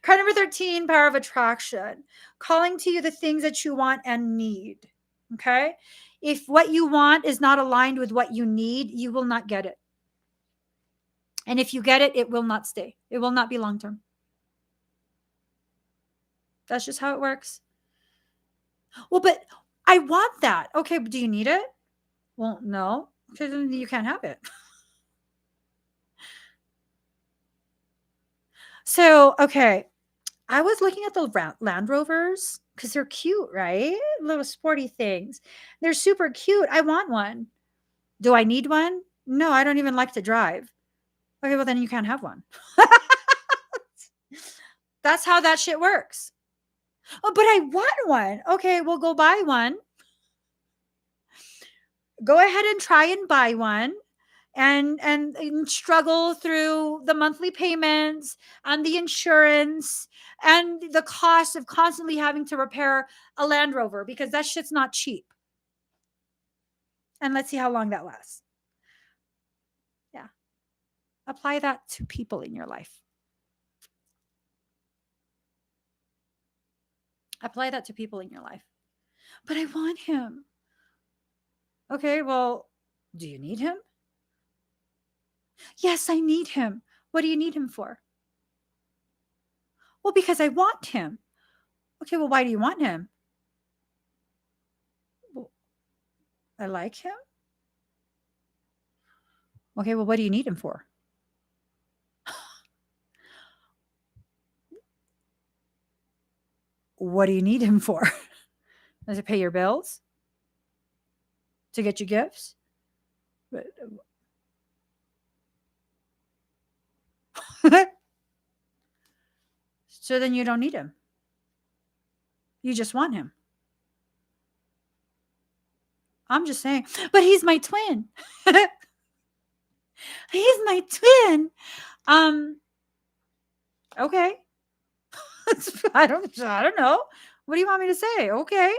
Card number 13, power of attraction. Calling to you the things that you want and need. Okay? If what you want is not aligned with what you need, you will not get it. And if you get it, it will not stay. It will not be long term. That's just how it works. Well, but I want that. Okay, but do you need it? Well, no. Okay, then you can't have it. So, okay. I was looking at the Land Rovers because they're cute, right? Little sporty things. They're super cute. I want one. Do I need one? No, I don't even like to drive. Okay, well, then you can't have one. That's how that shit works. Oh, but I want one. Okay, well, go buy one. Go ahead and try and buy one. And struggle through the monthly payments and the insurance and the cost of constantly having to repair a Land Rover, because that shit's not cheap. And let's see how long that lasts. Yeah. Apply that to people in your life. Apply that to people in your life. But I want him. Okay, well, do you need him? Yes, I need him. What do you need him for? Well, because I want him. Okay, well, why do you want him? Well, I like him. Okay, well, what do you need him for? What do you need him for? Does it pay your bills? To get you gifts? So then you don't need him. You just want him. I'm just saying, but he's my twin. He's my twin. Okay. I don't know. What do you want me to say? Okay.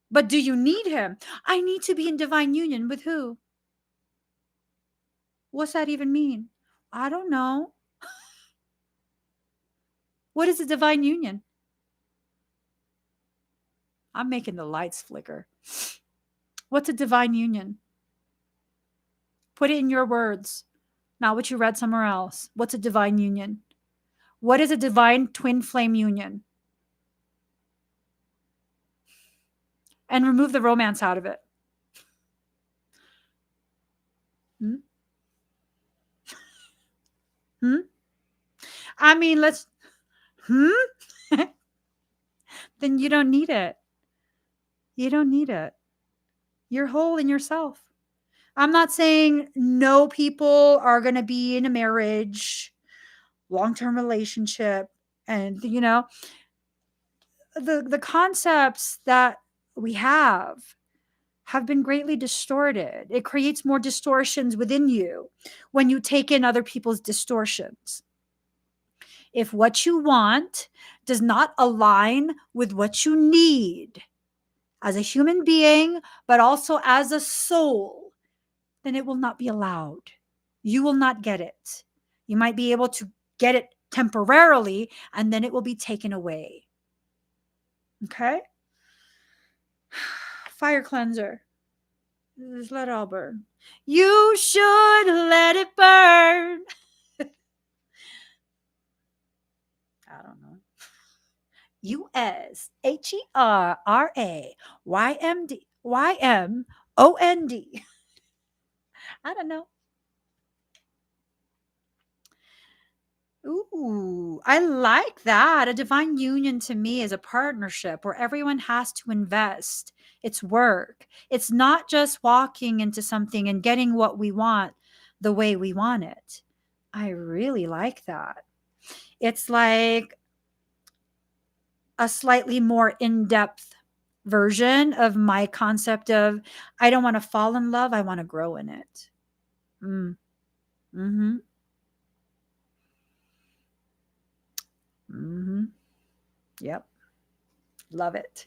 But do you need him? I need to be in divine union with who? What's that even mean? I don't know. What is a divine union? I'm making the lights flicker. What's a divine union? Put it in your words, not what you read somewhere else. What's a divine union? What is a divine twin flame union? And remove the romance out of it. I mean, then you don't need it. You don't need it. You're whole in yourself. I'm not saying no people are going to be in a marriage, long-term relationship, And, the concepts that we have been greatly distorted. It creates more distortions within you when you take in other people's distortions. If what you want does not align with what you need as a human being, but also as a soul, then it will not be allowed. You will not get it. You might be able to get it temporarily, and then it will be taken away. Okay? Fire cleanser. Just let it all burn. You should let it burn. I don't know. USHERRAYMOND. I don't know. Ooh, I like that. A divine union to me is a partnership where everyone has to invest. It's work. It's not just walking into something and getting what we want the way we want it. I really like that. It's like a slightly more in-depth version of my concept of I don't want to fall in love, I want to grow in it. Mm-hmm. Mm-hmm. Yep. Love it.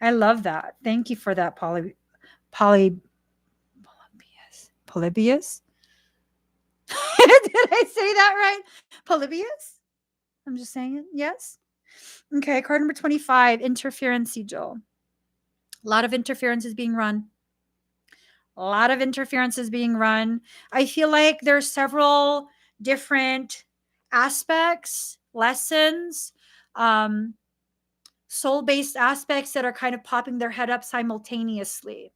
I love that. Thank you for that, Polybius. Polybius? Did I say that right? Polybius? I'm just saying it. Yes. Okay, card number 25, interference sigil. A lot of interference is being run. A lot of interference is being run. I feel like there's several different aspects, lessons, soul-based aspects that are kind of popping their head up simultaneously.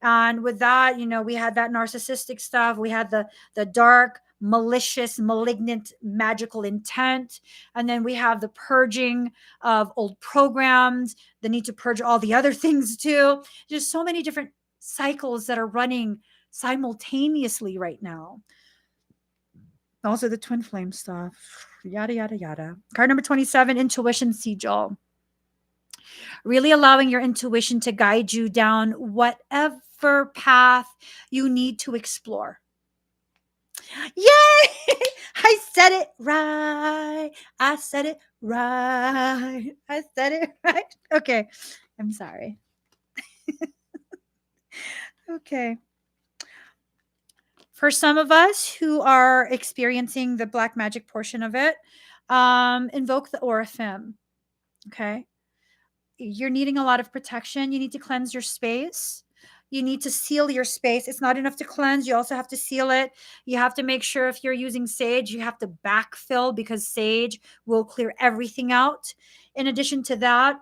And with that, we had that narcissistic stuff. We had the dark, malicious, malignant, magical intent. And then we have the purging of old programs, the need to purge all the other things too. There's so many different cycles that are running simultaneously right now. Also the twin flame stuff, yada, yada, yada. Card number 27, intuition sigil. Really allowing your intuition to guide you down whatever path you need to explore. Yay! I said it right. I said it right. I said it right. Okay. I'm sorry. Okay. For some of us who are experiencing the black magic portion of it, invoke the Oraphim. Okay. You're needing a lot of protection. You need to cleanse your space. You need to seal your space. It's not enough to cleanse. You also have to seal it. You have to make sure if you're using sage, you have to backfill because sage will clear everything out. In addition to that,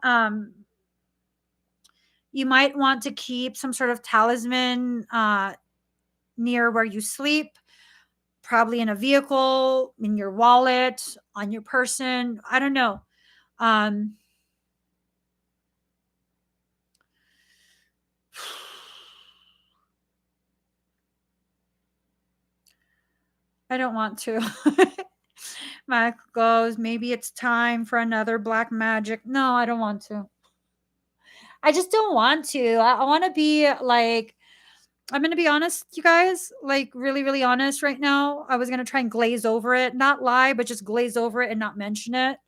you might want to keep some sort of talisman near where you sleep, probably in a vehicle, in your wallet, on your person. I don't know. I don't want to. Mike goes, maybe it's time for another black magic. No, I don't want to. I just don't want to. I want to be like, I'm going to be honest, you guys, like really, really honest right now. I was going to try and glaze over it, not lie, but just glaze over it and not mention it.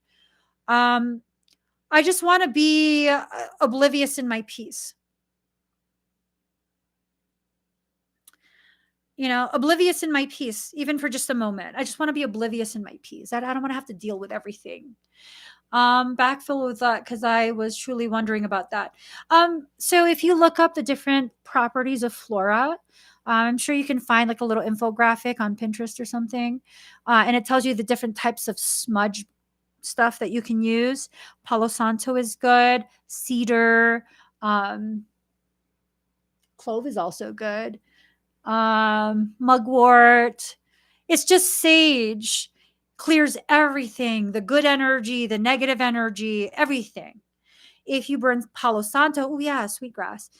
I just want to be oblivious in my peace. Oblivious in my peace, even for just a moment. I just want to be oblivious in my peace. I don't want to have to deal with everything. Backfill with that because I was truly wondering about that. So if you look up the different properties of flora, I'm sure you can find like a little infographic on Pinterest or something, and it tells you the different types of smudge stuff that you can use. Palo Santo is good. Cedar, clove is also good. Mugwort. It's just sage. Clears everything, the good energy, the negative energy, everything. If you burn Palo Santo, oh yeah, sweetgrass.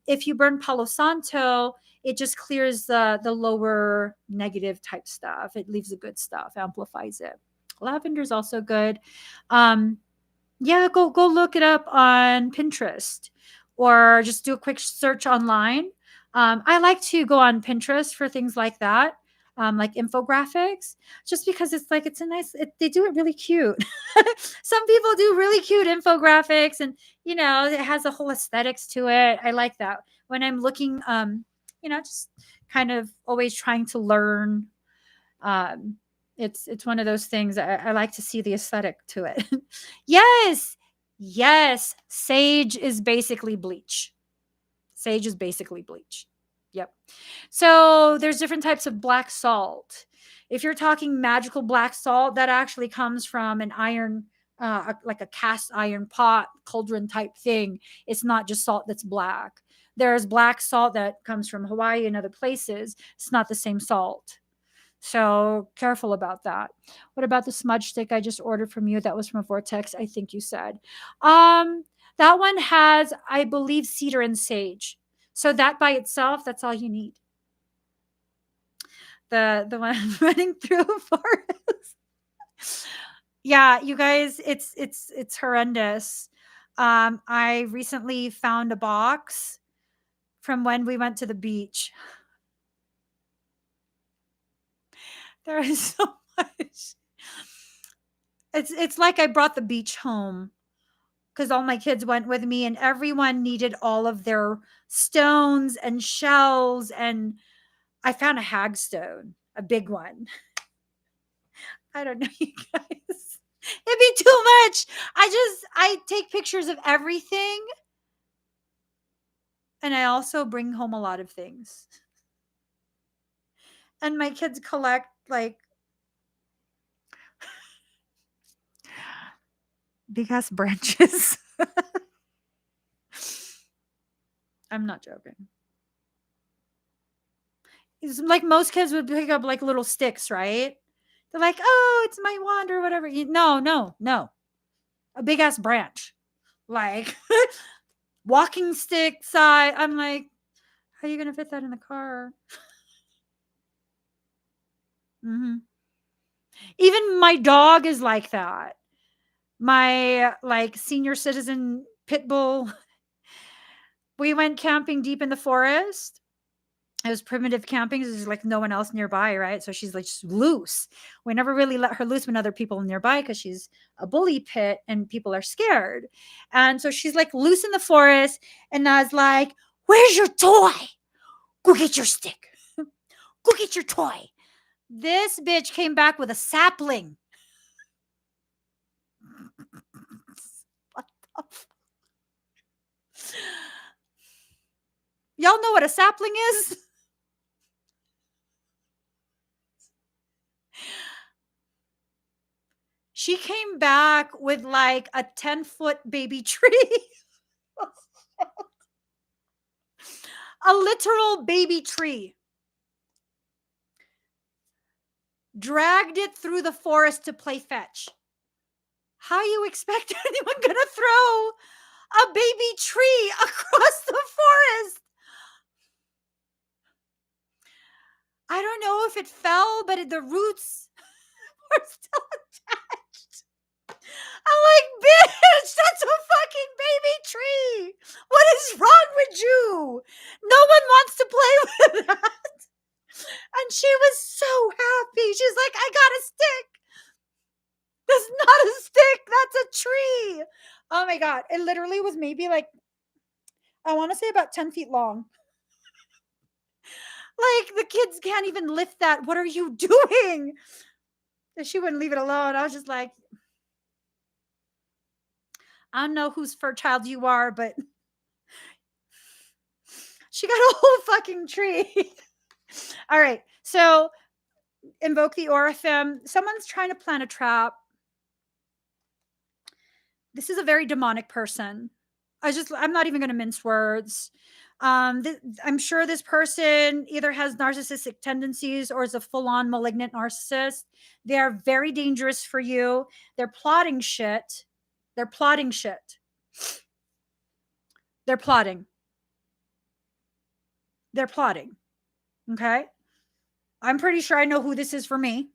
If you burn Palo Santo, it just clears the lower negative type stuff. It leaves the good stuff, amplifies it. Lavender is also good. Yeah, go look it up on Pinterest or just do a quick search online. I like to go on Pinterest for things like that, like infographics, just because it's like it's a nice. They do it really cute. Some people do really cute infographics, and it has a whole aesthetics to it. I like that when I'm looking. Just kind of always trying to learn. Um, it's one of those things I like to see the aesthetic to it. Yes, yes. Sage is basically bleach. Sage is basically bleach. Yep. So there's different types of black salt. If you're talking magical black salt, that actually comes from an iron, like a cast iron pot, cauldron type thing. It's not just salt that's black. There's black salt that comes from Hawaii and other places. It's not the same salt. So careful about that. What about the smudge stick I just ordered from you? That was from Vortex, I think you said. That one has, I believe, cedar and sage. So that by itself, that's all you need. The one running through a forest. Yeah, you guys, it's horrendous. I recently found a box from when we went to the beach. There is so much. It's like I brought the beach home because all my kids went with me and everyone needed all of their stones and shells, and I found a hagstone, a big one. I don't know, you guys. It'd be too much. I take pictures of everything, and I also bring home a lot of things. And my kids collect like big ass branches. I'm not joking. It's like most kids would pick up like little sticks, right? They're like, oh, it's my wand or whatever. No, no, no. A big ass branch. Like walking stick size. I'm like, how are you going to fit that in the car? Mm-hmm. Even my dog is like that. My like senior citizen pit bull. We went camping deep in the forest. It was primitive camping. There's like no one else nearby, right? So she's like just loose. We never really let her loose when other people are nearby because she's a bully pit and people are scared. And so she's like loose in the forest. And I was like, where's your toy? Go get your stick. Go get your toy. This bitch came back with a sapling. What the f- Y'all know what a sapling is? She came back with like a 10-foot baby tree. A literal baby tree. Dragged it through the forest to play fetch. How you expect anyone gonna throw a baby tree across the forest? I don't know if it fell, but the roots were still attached. I'm like, bitch, that's a fucking baby tree. What is wrong with you? No one wants to play with that. And she was so happy. She's like, I got a stick. That's not a stick. That's a tree. Oh my God. It literally was maybe like, I want to say about 10 feet long. Like the kids can't even lift that. What are you doing? And she wouldn't leave it alone. I was just like, I don't know whose fur child you are, but she got a whole fucking tree. All right. So invoke the Oraphim. Someone's trying to plant a trap. This is a very demonic person. I'm not even going to mince words. I'm sure this person either has narcissistic tendencies or is a full-on malignant narcissist. They are very dangerous for you. They're plotting shit. They're plotting shit. They're plotting. They're plotting. Okay. I'm pretty sure I know who this is for me.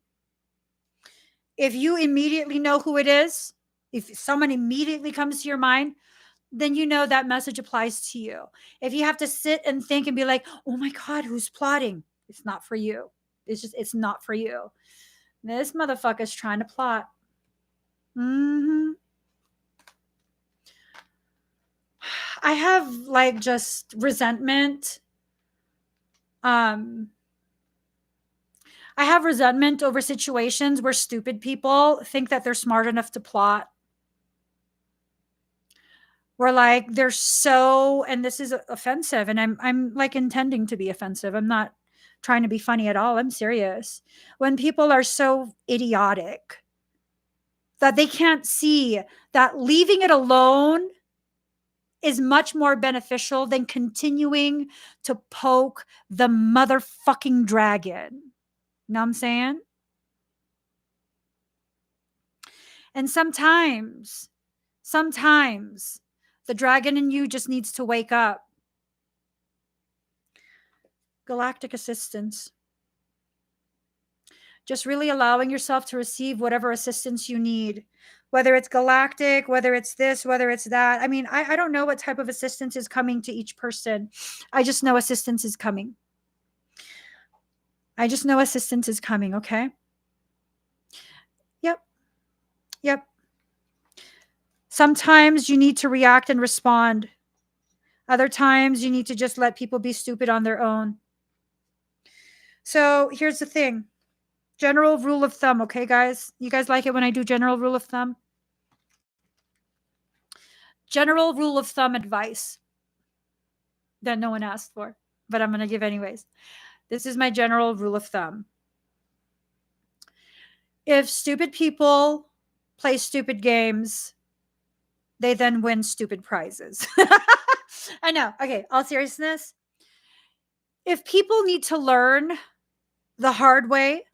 If you immediately know who it is, if someone immediately comes to your mind, then you know that message applies to you. If you have to sit and think and be like, oh my God, who's plotting? It's not for you. It's not for you. This motherfucker's trying to plot. I have like just resentment. I have resentment over situations where stupid people think that they're smart enough to plot. Where like they're so, and this is offensive, and I'm like intending to be offensive. I'm not trying to be funny at all. I'm serious. When people are so idiotic that they can't see that leaving it alone is much more beneficial than continuing to poke the motherfucking dragon. You know what I'm saying? And sometimes the dragon in you just needs to wake up. Galactic assistance. Just really allowing yourself to receive whatever assistance you need, whether it's galactic, whether it's this, whether it's that. I mean, I don't know what type of assistance is coming to each person. I just know assistance is coming. I just know assistance is coming, okay? Yep. Sometimes you need to react and respond. Other times you need to just let people be stupid on their own. So here's the thing. General rule of thumb, okay, guys? You guys like it when I do general rule of thumb? General rule of thumb advice that no one asked for, but I'm going to give anyways. This is my general rule of thumb. If stupid people play stupid games, they then win stupid prizes. I know. Okay, all seriousness. If people need to learn the hard way,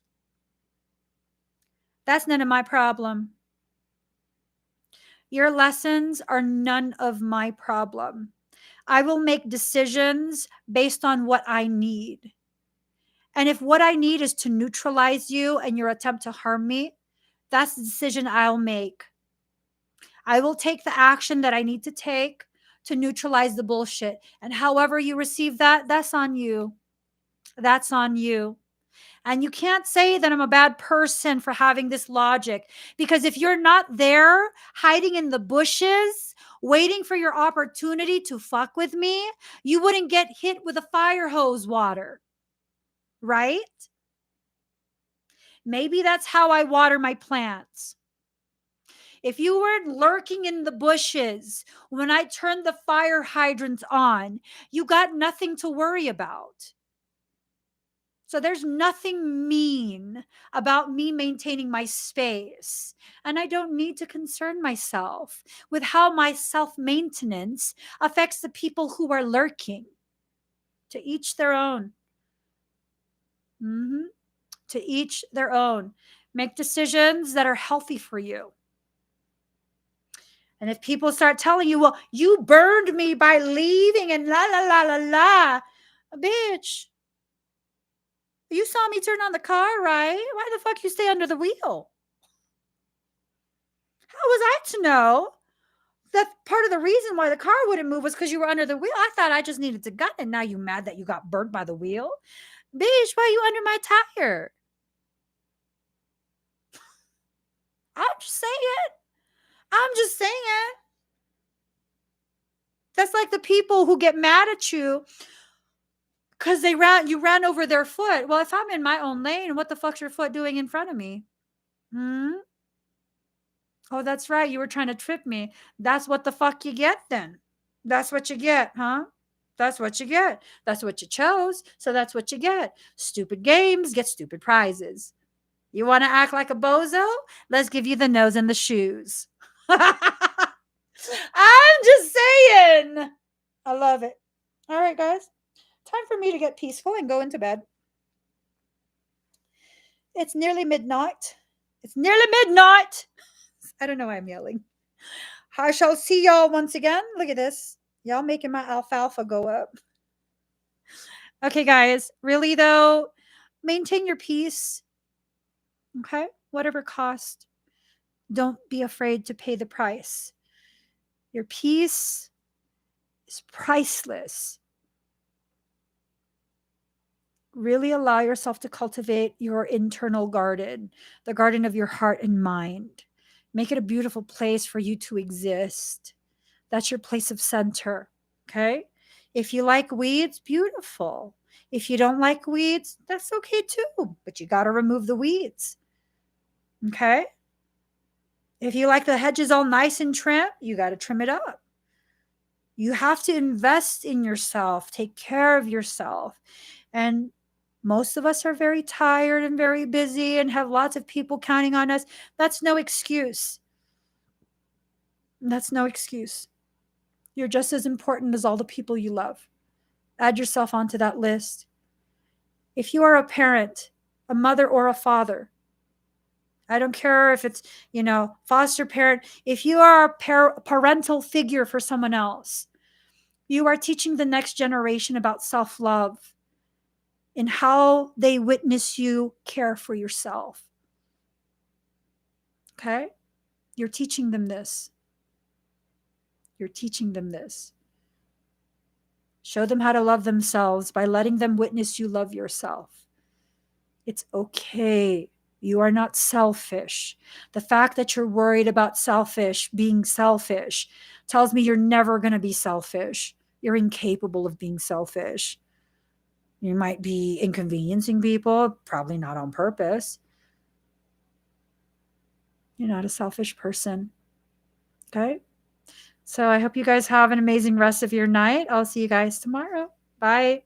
that's none of my problem. Your lessons are none of my problem. I will make decisions based on what I need. And if what I need is to neutralize you and your attempt to harm me, that's the decision I'll make. I will take the action that I need to take to neutralize the bullshit. And however you receive that, that's on you. That's on you. And you can't say that I'm a bad person for having this logic, because if you're not there hiding in the bushes, waiting for your opportunity to fuck with me, you wouldn't get hit with a fire hose water, right? Maybe that's how I water my plants. If you were lurking in the bushes when I turned the fire hydrant on, you got nothing to worry about. So there's nothing mean about me maintaining my space. And I don't need to concern myself with how my self-maintenance affects the people who are lurking. To each their own. To each their own. Make decisions that are healthy for you. And if people start telling you, well, you burned me by leaving and la, la, la, la, la. Bitch, you saw me turn on the car, right? Why the fuck you stay under the wheel? How was I to know that part of the reason why the car wouldn't move was because you were under the wheel? I thought I just needed to gut, and now you mad that you got burnt by the wheel? Bitch, why are you under my tire? I'm just saying. That's like the people who get mad at you because you ran over their foot. Well, if I'm in my own lane, what the fuck's your foot doing in front of me? Oh, that's right. You were trying to trip me. That's what the fuck you get then. That's what you get, huh? That's what you get. That's what you chose. So that's what you get. Stupid games get stupid prizes. You want to act like a bozo? Let's give you the nose and the shoes. I'm just saying. I love it. All right, guys. Time for me to get peaceful and go into bed. It's nearly midnight. I don't know why I'm yelling. I shall see y'all once again. Look at this. Y'all making my alfalfa go up. Okay, guys. Really, though, maintain your peace. Okay? whatever cost. Don't be afraid to pay the price. Your peace is priceless. Really allow yourself to cultivate your internal garden, the garden of your heart and mind. Make it a beautiful place for you to exist. That's your place of center. Okay? If you like weeds, beautiful. If you don't like weeds, that's okay too, but you got to remove the weeds. Okay? If you like the hedges all nice and trim, you got to trim it up. You have to invest in yourself, take care of yourself. And most of us are very tired and very busy and have lots of people counting on us. That's no excuse. That's no excuse. You're just as important as all the people you love. Add yourself onto that list. If you are a parent, a mother or a father, I don't care if it's, foster parent. If you are a parental figure for someone else, you are teaching the next generation about self-love and how they witness you care for yourself. Okay? You're teaching them this. You're teaching them this. Show them how to love themselves by letting them witness you love yourself. It's okay. You are not selfish. The fact that you're worried about being selfish, tells me you're never going to be selfish. You're incapable of being selfish. You might be inconveniencing people, probably not on purpose. You're not a selfish person. Okay? So I hope you guys have an amazing rest of your night. I'll see you guys tomorrow. Bye.